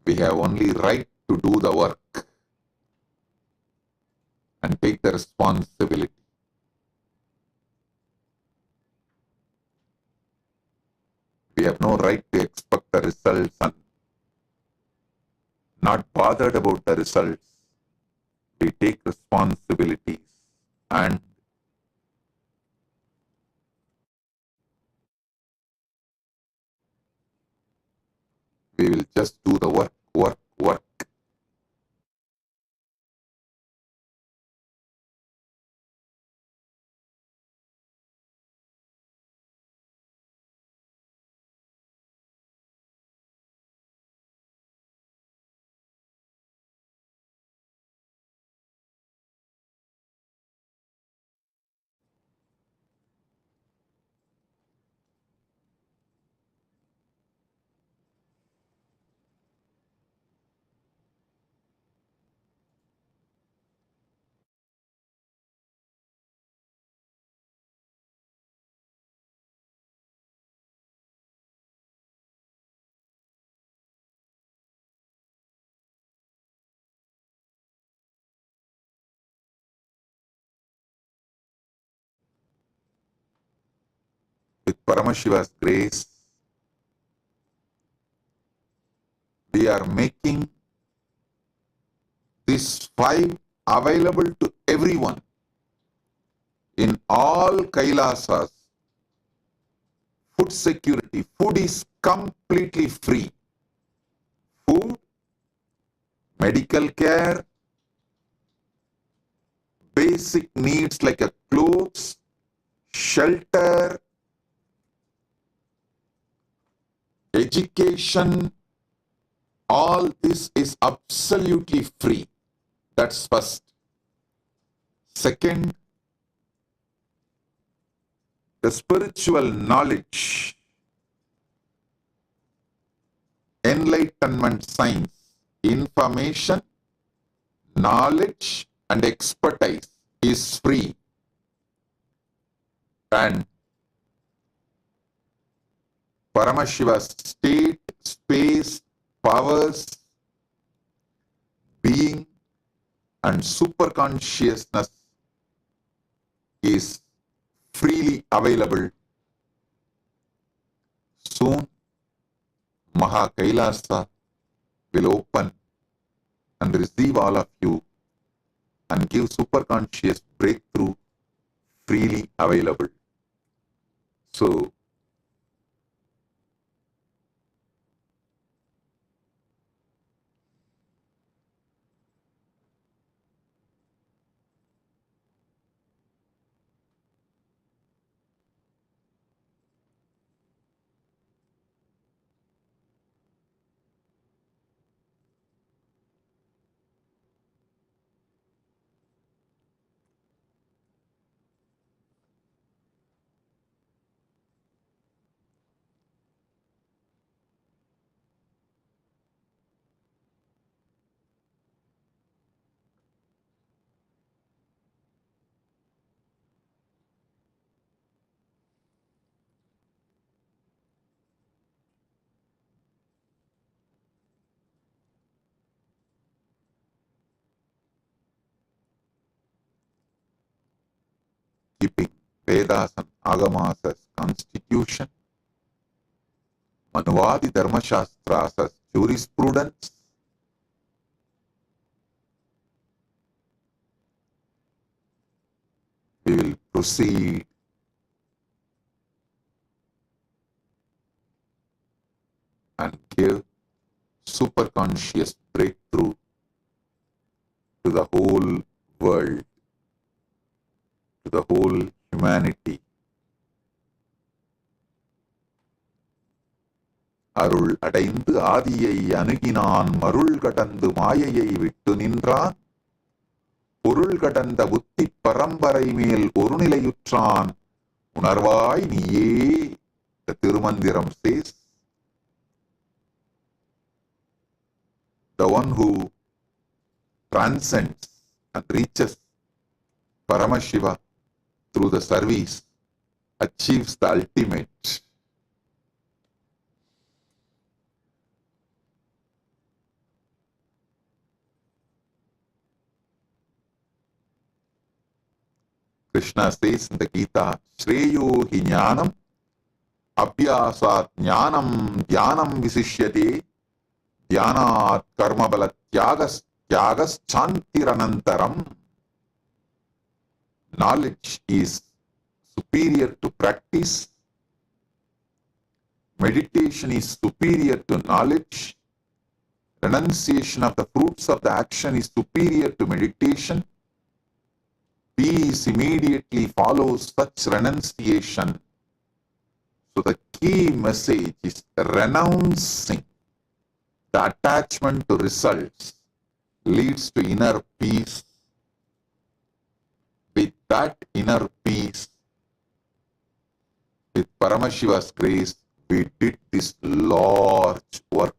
We have only right to do the work and take the responsibility. We have no right to expect the results and not bothered about the results. We take responsibilities and we will just do the work. With Paramashiva's grace, we are making these 5 available to everyone in all Kailasas. Food security. Food is completely free. Food, medical care, basic needs like a clothes, shelter, education, all this is absolutely free. That's first. Second, the spiritual knowledge, enlightenment science, information, knowledge and expertise is free. And Paramashiva's state, space, powers, being and superconsciousness is freely available. Soon, Maha Kailasa will open and receive all of you and give superconscious breakthrough freely available. So, keeping Vedas and Agamas as constitution, Manuvadi Dharmashastras as jurisprudence, we will proceed and give superconscious breakthrough to the whole world, to the whole humanity. அருள் அடைந்து ஆதியை அணுகினான் மருள் கடந்து மாயையை விட்டு நின்றான் பொருள் கடந்த புத்தி பரம்பரை மேல் ஒரு நிலையுற்றான் உணர்வாய் நீயே. The Tirumandiram says, the one who transcends and reaches Paramashiva through the service achieves the ultimate. Krishna says in the Gita, Shreyo hi jnanam, abhyasat jnanam, jnanam visishyate, jnanat karmabala tyagas, tyagas chantiranantaram. Knowledge is superior to practice. Meditation is superior to knowledge. Renunciation of the fruits of the action is superior to meditation. Peace immediately follows such renunciation. So the key message is renouncing the attachment to results leads to inner peace. With that inner peace, with Paramashiva's grace, we did this large work.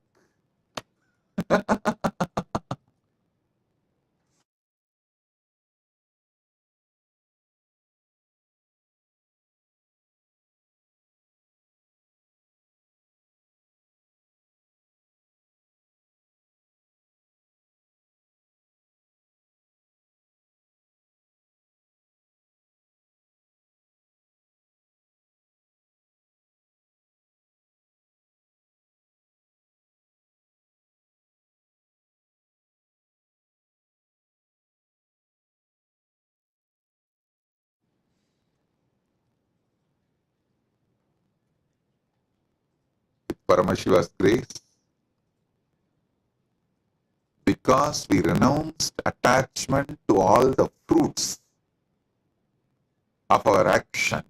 Paramashiva's grace, because we renounced attachment to all the fruits of our action,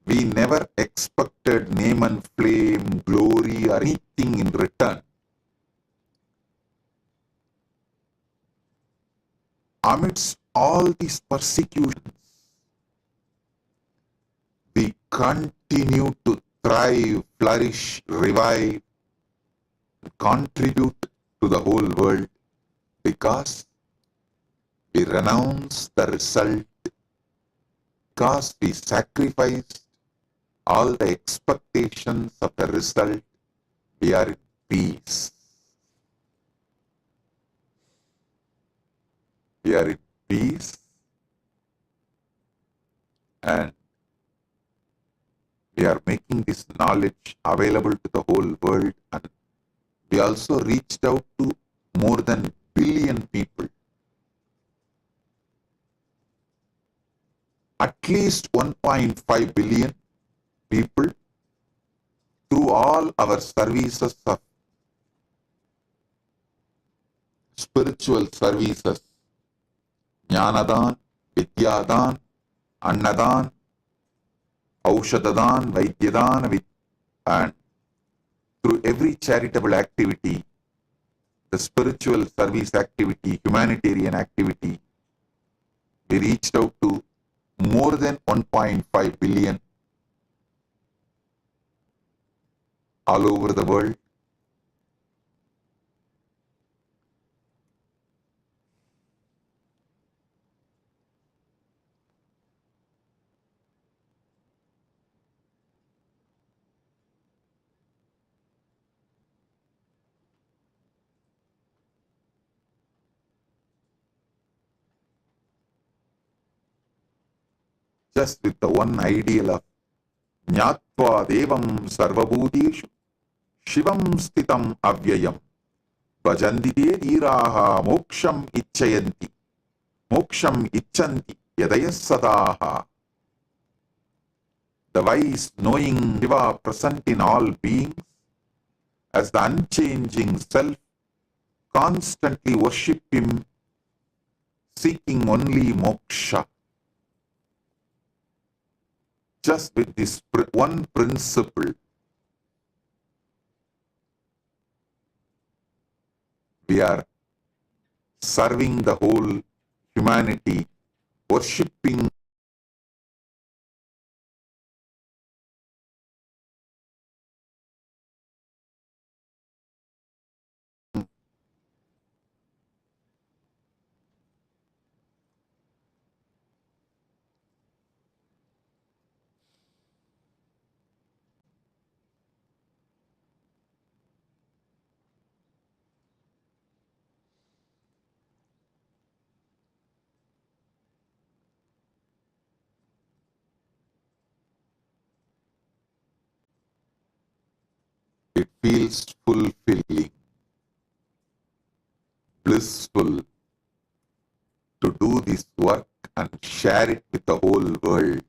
we never expected name and fame, glory, or anything in return. Amidst all these persecutions, we continue to thrive, flourish, revive, contribute to the whole world because we renounce the result, because we sacrificed all the expectations of the result. We are in peace. We are in peace, and we are making this knowledge available to the whole world, and we also reached out to more than 1 billion people. At least 1.5 billion people through all our services of spiritual services, Jnanadan, Vidyadan, Annadan, Aushadadan, Vaidyadan, and through every charitable activity, the spiritual service activity, humanitarian activity, we reached out to more than 1.5 billion all over the world. Just with the one ideal of Jnatva Devam Sarvabhuteshu शिवं स्थितम् अव्ययम् भजन्ति ते धीराः मोक्षम् इच्छयन्ति मोक्षम् इच्छन्ति यदयः सदाः. The wise, knowing Shiva present in all beings as the unchanging self, constantly worship him, seeking only moksha. Just with this one principle, we are serving the whole humanity, worshipping it feels fulfilling, blissful to do this work and share it with the whole world.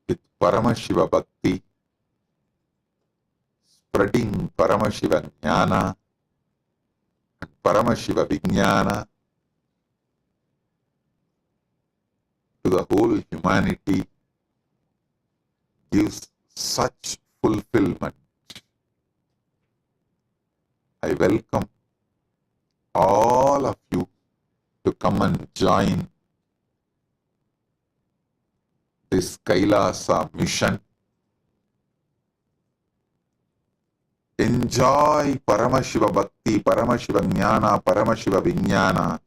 With Paramashiva Bhakti, spreading Paramashiva Jnana and Paramashiva Vijnana to the whole humanity gives such fulfillment. I welcome all of you to come and join this Kailasa mission. Enjoy Paramashiva Bhakti, Paramashiva Jnana, Paramashiva Vijnana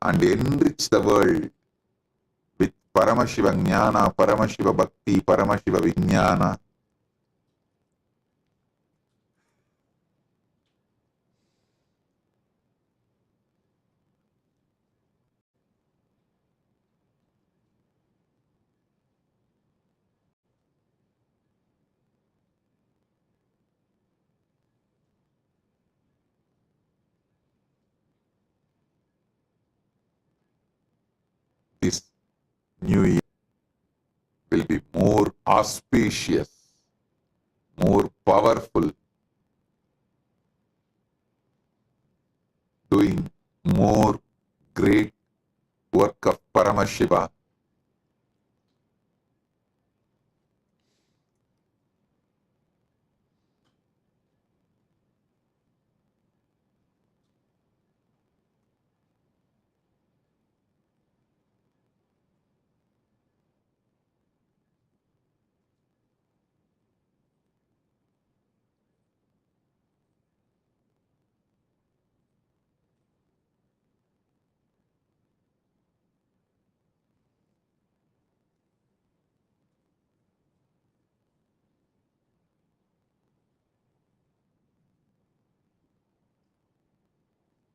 and enrich the world with Paramashiva Jnana, Paramashiva Bhakti, Paramashiva Vijnana. This new year will be more auspicious, more powerful, doing more great work of Paramashiva.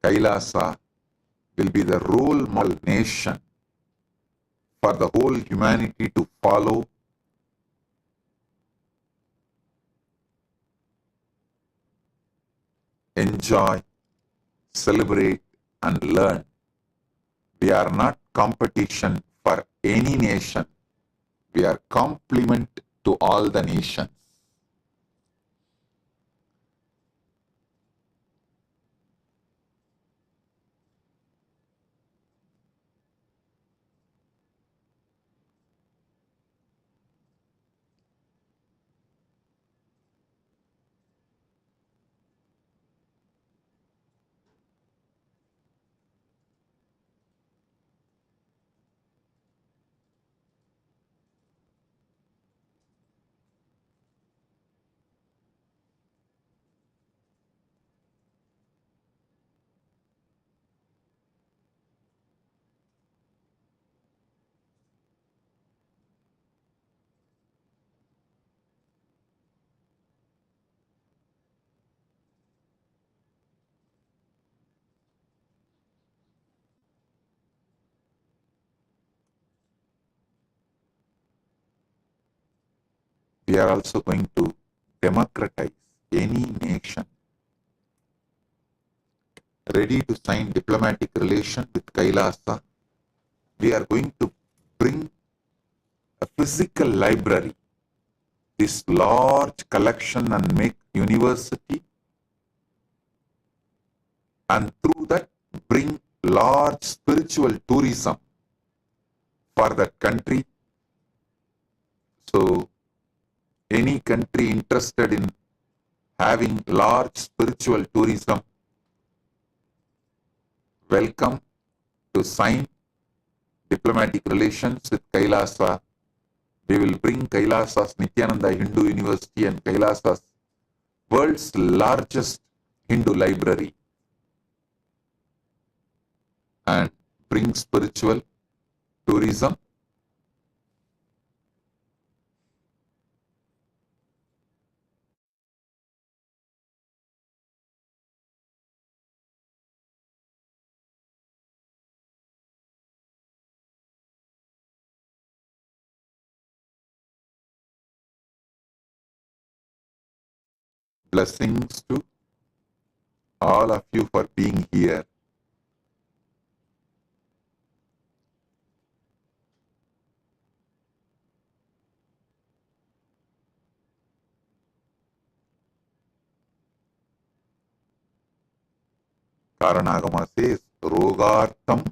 Kailasa will be the role model nation for the whole humanity to follow, enjoy, celebrate and learn. We are not competition for any nation. We are complement to all the nations. We are also going to democratize any nation ready to sign diplomatic relation with Kailasa. We are going to bring a physical library, this large collection, and make university, and through that bring large spiritual tourism for that country. So any country interested in having large spiritual tourism, welcome to sign diplomatic relations with Kailasa. We will bring Kailasa's Nithyananda Hindu University and Kailasa's world's largest Hindu library and bring spiritual tourism. Blessings to all of you for being here. Karanagama says, Rogartam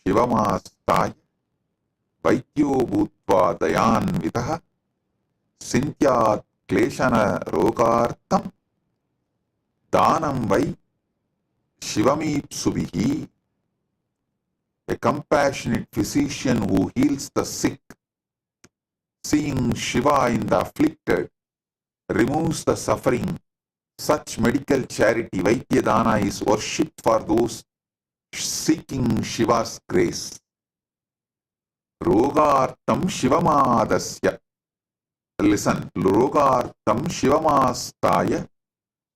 Shivamastaya Vaidyo Bhutva Dayanvitaha Sintyat Kleshana Rogartam Danam Vai Shivamipsubihi. A compassionate physician who heals the sick, seeing Shiva in the afflicted, removes the suffering. Such medical charity, Vaidyadana, is worshipped for those seeking Shiva's grace. Rogartam Shivamadasya. Listen, Rogartam Shivamastaya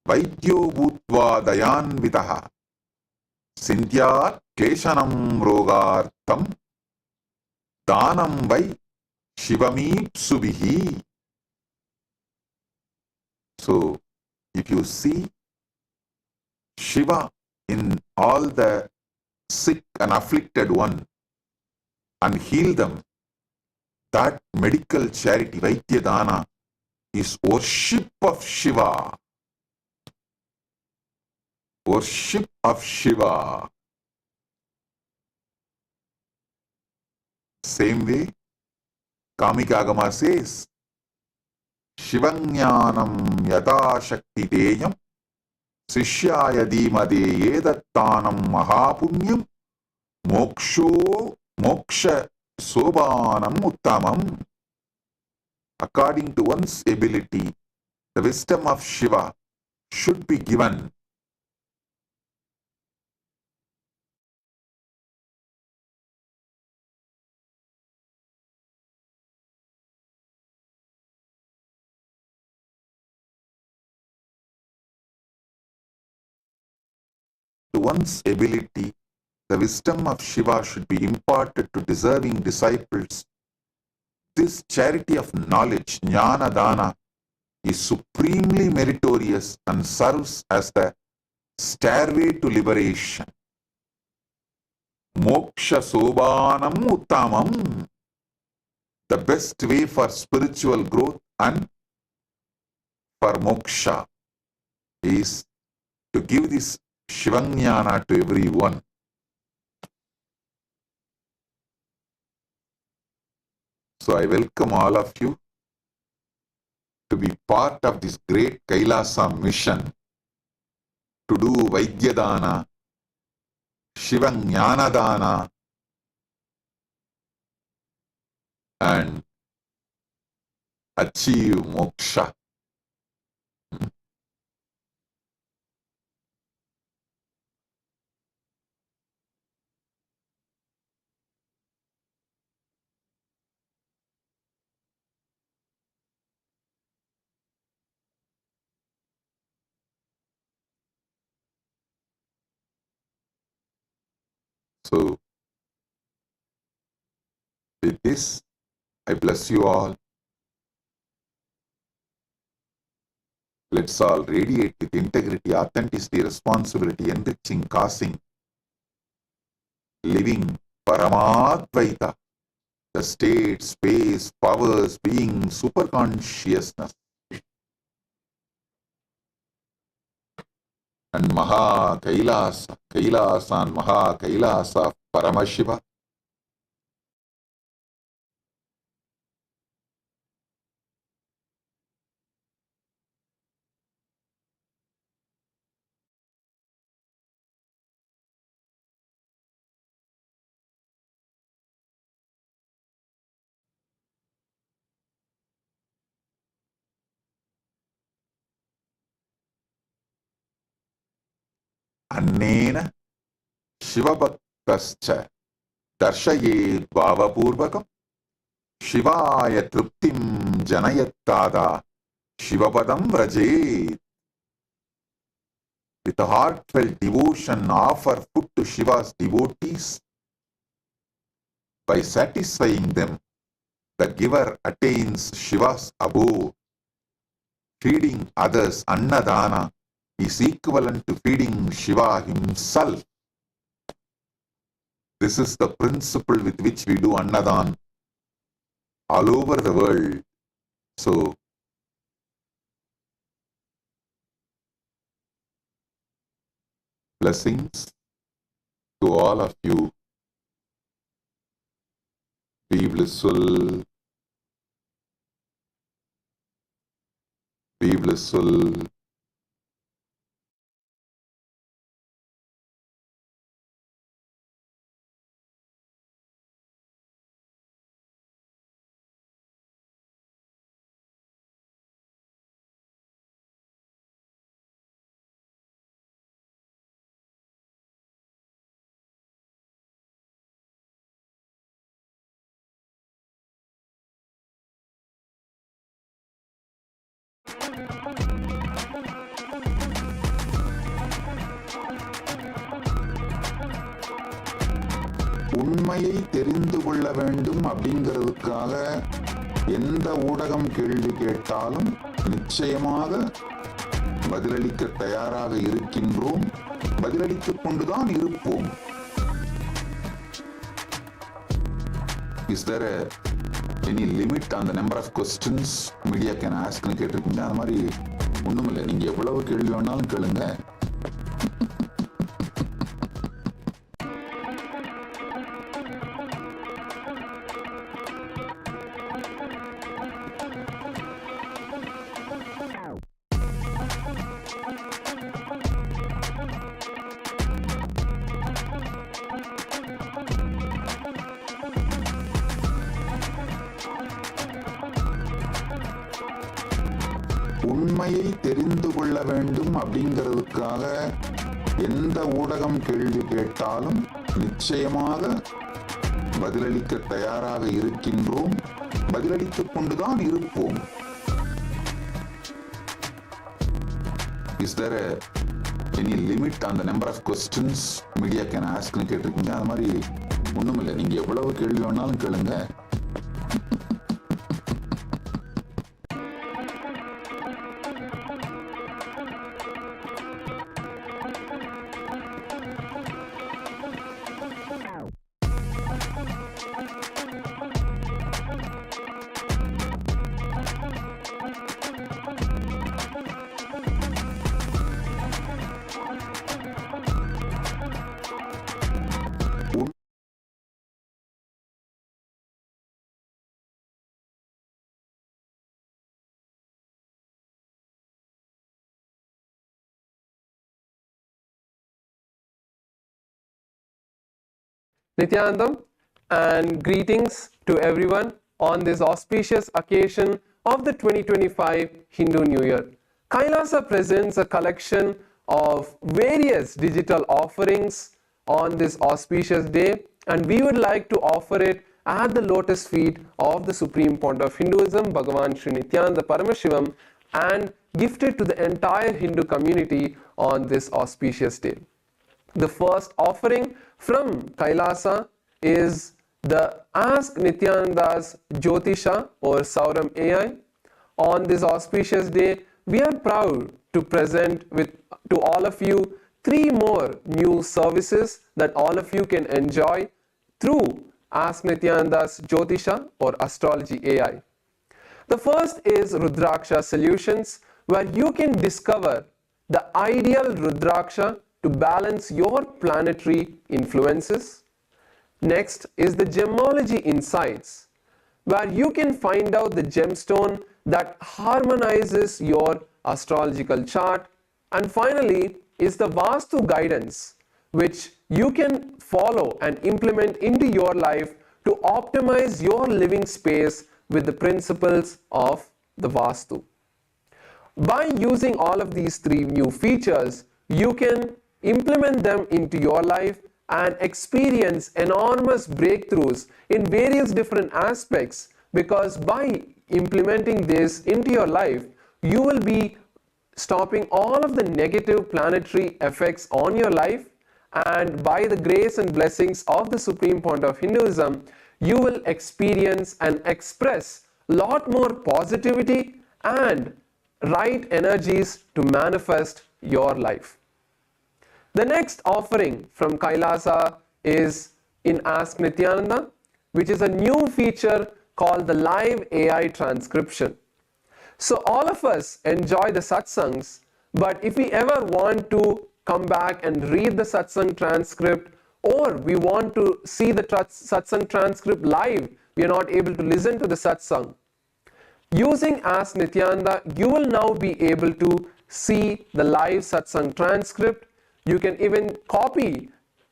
Vaidyo Bhutva Dayanvitaha Sintyat Kleshanam Rogartam Danam Vai Shivamipsubihi. So, if you see Shiva in all the sick and afflicted one and heal them, that medical charity, Vaidyadana, is worship of Shiva. Worship of Shiva. Same way, Kamikagama says, Shivajnanam yata shakti deyam sishyaya dhimade yedattanam mahapunyam moksha sobanam uttamam. According to one's ability, the wisdom of Shiva should be given. To one's ability, the wisdom of Shiva should be imparted to deserving disciples. This charity of knowledge, Jnana Dana, is supremely meritorious and serves as the stairway to liberation. Moksha Sobanam Uttamam, the best way for spiritual growth and for moksha is to give this Shivanyana to everyone. So I welcome all of you to be part of this great Kailasa mission to do Vaidyadana, Shivanyana and achieve moksha. So, with this, I bless you all. Let's all radiate with integrity, authenticity, responsibility, enriching, causing, living Paramadvaita, the state, space, powers, being, superconsciousness. And Maha Kailasa, Kailasa and Maha Kailasa of Paramashiva. Annena Shivabhaktascha Darshayed Bhavapurvakam Shivaya Truptim Janayattada Shivapadam Vrajed. With a heartfelt devotion, offer food to Shiva's devotees. By satisfying them, the giver attains Shiva's abode. Feeding others, Annadana, is equivalent to feeding Shiva himself. This is the principle with which we do Annadan all over the world. So, blessings to all of you. Be blissful. Be blissful. உண்மையை தெரிந்து கொள்ள வேண்டும் அப்படிங்கிறதுக்காக எந்த ஊடகம் கேள்வி கேட்டாலும் நிச்சயமாக பதிலளிக்க தயாராக இருக்கின்றோம், பதிலளித்துக் கொண்டுதான் இருப்போம். Is there any limit on the number of questions media can ask னு கேட்டிருக்கீங்க. அந்த மாதிரி ஒண்ணும் இல்லை, நீங்க எவ்வளவு கேள்வி வேணாலும் கேளுங்க. உண்மையை தெரிந்து கொள்ள வேண்டும் அப்படிங்கிறதுக்காக எந்த ஊடகம் கேள்வி கேட்டாலும் நிச்சயமாக பதிலளிக்க தயாராக இருக்கின்றோம், பதிலளித்துக் கொண்டுதான் இருப்போம். Is there any limit on the number of questions media can ask னு கேட்டிருக்கீங்க. அந்த மாதிரி ஒண்ணும் இல்லை, நீங்க எவ்வளவு கேள்வி வேணாலும் கேளுங்க. Nityanandam and greetings to everyone on this auspicious occasion of the 2025 Hindu New Year. Kailasa presents a collection of various digital offerings on this auspicious day, and we would like to offer it at the lotus feet of the Supreme Pontiff of Hinduism, Bhagavan Sri Nithyanaanda Paramashivamam, and gift it to the entire Hindu community on this auspicious day. The first offering from Kailasa is the Ask Nityananda's Jyotisha or Sauram AI. On this auspicious day, we are proud to present to all of you 3 more new services that all of you can enjoy through Ask Nityananda's Jyotisha or Astrology AI. The first is Rudraksha Solutions, where you can discover the ideal Rudraksha to balance your planetary influences. Next is the Gemology Insights, where you can find out the gemstone that harmonizes your astrological chart. And finally is the Vastu Guidance, which you can follow and implement into your life to optimize your living space with the principles of the Vastu. By using all of these 3 new features, you can implement them into your life and experience enormous breakthroughs in various different aspects, because by implementing this into your life, you will be stopping all of the negative planetary effects on your life, and by the grace and blessings of the Supreme Pontiff of Hinduism, you will experience and express a lot more positivity and right energies to manifest your life. The next offering from Kailasa is in Ask Nityananda, which is a new feature called the Live AI Transcription. So all of us enjoy the satsangs, but if we ever want to come back and read the satsang transcript, or we want to see the satsang transcript live, we are not able to listen to the satsang. Using Ask Nityananda, you will now be able to see the live satsang transcript. You can even copy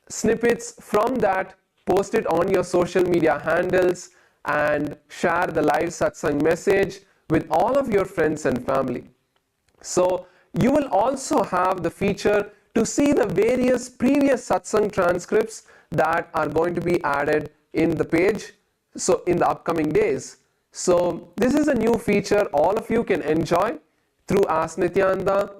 snippets from that, post it on your social media handles, and share the live satsang message with all of your friends and family. So you will also have the feature to see the various previous satsang transcripts that are going to be added in the page, so in the upcoming days. So this is a new feature all of you can enjoy through Ask Nityananda.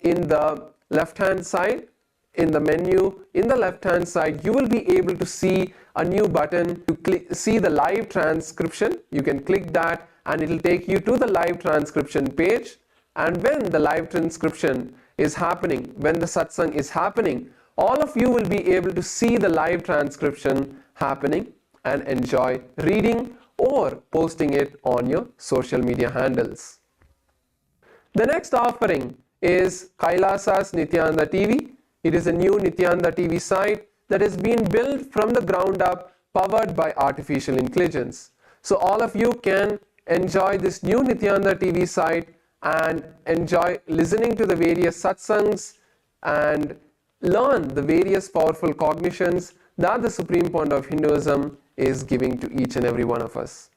In the left hand side, in the menu, in the left hand side, you will be able to see a new button to see the live transcription. You can click that and it will take you to the live transcription page. And when the live transcription is happening, when the satsang is happening, all of you will be able to see the live transcription happening and enjoy reading or posting it on your social media handles. The next offering is Kailasa's Nityananda TV. It is a new Nityananda TV site that has been built from the ground up, powered by artificial intelligence. So all of you can enjoy this new Nityananda TV site and enjoy listening to the various satsangs and learn the various powerful cognitions that the Supreme Pontiff of Hinduism is giving to each and every one of us.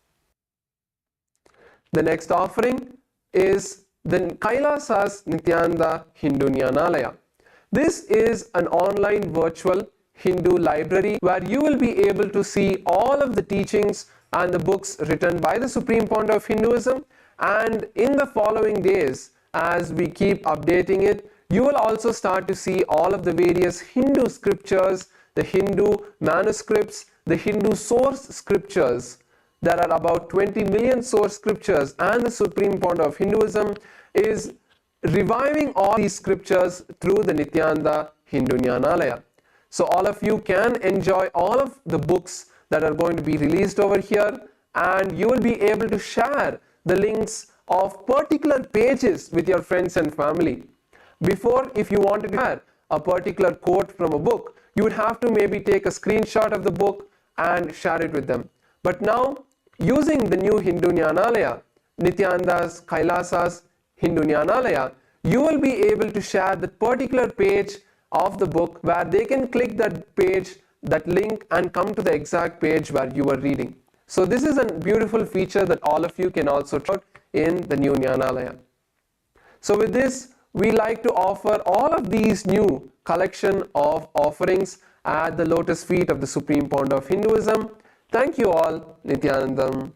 The next offering is the Kailasa's Nityananda Hindu Jnanalaya. This is an online virtual Hindu library where you will be able to see all of the teachings and the books written by the Supreme Pontiff of Hinduism. And in the following days, as we keep updating it, you will also start to see all of the various Hindu scriptures, the Hindu manuscripts, the Hindu source scriptures. There are about 20 million source scriptures, and the Supreme Pontiff of Hinduism is reviving all these scriptures through the Nityananda Hindu Jnanalaya. So all of you can enjoy all of the books that are going to be released over here, and you will be able to share the links of particular pages with your friends and family. Before, if you wanted to share a particular quote from a book, you would have to maybe take a screenshot of the book and share it with them. But now, using the new Hindu Jnanalaya, Nityananda's Kailasa's Hindu Jnanalaya, you will be able to share the particular page of the book where they can click that page that link and come to the exact page where you are reading. So this is a beautiful feature that all of you can also try out in the new Jnanalaya. So with this, we like to offer all of these new collection of offerings at the lotus feet of the Supreme Pontiff of Hinduism. Thank you all. Nithyanandam.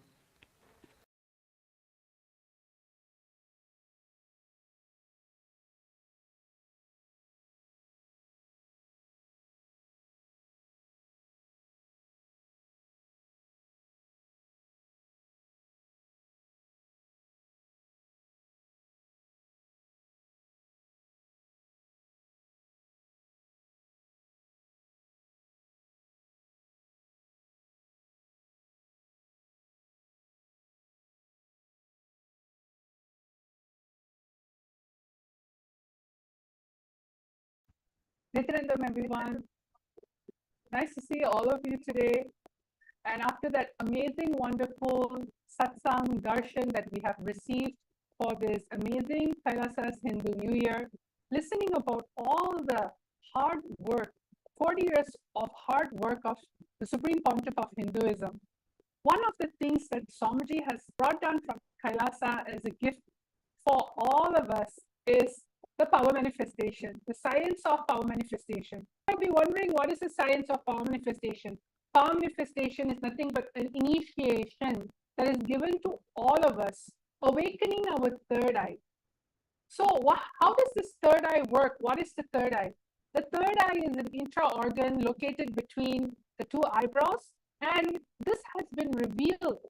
Nithyanandam, everyone. Nice to see all of you today. And after that amazing, wonderful Satsang Darshan that we have received for this amazing Kailasa's Hindu New Year, listening about all the hard work, 40 years of hard work of the Supreme Pontiff of Hinduism. One of the things that Swamiji has brought down from Kailasa as a gift for all of us is the power manifestation, the science of power manifestation. You might be wondering, what is the science of power manifestation? Power manifestation is nothing but an initiation that is given to all of us, awakening our third eye. So how does this third eye work? What is the third eye? The third eye is an intra-organ located between the two eyebrows, and this has been revealed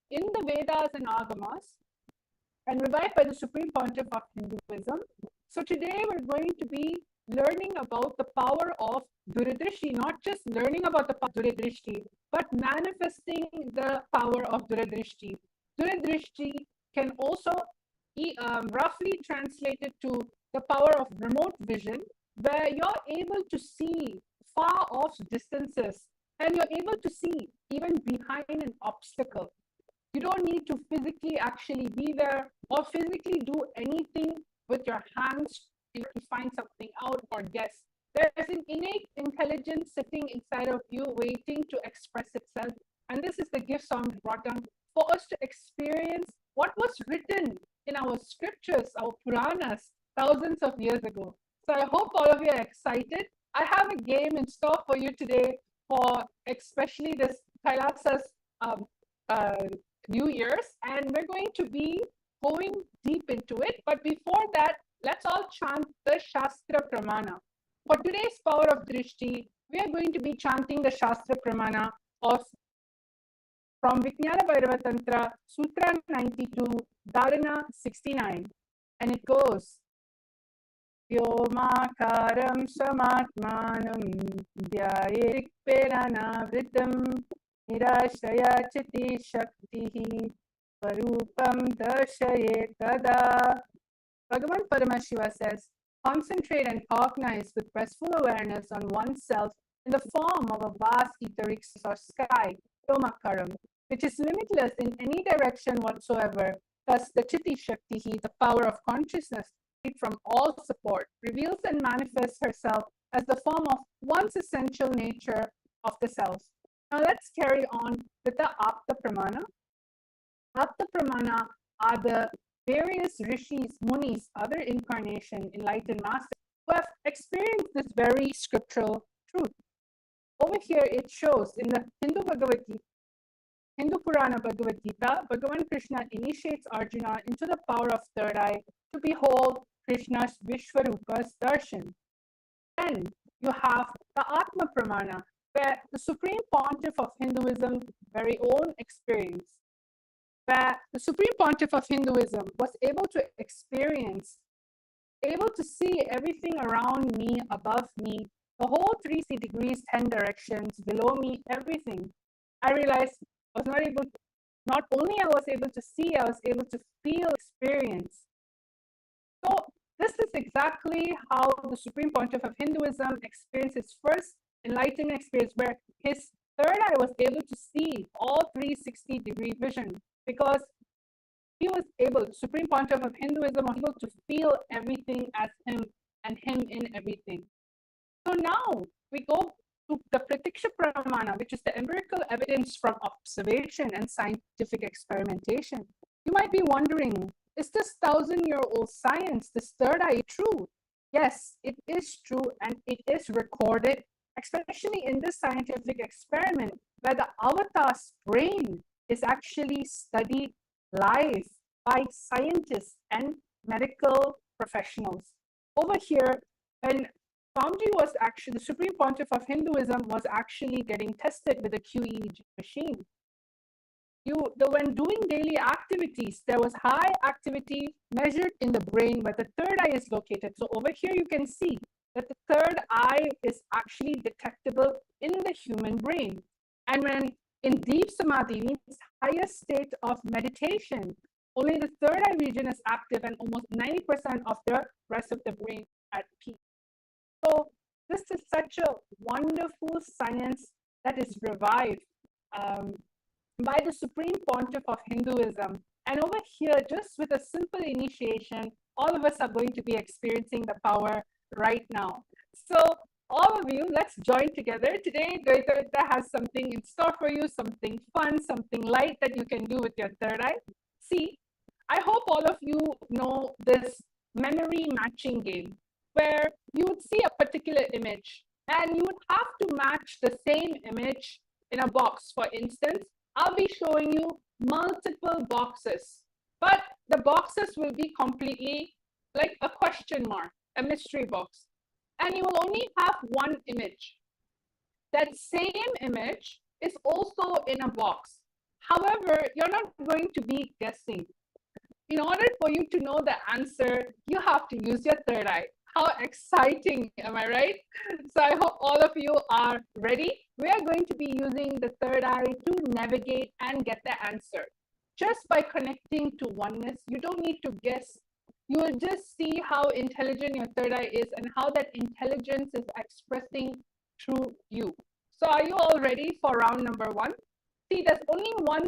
in the Vedas and Agamas and revived by the Supreme Pontiff of Hinduism. So today we're going to be learning about the power of Duradrishti, not just learning about the power of Duradrishti, but manifesting the power of Duradrishti. Duradrishti can also roughly translated to the power of remote vision, where you're able to see far off distances and you're able to see even behind an obstacle. You don't need to physically actually be there or physically do anything with your hands to find something out or guess. There's an innate intelligence sitting inside of you waiting to express itself. And this is the gift Swami brought down for us to experience what was written in our scriptures, our Puranas, thousands of years ago. So I hope all of you are excited. I have a game in store for you today for especially this Kailasa's New Year's, and we're going to be going deep into it. But before that, let's all chant the Shastra Pramana. For today's power of Drishti, we are going to be chanting the Shastra Pramana from Vijnana Bhairava Tantra, Sutra 92, Dharana 69. And it goes, Vyomakaram Samatmanam Dhyayerik Nirashaya Chiti Shaktihi Parupam Darshaye Tada. Bhagavan Paramashiva says, concentrate and cognize with restful awareness on oneself in the form of a vast etheric or sky, Vyomakaram, which is limitless in any direction whatsoever. Thus, the Chiti Shaktihi, the power of consciousness, from all support, reveals and manifests herself as the form of one's essential nature of the self. Now let's carry on with the Apta Pramana. Apta Pramana are the various rishis, munis, other incarnation, enlightened masters who have experienced this very scriptural truth. Over here it shows in the Hindu Purana Bhagavad Gita, Bhagavan Krishna initiates Arjuna into the power of third eye to behold Krishna's Vishwarupa's darshan. Then you have the Atma Pramana, where the Supreme Pontiff of Hinduism very own experience, where the Supreme Pontiff of Hinduism was able to experience, able to see everything around me, above me, the whole 360 degrees, 10 directions, below me, everything. I realized I was not able to, not only I was able to see, I was able to feel, experience. So this is exactly how the Supreme Pontiff of Hinduism experienced his first enlightened experience, where his third eye was able to see all 360-degree vision, because he was able, Supreme Pontiff of Hinduism was able to feel everything as him and him in everything. So now we go to the Pratiksha Pramana, which is the empirical evidence from observation and scientific experimentation. You might be wondering, is this 1,000-year-old science, this third eye, true? Yes, it is true, and it is recorded, especially in this scientific experiment where the avatar's brain is actually studied live by scientists and medical professionals. Over here, when Swamiji was actually, the Supreme Pontiff of Hinduism was actually getting tested with a QEEG machine. When doing daily activities, there was high activity measured in the brain where the third eye is located. So over here, you can see that the third eye is actually detectable in the human brain. And when in deep samadhi, means highest state of meditation, only the third eye region is active and almost 90% of the rest of the brain at peace. So this is such a wonderful science that is revived by the Supreme Pontiff of Hinduism. And over here, just with a simple initiation, all of us are going to be experiencing the power right now. So all of you, let's join together. Today, Dvaita has something in store for you, something fun, something light that you can do with your third eye. See, I hope all of you know this memory matching game, where you would see a particular image and you would have to match the same image in a box. For instance, I'll be showing you multiple boxes, but the boxes will be completely like a question mark, a mystery box, and you will only have one image. That same image is also in a box. However, you're not going to be guessing. In order for you to know the answer, you have to use your third eye. How exciting, am I right? So I hope all of you are ready. We are going to be using the third eye to navigate and get the answer. Just by connecting to oneness, you don't need to guess. You will just see how intelligent your third eye is and how that intelligence is expressing through you. So are you all ready for round number one? See, there's only one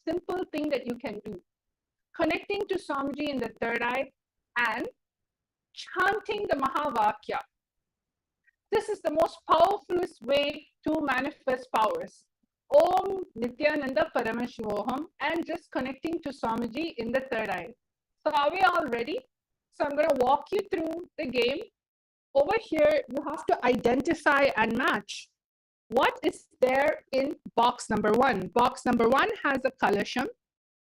simple thing that you can do. Connecting to Swamiji in the third eye and chanting the Mahavakya. This is the most powerful way to manifest powers. Om Nithyananda Paramashivam, and just connecting to Swamiji in the third eye. So are we all ready? So I'm going to walk you through the game. Over here, you have to identify and match what is there in box number one. Box number one has a kalasham.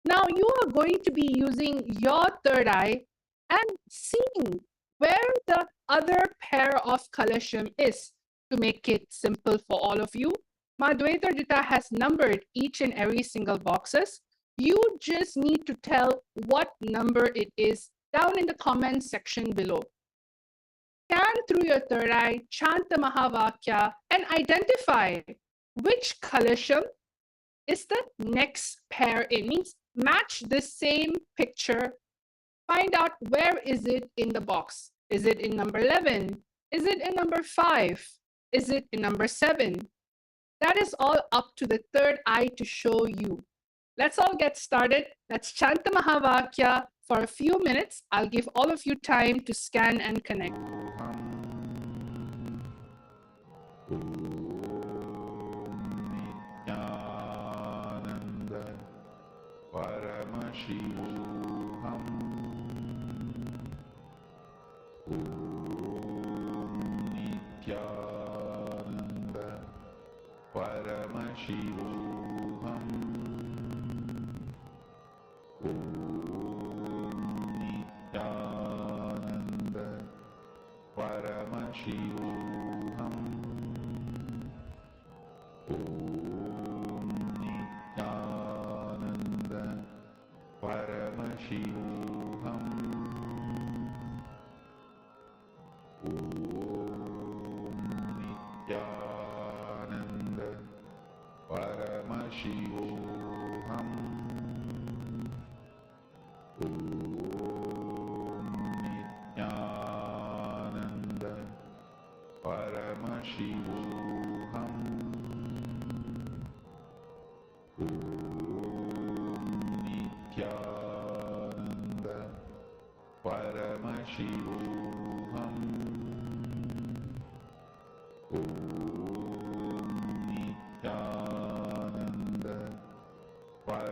Now you are going to be using your third eye and seeing where the other pair of kalasham is. To make it simple for all of you, Madhvaita has numbered each and every single boxes. You just need to tell what number it is down in the comment section below. Scan through your third eye, chant the Mahavakya, and identify which kalasham is the next pair in. Means match the same picture. Find out where is it in the box. Is it in number 11? Is it in number 5? Is it in number 7? That is all up to the third eye to show you. Let's all get started. Let's chant the Mahavakya for a few minutes. I'll give all of you time to scan and connect. Paramashivoham.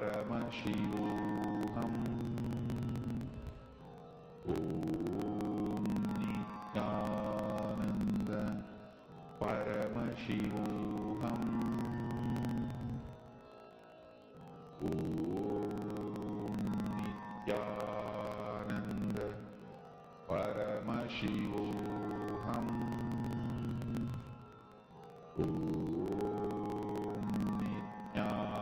Paramashivam. Om Nityananda Paramashivam. Om Nityananda Paramashivam. Om Nityananda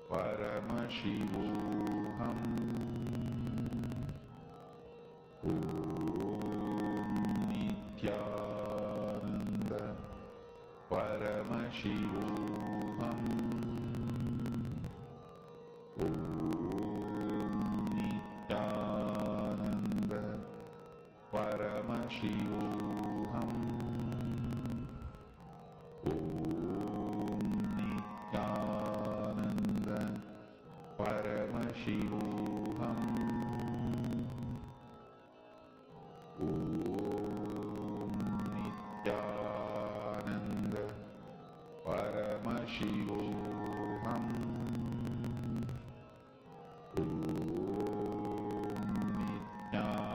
Paramashivam. Om Nityananda Paramashivam. Om Nityananda Paramashivam. Om Nityananda Paramashivam. Om Nityananda Paramashivam. Om Nityananda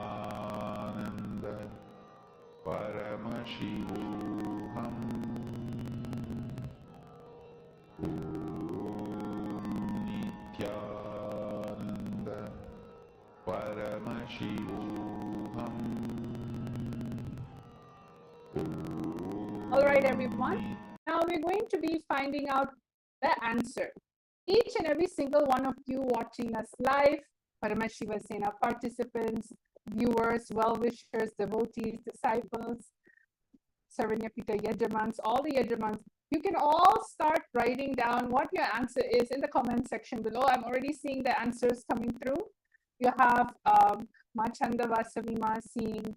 Paramashivam. Om Nityananda Paramashivam. All right, everyone. Now we're going to be finding out the answer. Each and every single one of you watching us live, Paramashiva Sena participants, viewers, well-wishers, devotees, disciples, Saranyapita Yajamans, all the Yajamans, you can all start writing down what your answer is in the comment section below. I'm already seeing the answers coming through. You have Machanda Vasavima seeing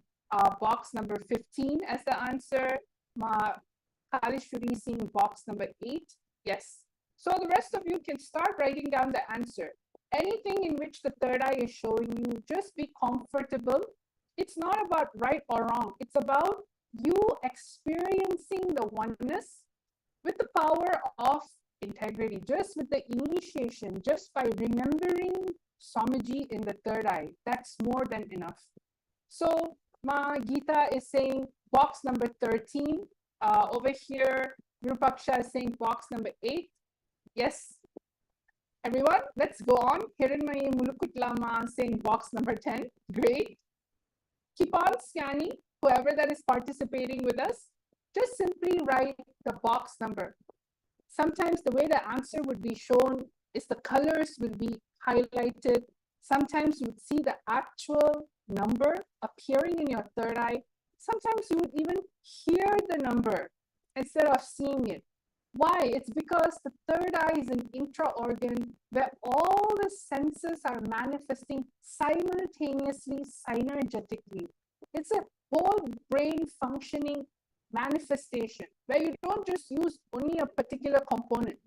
box number 15 as the answer. Ma Kalishuri seeing box number 8. Yes. So the rest of you can start writing down the answer. Anything in which the third eye is showing you, just be comfortable. It's not about right or wrong. It's about you experiencing the oneness with the power of integrity, just with the initiation, just by remembering Swamiji in the third eye. That's more than enough. So Ma Gita is saying box number 13. Over here, Virupaksha is saying box number 8. Yes. Everyone, let's go on. Hiranmayi Mulukutlama saying box number 10. Great. Keep on scanning. Whoever that is participating with us, just simply write the box number. Sometimes the way the answer would be shown is the colors will be highlighted. Sometimes you would see the actual number appearing in your third eye. Sometimes you would even hear the number instead of seeing it. Why? It's because the third eye is an intra-organ where all the senses are manifesting simultaneously, synergetically. It's a whole brain functioning manifestation where you don't just use only a particular component.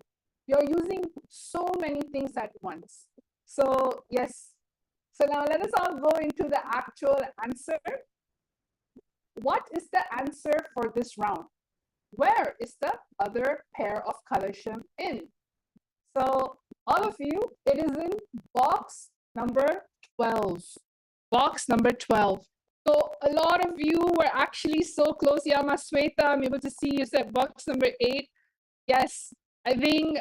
You're using so many things at once. So yes. So now let us all go into the actual answer. What is the answer for this round? Where is the other pair of Kalasham in? So all of you, it is in box number 12. Box number 12. So a lot of you were actually so close. Yama Sweta, I'm able to see you said box number 8. Yes, I think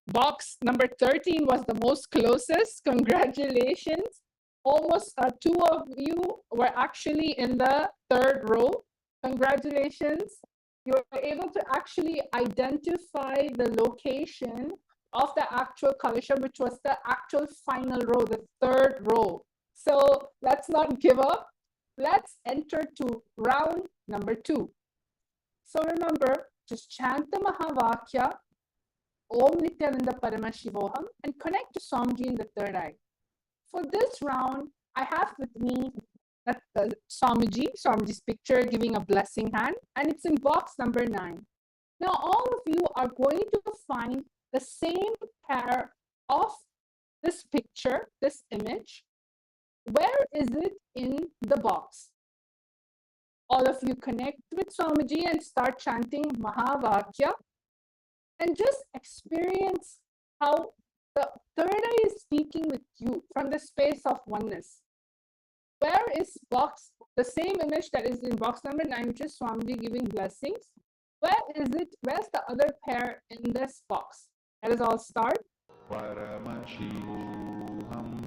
box number 13 was the most closest. Congratulations. Almost 2 of you were actually in the third row. Congratulations. You were able to actually identify the location of the actual Kalasham, which was the actual final row, the third row. So let's not give up. Let's enter to round number 2. So remember, just chant the Mahavakya, Om Nityananda Paramashivoham, and connect to Swamiji in the third eye. For this round, I have with me Swamiji's picture giving a blessing hand, and it's in box number 9. Now, all of you are going to find the same pair of this picture, this image. Where is it in the box? All of you connect with Swamiji and start chanting Mahavakya. and just experience how the third eye is speaking with you from the space of oneness. Where is box, the same image that is in box number 9, which is Swamiji giving blessings? Where is it? Where's the other pair in this box? Let us all start. Paramashivoham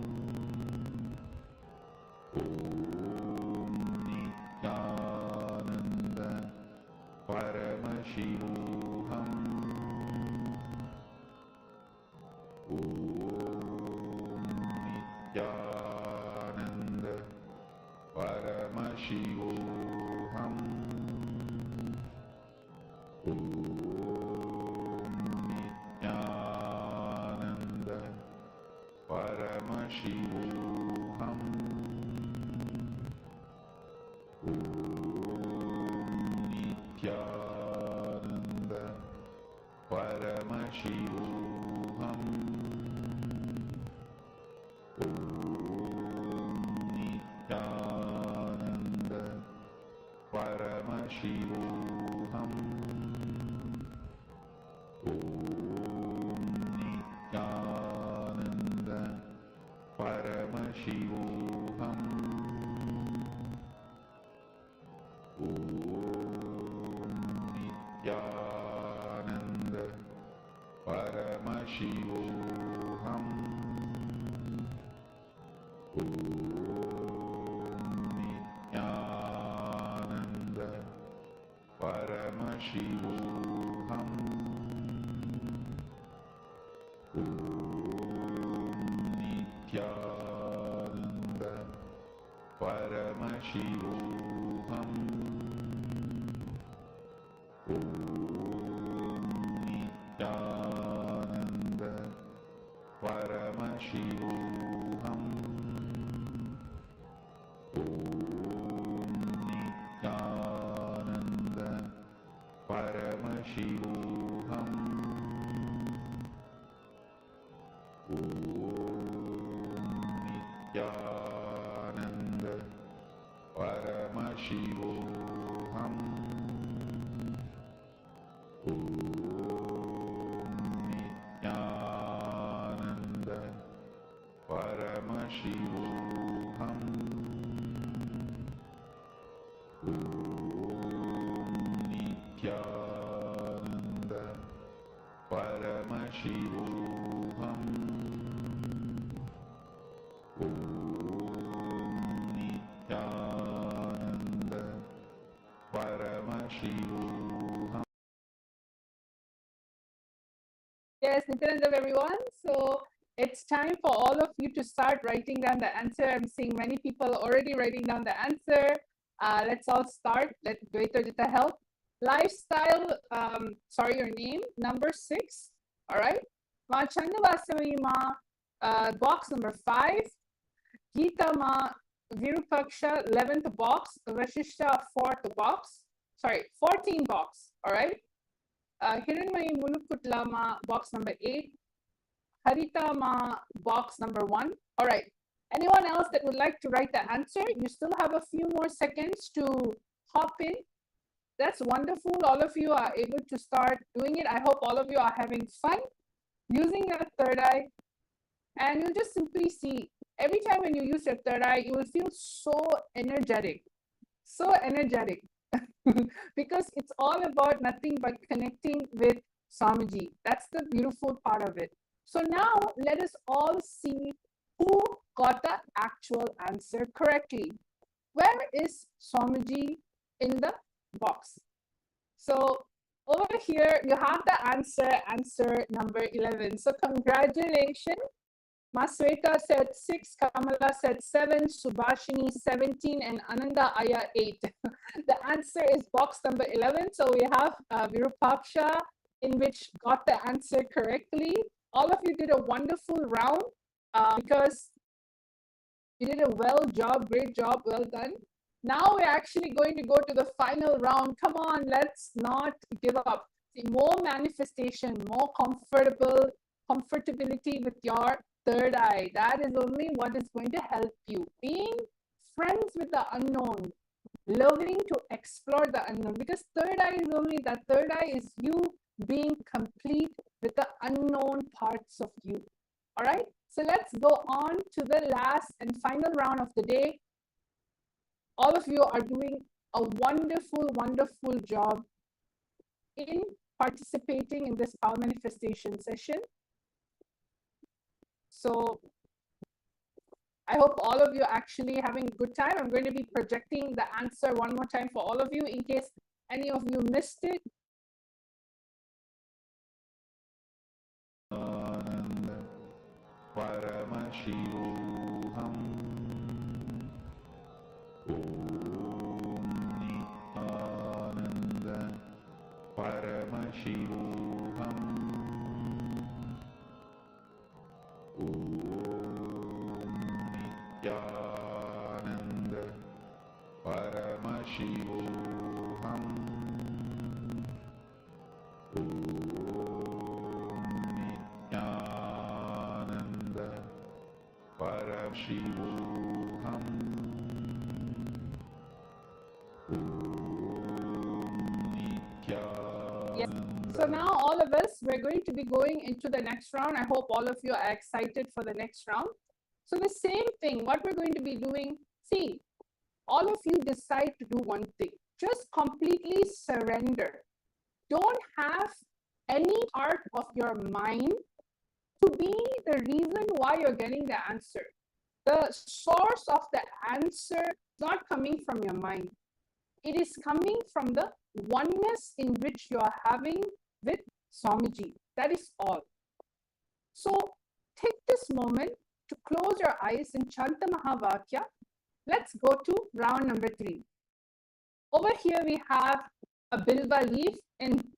Om Nityananda Paramashivoham Om Nityananda Paramashivoham Om Nityananda Paramashivoham Om Nityananda Paramashivoham Om Nityananda Paramashivoham Om Nityananda Paramashivoham Om Nityananda Paramashivoham Om Nityananda Paramashivoham Om Nityananda Paramashivoham Om Nityananda Paramashivoham Om Nityananda Paramashivoham Om Nityananda Paramashivoham Om Nityananda Paramashivoham Om Nityananda Paramashivoham Om Nityananda Paramashivoham. Yes, Nityananda, everyone. So it's time for all of you to start writing down the answer. I'm seeing many people already writing down the answer. Let's all start. Let Dvaitajita help. Lifestyle, sorry, your name, number 6. All right. Ma Chandavasami ma, box number 5. Geeta ma Virupaksha, 11th box. Vashishta, 4th box. Sorry, 14 box. All right. Hiranmayi Mulukutla ma, box number 8. Harita ma, box number 1. All right. Anyone else that would like to write the answer? You still have a few more seconds to hop in. That's wonderful. All of you are able to start doing it. I hope all of you are having fun using your third eye. And you'll just simply see, every time when you use your third eye, you will feel so energetic. So energetic. Because it's all about nothing but connecting with Swamiji. That's the beautiful part of it. So now let us all see who got the actual answer correctly. Where is Swamiji in the box? So over here, you have the answer number 11. So congratulations. Masweta said 6, Kamala said 7, Subhashini 17, and Ananda Aya 8. The answer is box number 11. So we have Virupaksha, in which got the answer correctly. All of you did a wonderful round because you did a great job, well done. Now we're actually going to go to the final round. Come on, let's not give up. See, more manifestation, more comfortability with your third eye. That is only what is going to help you. Being friends with the unknown, loving to explore the unknown, because third eye is only that. Third eye is you being complete with the unknown parts of you. All right, so let's go on to the last and final round of the day. All of you are doing a wonderful, wonderful job in participating in this power manifestation session. So I hope all of you are actually having a good time. I'm going to be projecting the answer one more time for all of you in case any of you missed it. Paramashivoham. Om Nityananda Paramashivoham. Om Nityananda Paramashivoham. Om Nityananda Paramashivoham. Yes. So now all of us, we're going to be going into the next round. I hope all of you are excited for the next round. So the same thing, what we're going to be doing, see, all of you decide to do one thing. Just completely surrender. Don't have any part of your mind to be the reason why you're getting the answer. The source of the answer is not coming from your mind. It is coming from the oneness in which you are having with Swamiji. That is all. So take this moment to close your eyes and chant the Mahavakya. Let's go to round number 3. Over here we have a Bilva leaf in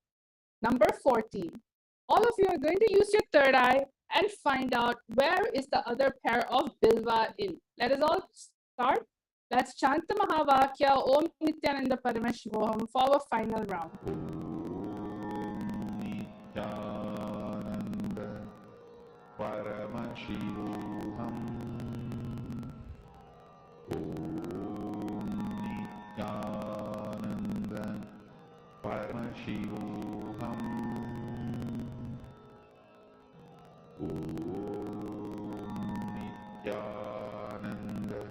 number 14. All of you are going to use your third eye and find out where is the other pair of Bilva in. Let us all start. Let's chant the Mahavakya Om Nityananda Paramashivam for our final round. Nityananda Paramashivoham. Om Nityananda Paramashivoham. Om Nityananda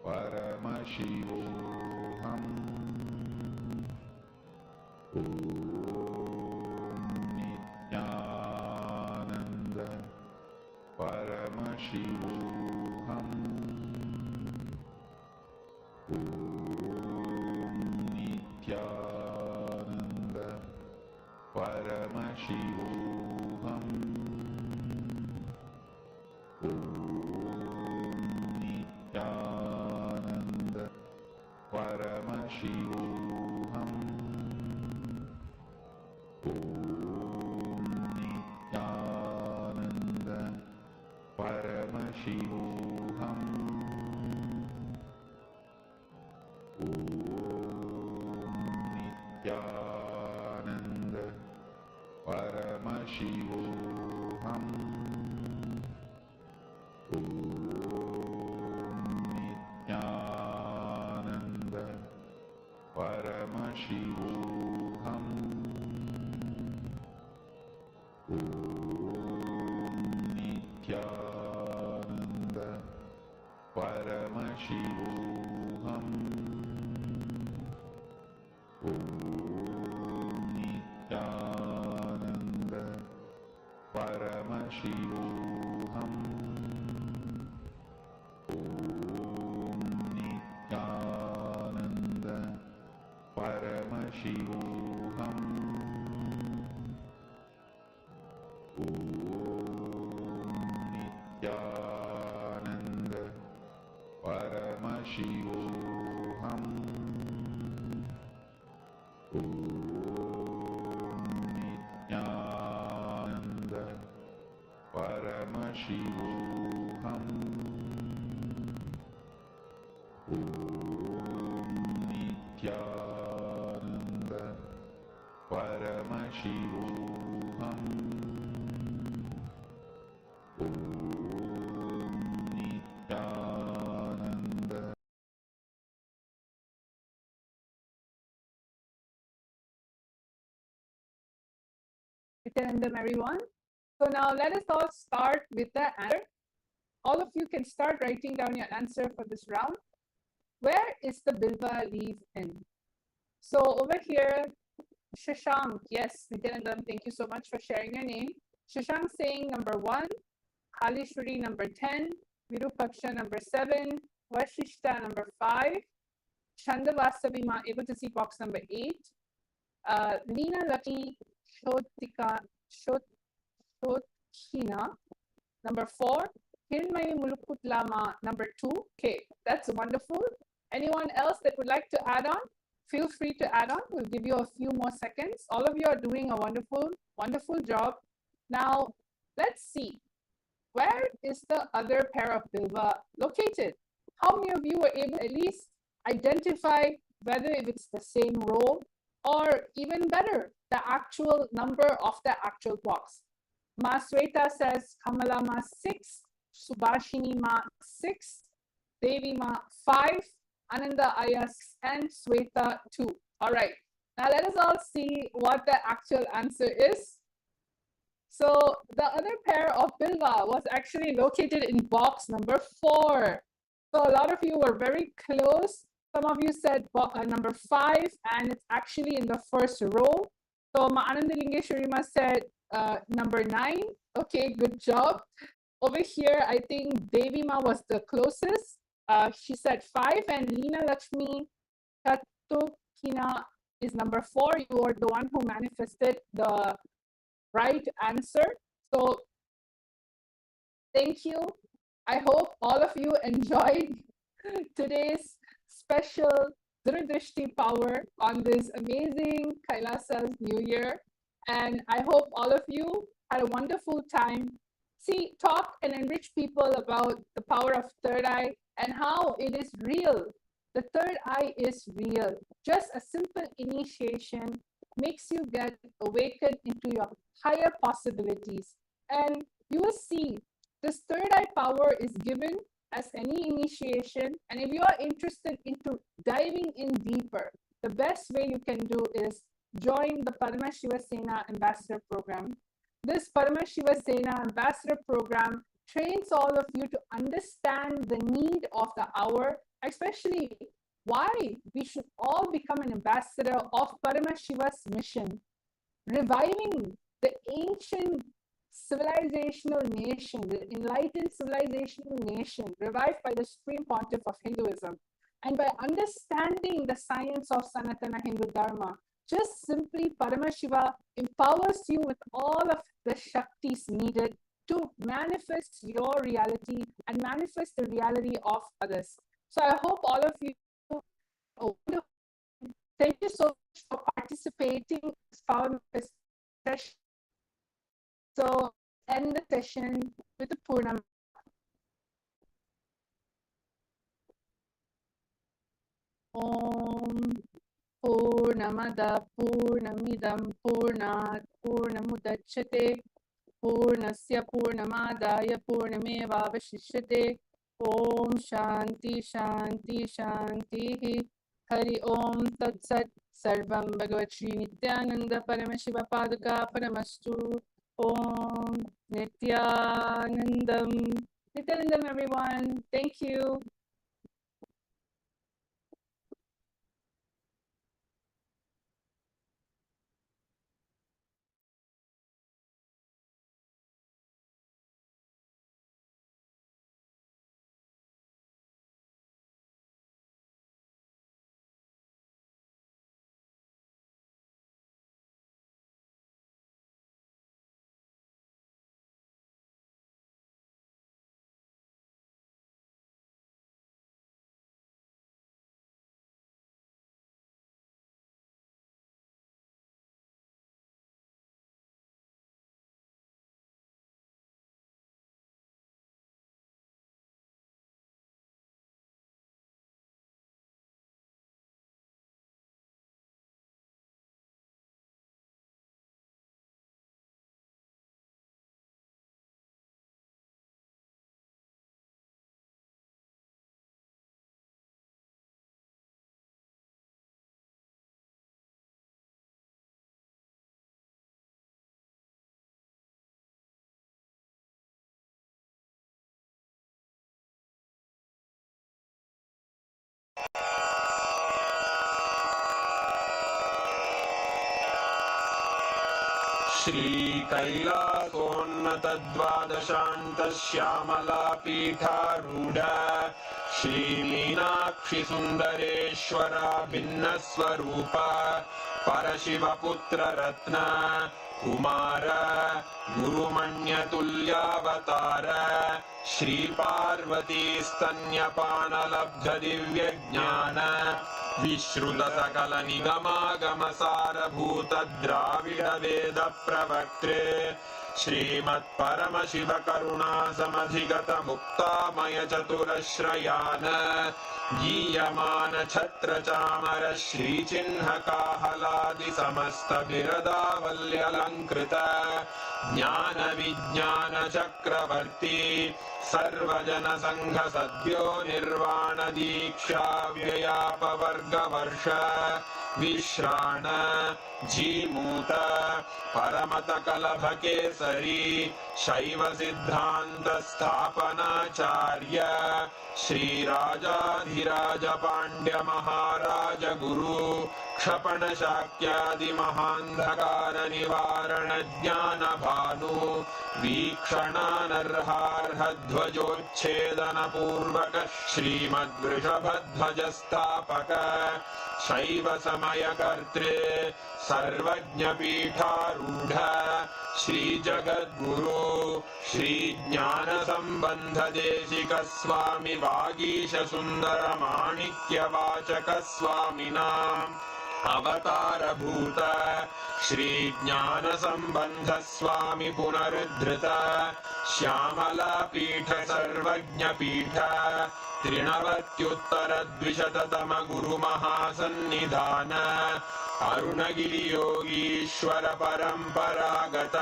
Paramashivoham. Om Nityananda Paramashivoham. Om Nityananda Paramashivoham. Om Nityananda Paramashivoham. Om Nityananda Paramashivoham. Om Nityananda Paramashivoham. Om Nityananda Paramashivoham. Om Nityananda Paramashivoham. Om Nityananda Paramashivoham. Om Nityananda Paramashivoham. Om Nityananda Paramashivoham. Om Nityananda Paramashivoham. Om Nityananda Paramashivoham. Om Nityananda Nityanandam, everyone. So now let us all start with the answer. All of you can start writing down your answer for this round. Where is the bilva leaf in? So over here, Shashank, yes, Nityanandam, thank you so much for sharing your name. Shashank saying number 1, Kalishwari number 10, Virupaksha number 7, Vashishta number 5, Chandavasabima, able to see box number 8, Leena Lucky Shotika Shotkina number 4, Hirmay Mulukutlama number 2. Okay, that's wonderful. Anyone else that would like to add on? Feel free to add on. We'll give you a few more seconds. All of you are doing a wonderful, wonderful job. Now, let's see. Where is the other pair of bilva located? How many of you were able to at least identify whether if it's the same row or even better, the actual number of the actual box? Ma Sweta says Kamala Ma 6, Subhashini Ma 6, Devi Ma 5, Ananda Ayas and Sweta 2. All right. Now let us all see what the actual answer is. So the other pair of bilva was actually located in box number 4. So a lot of you were very close. Some of you said number 5, and it's actually in the first row. So Ananda Lingeshwarima said number 9. Okay, good job. Over here, I think Devi Ma was the closest. She said 5, and Leena Lakshmi Chatukina is number 4. You are the one who manifested the right answer. So thank you. I hope all of you enjoyed today's special Durudrishti power on this amazing Kailasa's New Year. And I hope all of you had a wonderful time. See, talk and enrich people about the power of third eye and how it is real. The third eye is real. Just a simple initiation makes you get awakened into your higher possibilities. And you will see this third eye power is given as any initiation. And if you are interested into diving in deeper, the best way you can do is join the Paramashiva Sena Ambassador Program. This Paramashiva Sena Ambassador Program trains all of you to understand the need of the hour, especially why we should all become an ambassador of Paramashiva's mission, reviving the ancient civilizational nation, the enlightened civilizational nation, revived by the Supreme Pontiff of Hinduism. And by understanding the science of Sanatana Hindu Dharma, just simply Paramashiva empowers you with all of the Shaktis needed to manifest your reality and manifest the reality of others. So I hope all of you, thank you so much for participating in this power session. So end the session with the Purnam. Om Purnamada Purnamidam Purnat Purnamudachyate Purnasya Purnamadaya Purnameva Vashishyate. Om Shanti Shanti Shanti. Hari Om Tat Sat. Sarvam Bhagavat Sri Nityananda Paramashiva Paduka Paramastu. Om Nityanandam. Nityanandam, everyone. Thank you. श्रीकैलासोन्नतद्वादशान्तश्यामलापीठारूढ श्रीमीनाक्षिसुन्दरेश्वरा भिन्नस्वरूप परशिवपुत्ररत्न Kumar गुरुमण्यतुल्यावतार श्रीपार्वतीस्तन्यपानलब्धदिव्यज्ञान विश्रुतसकलनिगमागमसारभूतद्राविडवेदप्रवक्त्रे श्रीमत्परमशिवकरुणासमधिगतमुक्तामयचतुरश्रयान् गीयमान छत्रचामर श्रीचिह्नकाहलादिसमस्तबिरदावल्यलङ्कृत ज्ञानविज्ञानचक्रवर्ती सर्वजनसङ्घसद्यो निर्वाणदीक्षा व्ययापवर्गवर्ष विश्राण Jimuta परमतकलभकेसरी शैवसिद्धान्तस्थापनाचार्य श्रीराजाधिराजपाण्ड्यमहाराज गुरु क्षपणशाक्यादिमहान्धकारनिवारणज्ञानभानु वीक्षणानर्हार्हध्वजोच्छेदनपूर्वक श्रीमद्वृषभध्वजस्थापक शैवसमयकर्त्रे सर्वज्ञपीठारूढ श्रीजगद्गुरु श्रीज्ञानसम्बन्धदेशिकस्वामि वागीशसुन्दरमाणिक्यवाचकस्वामिनाम् अवतारभूत श्रीज्ञानसम्बन्धस्वामि पुनरुद्धृत श्यामलापीठ सर्वज्ञपीठ त्रिनवत्युत्तरद्विशततम गुरुमहासन्निधान अरुणगिरियोगीश्वर परम्परागत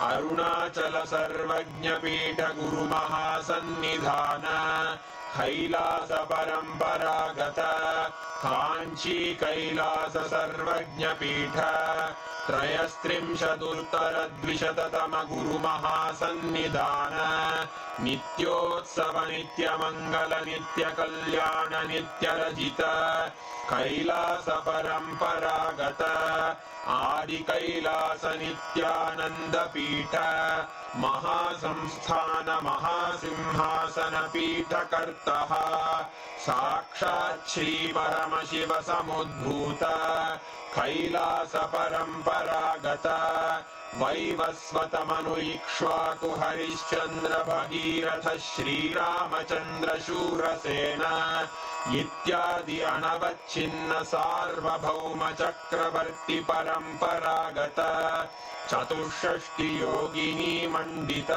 अरुणाचल सर्वज्ञपीठ गुरुमहासन्निधान कैलास परम्परागत काञ्ची कैलास सर्वज्ञपीठ त्रयस्त्रिंशदुत्तरद्विशततम गुरुमहासन्निधान नित्योत्सव नित्यमङ्गल नित्यकल्याण नित्यरजित कैलास परम्परागत आदिकैलास नित्यानन्दपीठ महासंस्थान महासिंहासन पीठकर्तः साक्षात् श्री परमशिव समुद्भूत कैलास परम्परागत वैवस्वतमनु इक्ष्वाकु हरिश्चन्द्र भगीरथ श्रीरामचन्द्र शूरसेन इत्यादि अनवच्छिन्न सार्वभौम चक्रवर्ति परम्परागत चतुष्षष्टि योगिनी मंडित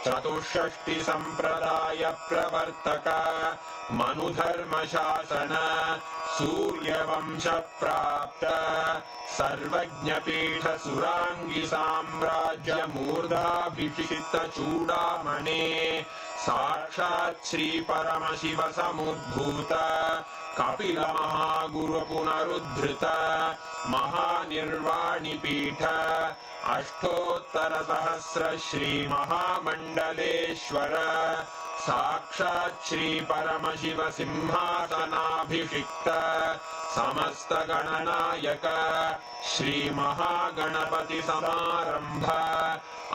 चतुष्षष्टि संप्रदाय प्रवर्तक मनुधर्म शासन सूर्यवंश प्राप्त सर्वज्ञपीठ सुरांगी साम्राज्य मूर्धाभिषिक्त चूडामणे साक्षात् श्री परमशिव समुद्भूत कपिल महागुरु पुनरुद्धृत महानिर्वाणि पीठ अष्टोत्तर सहस्र श्री महामंडलेश्वर साक्षात् श्री परमशिव सिंहासनाभिषिक्त समस्त गणनायक श्री महागणपति समारंभ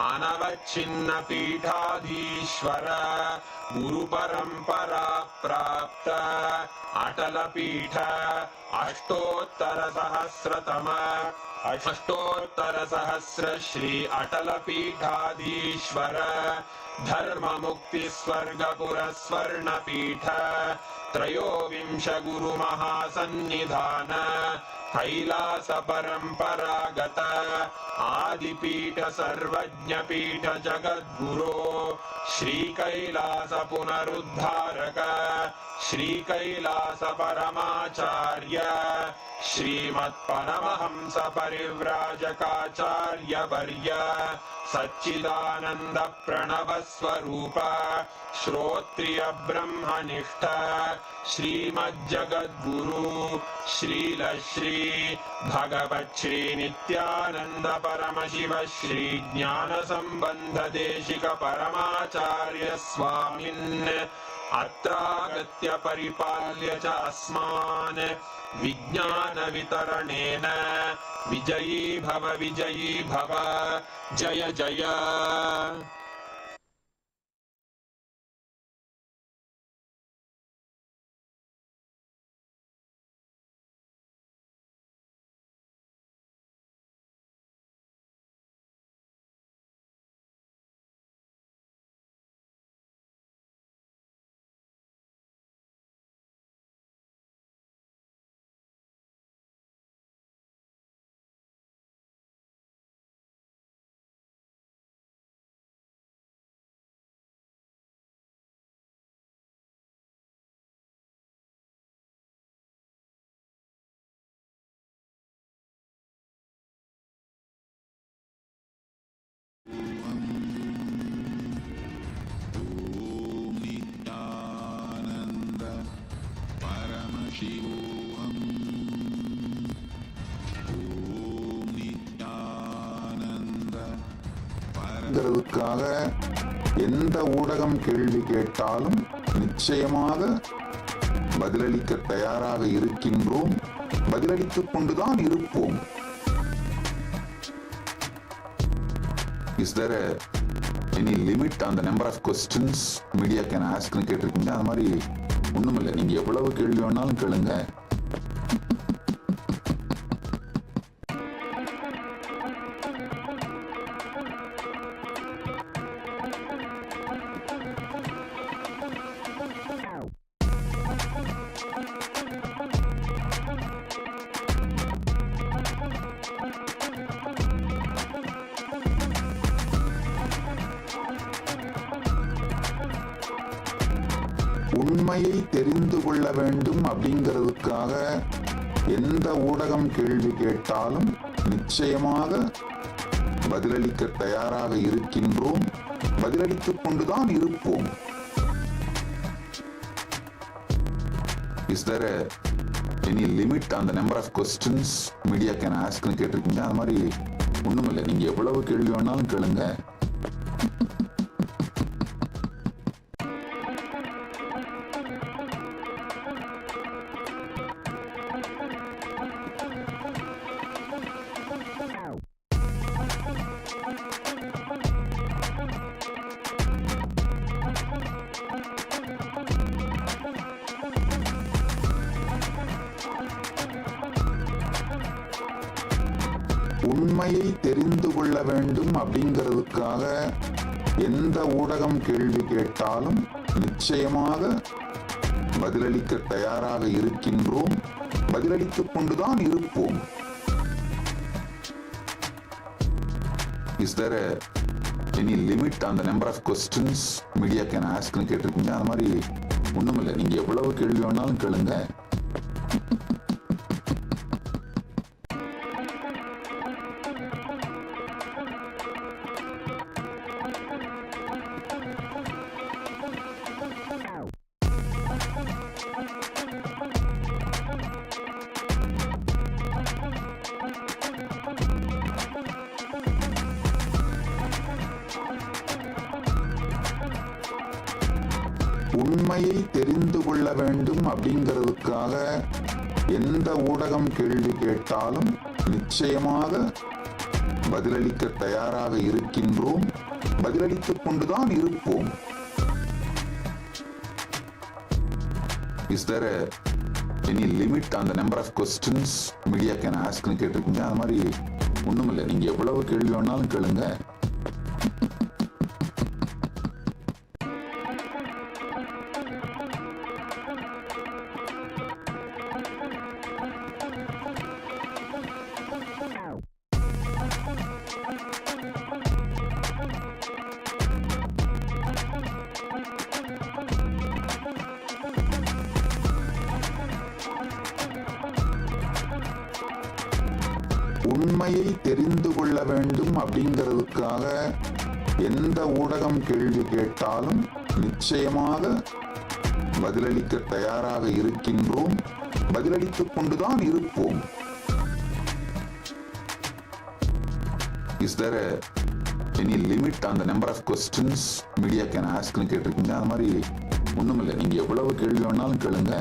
अनवच्छिन्न पीठाधीश्वर गुरु परंपरा प्राप्त अटल पीठ अष्टोत्तर सहस्र श्री अटल पीठाधीश्वर धर्म मुक्ति स्वर्गपुर स्वर्ण पीठ त्रयोविंश गुरु महासन्निधान कैलास परंपरागत आदिपीठ सर्वज्ञ पीठ जगद्गुरो श्री कैलास पुनरुद्धारक श्री कैलास परमाचार्य श्रीमत्परमहंस परिव्राजकाचार्य वर्य सच्चिदानंद प्रणव स्वरूप श्रोत्रिय ब्रह्मनिष्ठ श्रीमज्जगद्गुरु श्रील श्री भगवत् श्री नित्यानंद परमशिव श्री ज्ञान संबंध देशिक परमाचार्य स्वामिन् अत्रागत्य परिपाल्य च अस्मान् विज्ञानवितरणेन विजयी भव जय जय। எந்த ஊடகம் கேள்வி கேட்டாலும் நிச்சயமாக பதிலளிக்க தயாராக இருக்கின்றோம், பதிலளித்துக் கொண்டுதான் இருப்போம். Is there any limit on the number of questions media can ask னு கேட்டிருக்கீங்க. அது மாதிரி ஒண்ணும் இல்லை, நீங்க எவ்வளவு கேள்வி வேணாலும் கேளுங்க. உண்மையை தெரிந்து கொள்ள வேண்டும் அப்படிங்கிறதுக்காக எந்த ஊடகம் கேள்வி கேட்டாலும் நிச்சயமாக பதிலளிக்க தயாராக இருக்கின்றோம், பதிலளித்துக் கொண்டுதான் இருப்போம். Is there any limit on the number of questions media can ask னு கேட்டிருக்கீங்க. அது மாதிரி ஒண்ணும் இல்லை, நீங்க எவ்வளவு கேள்வி வேணாலும் கேளுங்க. உண்மையை தெரிந்து கொள்ள வேண்டும் அப்படிங்கிறதுக்காக எந்த ஊடகம் கேள்வி கேட்டாலும் நிச்சயமாக பதிலளிக்க தயாராக இருக்கின்றோம், பதிலளித்துக் கொண்டுதான் இருப்போம். Is there any limit on the number of questions media can ask னு கேட்டிருக்கீங்க. அது மாதிரி ஒண்ணும் இல்லை, நீங்க எவ்வளவு கேள்வி வேணாலும் கேளுங்க. உண்மையை தெரிந்து கொள்ள வேண்டும் அப்படிங்கிறதுக்காக எந்த ஊடகம் கேள்வி கேட்டாலும் நிச்சயமாக பதிலளிக்க தயாராக இருக்கின்றோம், பதிலளித்துக் கொண்டுதான் இருப்போம். Is there any limit on the number of questions media can ask னு கேட்டிருக்கீங்க. அது மாதிரி ஒண்ணும் இல்லை, நீங்க எவ்வளவு கேள்வி வேணாலும் கேளுங்க. உண்மையை தெரிந்து கொள்ள வேண்டும் அப்படிங்கிறதுக்காக எந்த ஊடகம் கேள்வி கேட்டாலும் நிச்சயமாக பதிலளிக்க தயாராக இருக்கின்றோம், பதிலளித்துக் கொண்டுதான் இருப்போம். Is there any limit on the number of questions media can ask னு கேட்டிருக்கீங்க. அது மாதிரி ஒண்ணுமில்லை, நீங்க எவ்வளவு கேள்வி வேணாலும் கேளுங்க.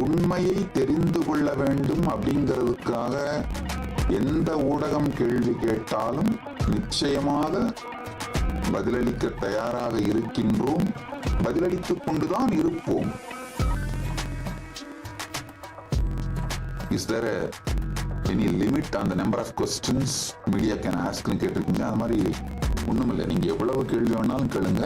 உண்மையை தெரிந்து கொள்ள வேண்டும் அப்படிங்கிறதுக்காக எந்த ஊடகம் கேள்வி கேட்டாலும் நிச்சயமாக பதிலளிக்க தயாராக இருக்கின்றோம், பதிலளித்துக் கொண்டுதான் இருப்போம். Is there any limit on the number of questions media can ask னு கேட்டிருக்கீங்க. அது மாதிரி ஒண்ணுமில்லை, நீங்க எவ்வளவு கேள்வி வேணாலும் கேளுங்க.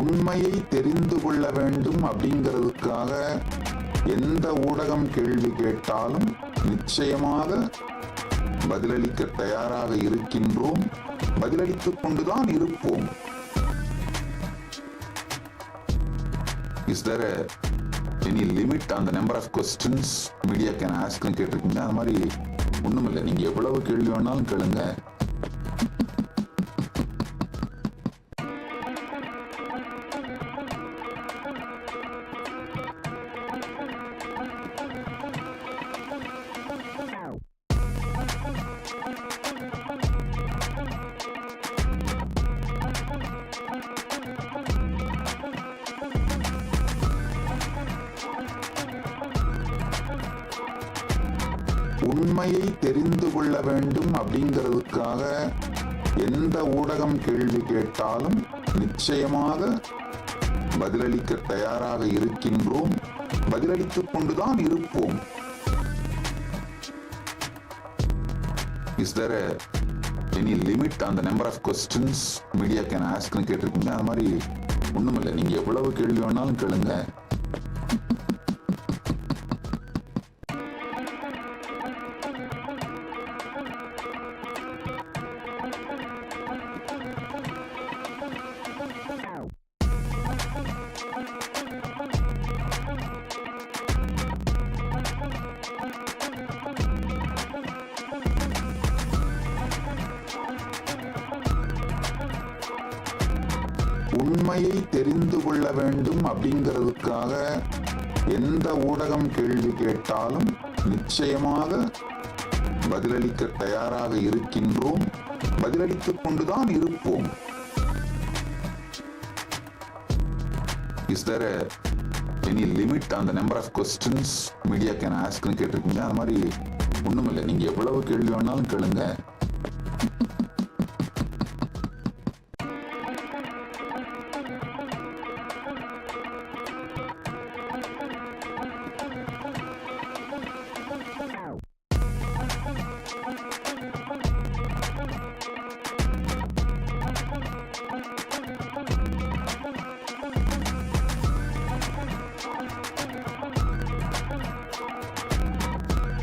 உண்மையை தெரிந்து கொள்ள வேண்டும் அப்படிங்கிறதுக்காக எந்த ஊடகம் கேள்வி கேட்டாலும் நிச்சயமாக பதிலளிக்க தயாராக இருக்கின்றோம், பதிலளித்துக் கொண்டுதான் இருப்போம். Is there any limit on the number of questions media can ask னு கேட்டிருக்கீங்க. அது மாதிரி ஒண்ணுமில்லை, நீங்க எவ்வளவு கேள்வி வேணாலும் கேளுங்க. உண்மையை தெரிந்து கொள்ள வேண்டும் அப்படிங்கிறதுக்காக எந்த ஊடகம் கேள்வி கேட்டாலும் நிச்சயமாக பதிலளிக்க தயாராக இருக்கின்றோம், பதிலளித்துக் கொண்டுதான் இருப்போம். Is there any limit on the number of questions media can ask னு கேட்டிருக்கீங்க. அது மாதிரி ஒண்ணுமில்லை, நீங்க எவ்வளவு கேள்வி வேணாலும் கேளுங்க. உண்மையை தெரிந்து கொள்ள வேண்டும் அப்படிங்கிறதுக்காக எந்த ஊடகம் கேள்வி கேட்டாலும் நிச்சயமாக பதிலளிக்க தயாராக இருக்கின்றோம், பதிலளித்துக் கொண்டுதான் இருப்போம். Is there any limit on the number of questions media can ask னு கேட்டிருக்கீங்க. அது மாதிரி ஒண்ணுமில்லை, நீங்க எவ்வளவு கேள்வி வேணாலும் கேளுங்க.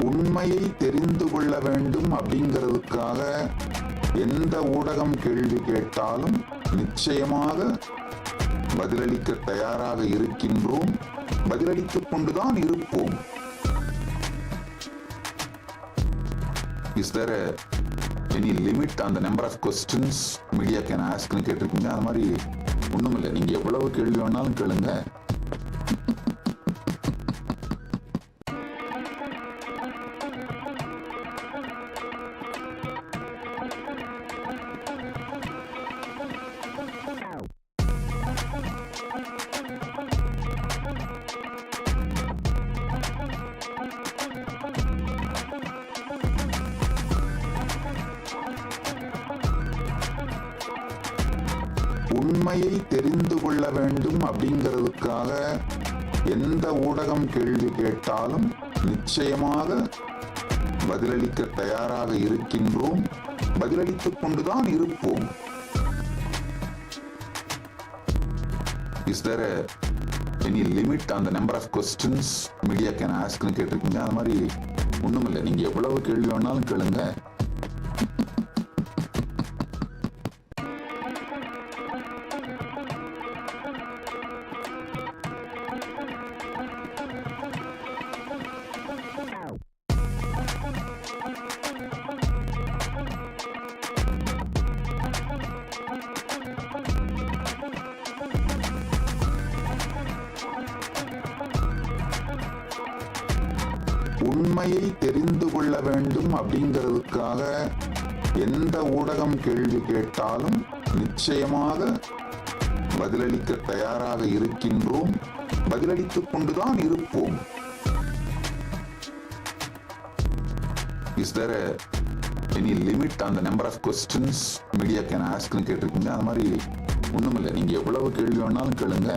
உண்மையை தெரிந்து கொள்ள வேண்டும் அப்படிங்கிறதுக்காக எந்த ஊடகம் கேள்வி கேட்டாலும் நிச்சயமாக பதிலளிக்க தயாராக இருக்கின்றோம், பதிலளித்துக் கொண்டுதான் இருப்போம். Is there any limit on the number of questions media can ask னு கேட்டிருக்கீங்க. அது மாதிரி ஒண்ணுமில்லை, நீங்க எவ்வளவு கேள்வி வேணாலும் கேளுங்க. உண்மையை தெரிந்து கொள்ள வேண்டும் அப்படிங்கிறதுக்காக எந்த ஊடகம் கேள்வி கேட்டாலும் நிச்சயமாக பதிலளிக்க தயாராக இருக்கின்றோம், பதிலளித்துக் கொண்டுதான் இருப்போம். Is there any limit on the number of questions media can ask னு கேட்டிருக்கீங்க. அது மாதிரி ஒண்ணுமில்லை, நீங்க எவ்வளவு கேள்வி வேணாலும் கேளுங்க. உண்மையை தெரிந்து கொள்ள வேண்டும் அப்படிங்கிறதுக்காக எந்த ஊடகம் கேள்வி கேட்டாலும் நிச்சயமாக பதிலளிக்க தயாராக இருக்கின்றோம், பதிலளித்துக் கொண்டுதான் இருப்போம். Is there any limit on the number of questions media can ask னு கேட்டிருக்கீங்க. அது மாதிரி ஒண்ணுமில்லை, நீங்க எவ்வளவு கேள்வி வேணாலும் கேளுங்க.